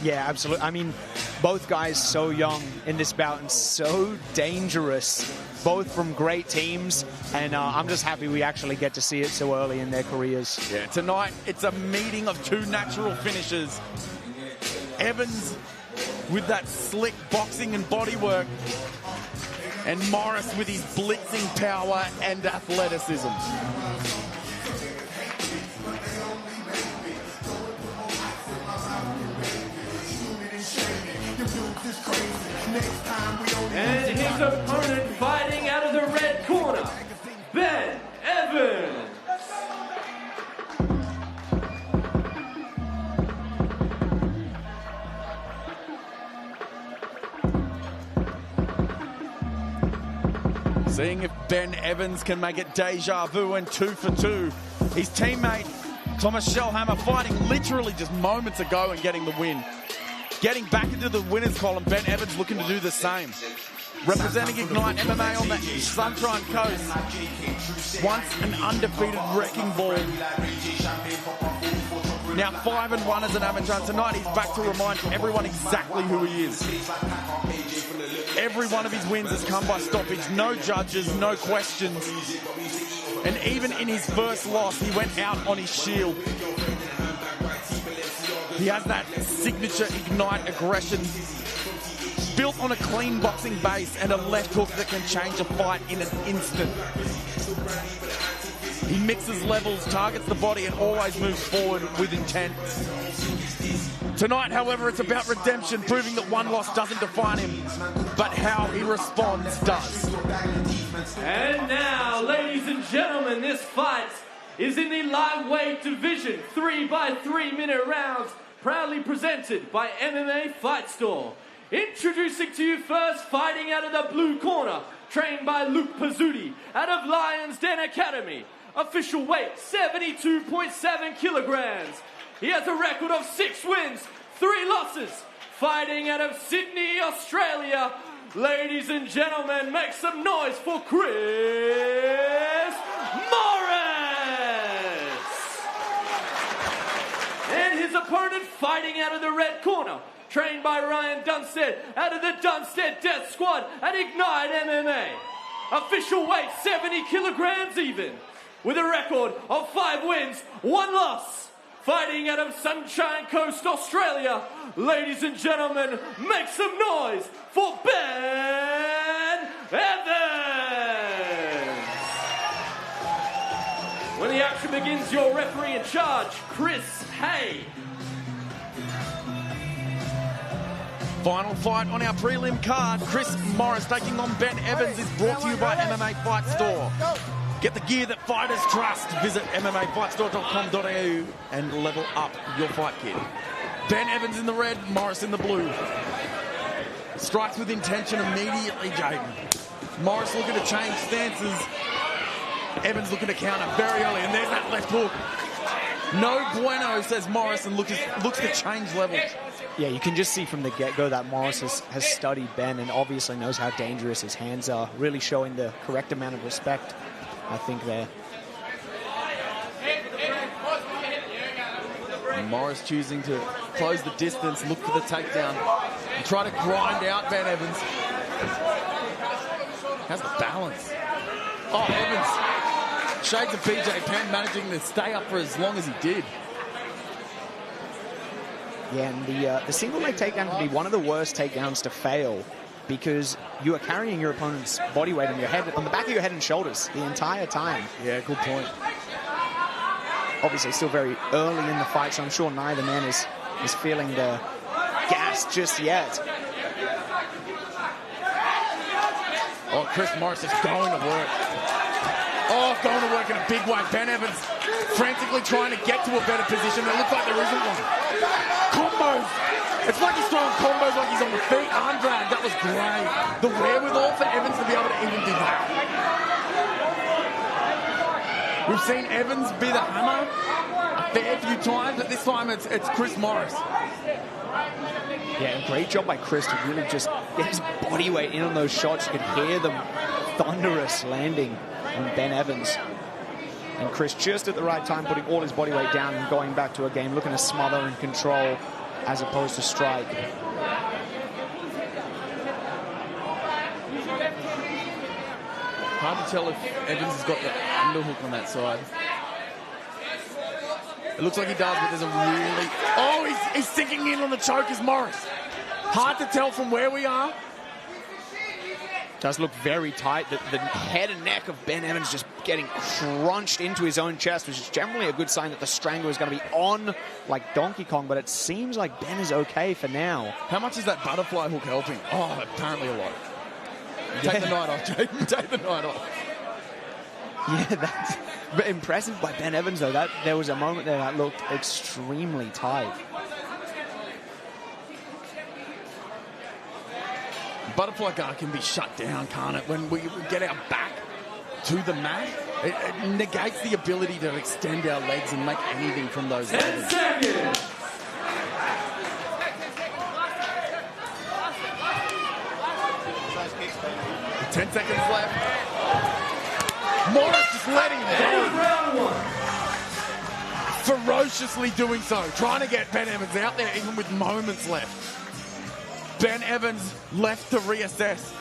Yeah, absolutely. I mean, both guys so young in this bout and so dangerous, both from great teams, and I'm just happy we actually get to see it so early in their careers. Yeah, tonight it's a meeting of two natural finishers. Evans with that slick boxing and bodywork, and Morris with his blitzing power and athleticism. And his opponent fighting out of the red corner, Ben Evans. Seeing if Ben Evans can make it deja vu and 2 for 2. His teammate, Thomas Shellhammer, fighting literally just moments ago and getting the win. Getting back into the winners column, Ben Evans looking to do the same. Representing Ignite MMA on the Sunshine Coast. Once an undefeated wrecking ball. Now 5-1 as an amateur. Tonight he's back to remind everyone exactly who he is. Every one of his wins has come by stoppage. No judges, no questions. And even in his first loss, he went out on his shield. He has that signature Ignite aggression built on a clean boxing base and a left hook that can change a fight in an instant. He mixes levels, targets the body, and always moves forward with intent. Tonight, however, it's about redemption, proving that one loss doesn't define him, but how he responds does. And now, ladies and gentlemen, this fight is in the live weight division, 3x3 minute rounds, proudly presented by MMA Fight Store. Introducing to you first, fighting out of the blue corner, trained by Luke Pizzuti, out of Lions Den Academy. Official weight, 72.7 kilograms. He has a record of 6 wins, 3 losses. Fighting out of Sydney, Australia. Ladies and gentlemen, make some noise for Chris Morris! And his opponent fighting out of the red corner, trained by Ryan Dunstead, out of the Dunstead Death Squad at Ignite MMA. Official weight, 70 kilograms even, with a record of 5 wins, 1 loss. Fighting out of Sunshine Coast, Australia. Ladies and gentlemen, make some noise for Ben Evans. When the action begins, your referee in charge, Chris Hay. Final fight on our prelim card. Chris Morris taking on Ben Evans is brought to you by MMA Fight Store. Get the gear that fighters trust. Visit MMAFightstore.com.au and level up your fight kit. Ben Evans in the red, Morris in the blue. Strikes with intention immediately, Jaden. Morris looking to change stances. Evans looking to counter very early, and there's that left hook. No bueno, says Morris, and looks to change levels. Yeah, you can just see from the get-go that Morris has studied Ben and obviously knows how dangerous his hands are, really showing the correct amount of respect, I think, there. And Morris choosing to close the distance, look for the takedown, and try to grind out Ben Evans. Has the balance. Oh, Evans. Shades of BJ Penn managing to stay up for as long as he did. Yeah, and the single leg takedown can be one of the worst takedowns to fail because you are carrying your opponent's body weight on your head, on the back of your head and shoulders the entire time. Yeah, good point. Obviously still very early in the fight, so I'm sure neither man is feeling the gas just yet. Oh, Chris Morris is going to work. Oh, going to work in a big way. Ben Evans frantically trying to get to a better position. It looks like there isn't one. Combos. It's like he's throwing combos like he's on the feet. Arm drag. That was great. The wherewithal for Evans to be able to even do that. We've seen Evans be the hammer a fair few times, but this time it's Chris Morris. Yeah, great job by Chris to really just get his body weight in on those shots. You could hear them thunderous landing on Ben Evans. And Chris just at the right time putting all his body weight down and going back to a game, looking to smother and control as opposed to strike. Hard to tell if Evans has got the underhook on that side. It looks like he does, but there's a really... Oh, he's sinking in on the choke as Morris. Hard to tell from where we are. Does look very tight. The head and neck of Ben Evans just getting crunched into his own chest, which is generally a good sign that the strangler is going to be on like Donkey Kong, but it seems like Ben is okay for now. How much is that butterfly hook helping? Oh, apparently a lot. Take the night off, Jaden. Take the night off. Yeah, that's impressive by Ben Evans, though. There was a moment there that looked extremely tight. Butterfly guard can be shut down, can't it? When we get our back to the mat, it negates the ability to extend our legs and make anything from those legs. 10 seconds. 10 seconds left. Morris just letting go. Ferociously doing so, trying to get Ben Evans out there even with moments left. Ben Evans left to reassess.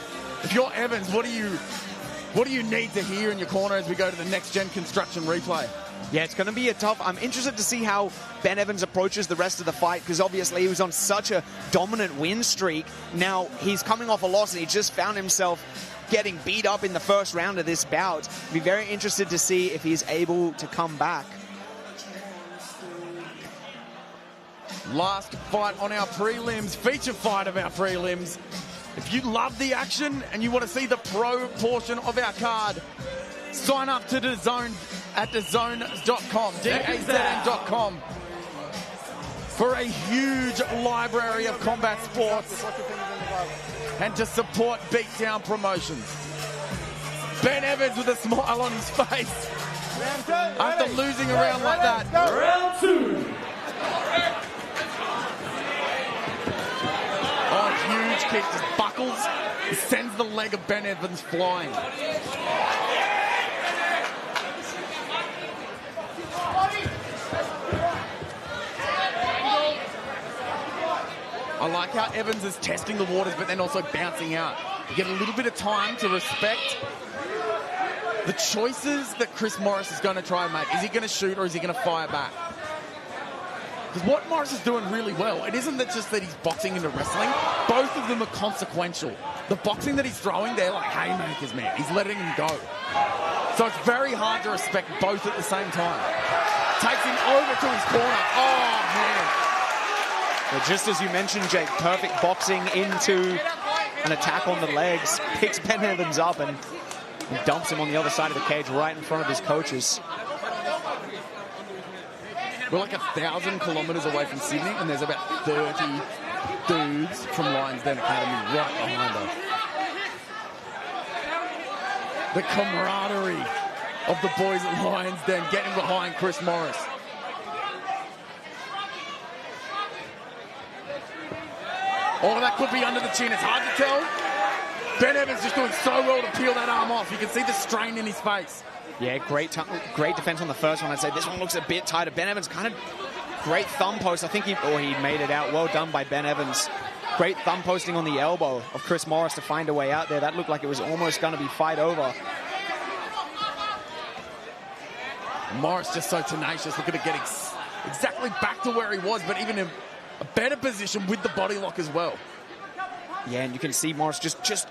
If you're Evans, what do you need to hear in your corner as we go to the next gen construction replay? Yeah, it's going to be a tough... I'm interested to see how Ben Evans approaches the rest of the fight, because obviously he was on such a dominant win streak. Now he's coming off a loss and he just found himself getting beat up in the first round of this bout. Be very interested to see if he's able to come back. Last fight on our prelims, feature fight of our prelims. If you love the action and you want to see the pro portion of our card, sign up to DAZN at DAZN.com, DAZN.com, for a huge library of combat sports and to support Beatdown promotions. Ben Evans with a smile on his face after losing a round like that. Round 2. Oh, huge kick, just buckles. He sends the leg of Ben Evans flying. I like how Evans is testing the waters, but then also bouncing out. You get a little bit of time to respect the choices that Chris Morris is going to try and make. Is he going to shoot or is he going to fire back? Because what Morris is doing really well, it isn't that just that he's boxing into wrestling. Both of them are consequential. The boxing that he's throwing, they're like haymakers, man. He's letting him go. So it's very hard to respect both at the same time. Takes him over to his corner. Oh, man. Well, just as you mentioned, Jake, perfect boxing into an attack on the legs. Picks Ben Evans up and dumps him on the other side of the cage right in front of his coaches. We're like 1,000 kilometres away from Sydney, and there's about 30 dudes from Lions Den Academy right behind us. The camaraderie of the boys at Lions Den getting behind Chris Morris. Oh, that could be under the chin. It's hard to tell. Ben Evans just doing so well to peel that arm off. You can see the strain in his face. Yeah, great defense on the first one. I'd say this one looks a bit tighter. Ben Evans kind of great thumb post. I think he made it out. Well done by Ben Evans. Great thumb posting on the elbow of Chris Morris to find a way out there. That looked like it was almost going to be fight over. Morris just so tenacious, looking to get exactly back to where he was, but even in a better position with the body lock as well. Yeah, and you can see Morris just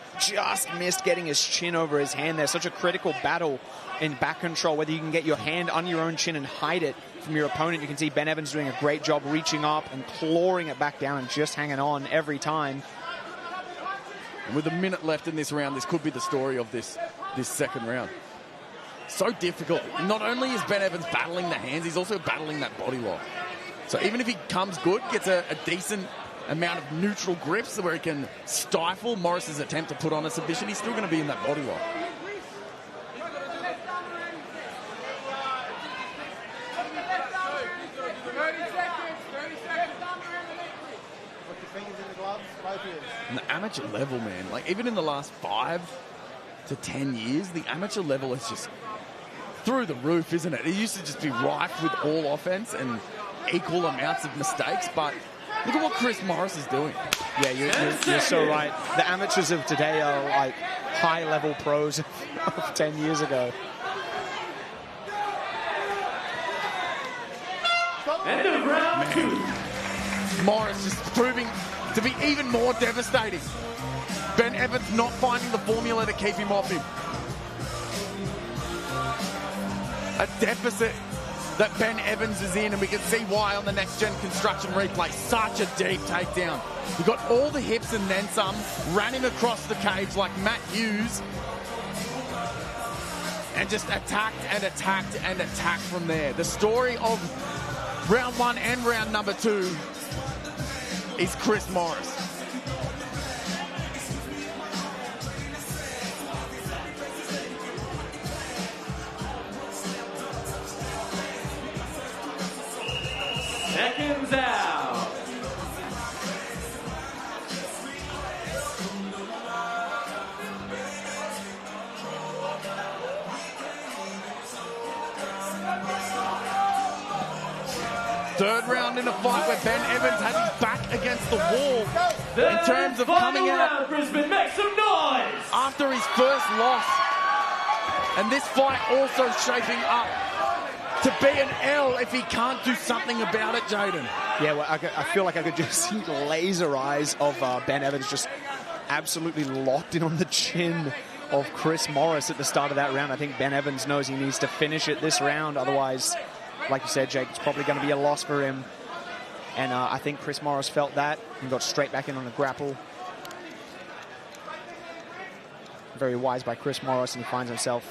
missed getting his chin over his hand there. Such a critical battle in back control, whether you can get your hand on your own chin and hide it from your opponent. You can see Ben Evans doing a great job reaching up and clawing it back down and just hanging on every time. And with a minute left in this round, this could be the story of this second round. So difficult. Not only is Ben Evans battling the hands, he's also battling that body lock. So even if he comes good, gets a decent amount of neutral grips where he can stifle Morris's attempt to put on a submission, he's still going to be in that body lock. And the amateur amateur level, man, like even in the last 5 to 10 years, the amateur level is just through the roof, isn't it? It used to just be rife with all offense and equal amounts of mistakes, but look at what Chris Morris is doing. Yeah, you're so right. The amateurs of today are like high-level pros of 10 years ago. End of round 2. Morris just proving to be even more devastating. Ben Evans not finding the formula to keep him off him. A deficit that Ben Evans is in, and we can see why on the next-gen construction replay. Such a deep takedown. He got all the hips and then some, ran him across the cage like Matt Hughes, and just attacked and attacked and attacked from there. The story of round 1 and round number 2 is Chris Morris. Seconds out. Third round in a fight where Ben Evans has his back against the wall in terms of coming out. Brisbane, make some noise! After his first loss. And this fight also shaping up to be an L if he can't do something about it, Jaden. Yeah, well, I feel like I could just see the laser eyes of Ben Evans just absolutely locked in on the chin of Chris Morris at the start of that round. I think Ben Evans knows he needs to finish it this round. Otherwise, like you said, Jake, it's probably going to be a loss for him. And I think Chris Morris felt that and got straight back in on the grapple. Very wise by Chris Morris, and he finds himself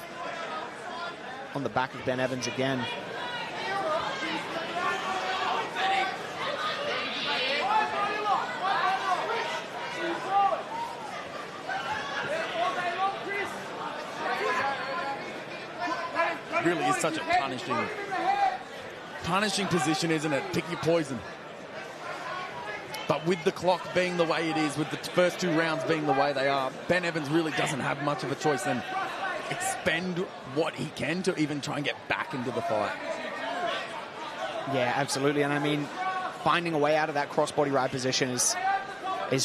on the back of Ben Evans again. Really is such a punishing position, isn't it? Pick your poison. But with the clock being the way it is, with the first 2 rounds being the way they are, Ben Evans really doesn't have much of a choice than expend what he can to even try and get back into the fight. Yeah, absolutely. And I mean, finding a way out of that crossbody ride position is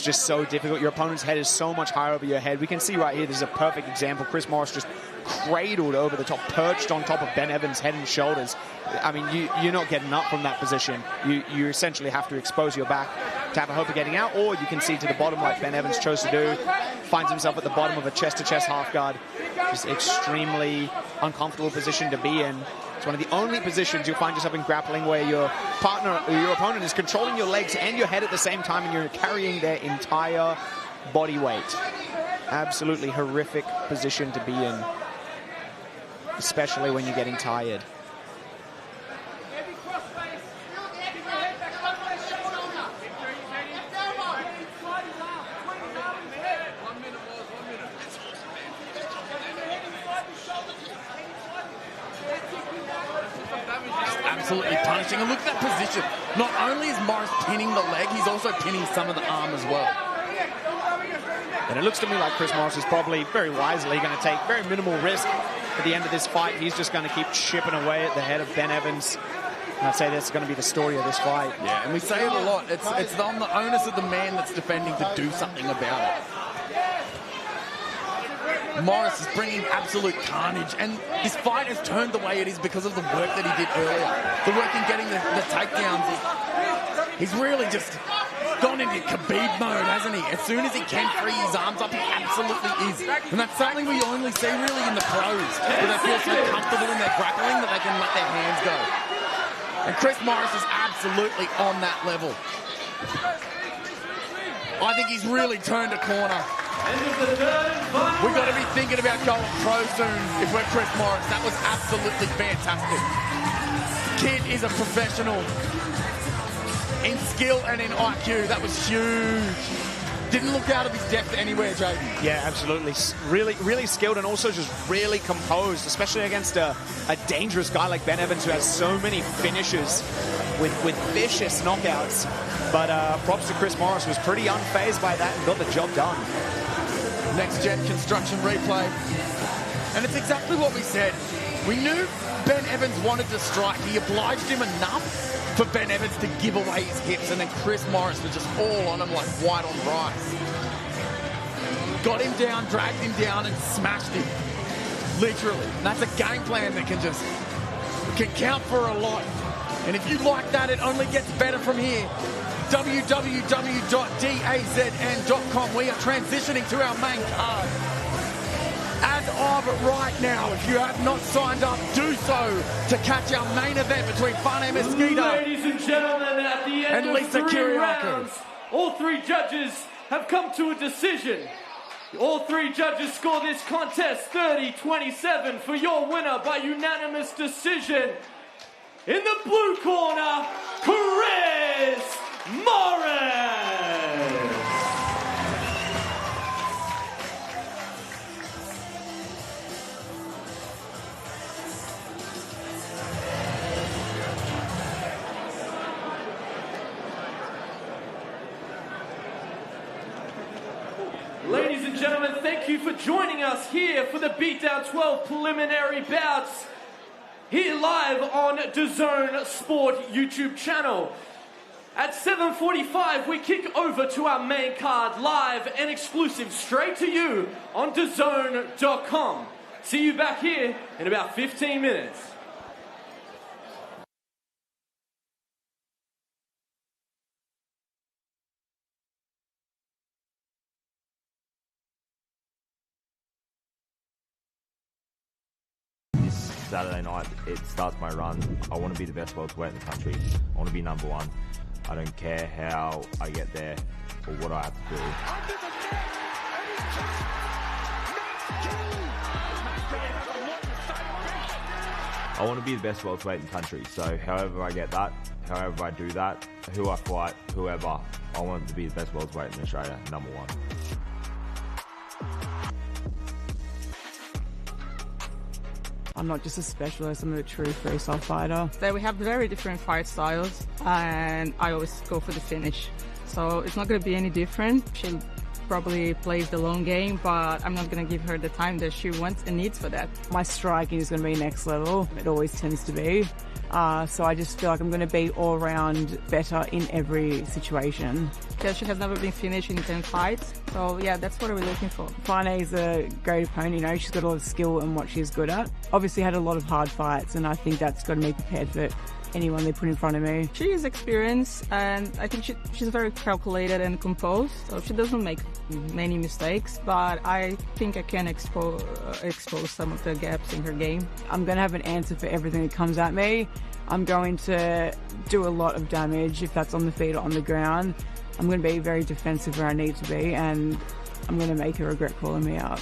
just so difficult. Your opponent's head is so much higher over your head. We can see right here, this is a perfect example. Chris Morris just cradled over the top, perched on top of Ben Evans' head and shoulders. I mean, you're not getting up from that position. You essentially have to expose your back to have a hope of getting out, or you can see to the bottom like Ben Evans chose to do. Finds himself at the bottom of a chest-to-chest half guard. Just extremely uncomfortable position to be in. It's one of the only positions you'll find yourself in grappling where your partner, or your opponent, is controlling your legs and your head at the same time, and you're carrying their entire body weight. Absolutely horrific position to be in, especially when you're getting tired. Absolutely punishing. And look at that position. Not only is Morris pinning the leg, he's also pinning some of the arm as well. And it looks to me like Chris Morris is probably very wisely going to take very minimal risk at the end of this fight. He's just going to keep chipping away at the head of Ben Evans. And I'd say that's going to be the story of this fight. Yeah, and we say it a lot. It's on the onus of the man that's defending to do something about it. Morris is bringing absolute carnage, and this fight has turned the way it is because of the work that he did earlier. The work in getting the takedowns. He's really just gone into Khabib mode, hasn't he? As soon as he can free his arms up, he absolutely is. And that's something we only see really in the pros, where they feel so comfortable in their grappling that they can let their hands go. And Chris Morris is absolutely on that level. I think he's really turned a corner. We've got to be thinking about going pro soon if we're Chris Morris. That was absolutely fantastic. Kid is a professional in skill and in IQ. That was huge. Didn't look out of his depth anywhere, Jaden. Yeah, absolutely. Really skilled and also just really composed, especially against a dangerous guy like Ben Evans who has so many finishes with vicious knockouts. But props to Chris Morris, was pretty unfazed by that and got the job done. Next-gen construction replay. And it's exactly what we said. We knew Ben Evans wanted to strike. He obliged him enough for Ben Evans to give away his hips, and then Chris Morris was just all on him like white on rice. Got him down, dragged him down, and smashed him. Literally. And that's a game plan that can count for a lot. And if you like that, it only gets better from here. www.dazn.com. We are transitioning to our main card. As of right now, if you have not signed up, do so to catch our main event between Fane Mesquita Ladies and gentlemen, at the end and of Lisa 3 Kiriakou. rounds, all 3 judges have come to a decision. All 3 judges score this contest 30-27 for your winner by unanimous decision. In the blue corner, Chris Morris. Ladies and gentlemen, thank you for joining us here for the Beatdown 12 preliminary bouts here live on DAZN Sport YouTube channel. At 7:45, we kick over to our main card live and exclusive straight to you on DAZN.com. See you back here in about 15 minutes. Saturday night, it starts my run. I want to be the best welterweight in the country. I want to be number 1. I don't care how I get there or what I have to do. I want to be the best welterweight in the country. So however I get that, however I do that, who I fight, whoever, I want to be the best welterweight in Australia, number 1. I'm not just a specialist, I'm a true freestyle fighter. So we have very different fight styles, and I always go for the finish. So it's not going to be any different. She probably plays the long game, but I'm not going to give her the time that she wants and needs for that. My striking is going to be next level. It always tends to be. So I just feel like I'm going to be all around better in every situation. Yeah, she has never been finished in 10 fights. So yeah, that's what we're looking for. Fane is a great opponent, you know, she's got a lot of skill and what she's good at. Obviously had a lot of hard fights, and I think that's got to be prepared for anyone they put in front of me. She is experienced, and I think she's very calculated and composed, so she doesn't make many mistakes, but I think I can expose some of the gaps in her game. I'm going to have an answer for everything that comes at me. I'm going to do a lot of damage if that's on the feet or on the ground. I'm going to be very defensive where I need to be, and I'm going to make her regret calling me out.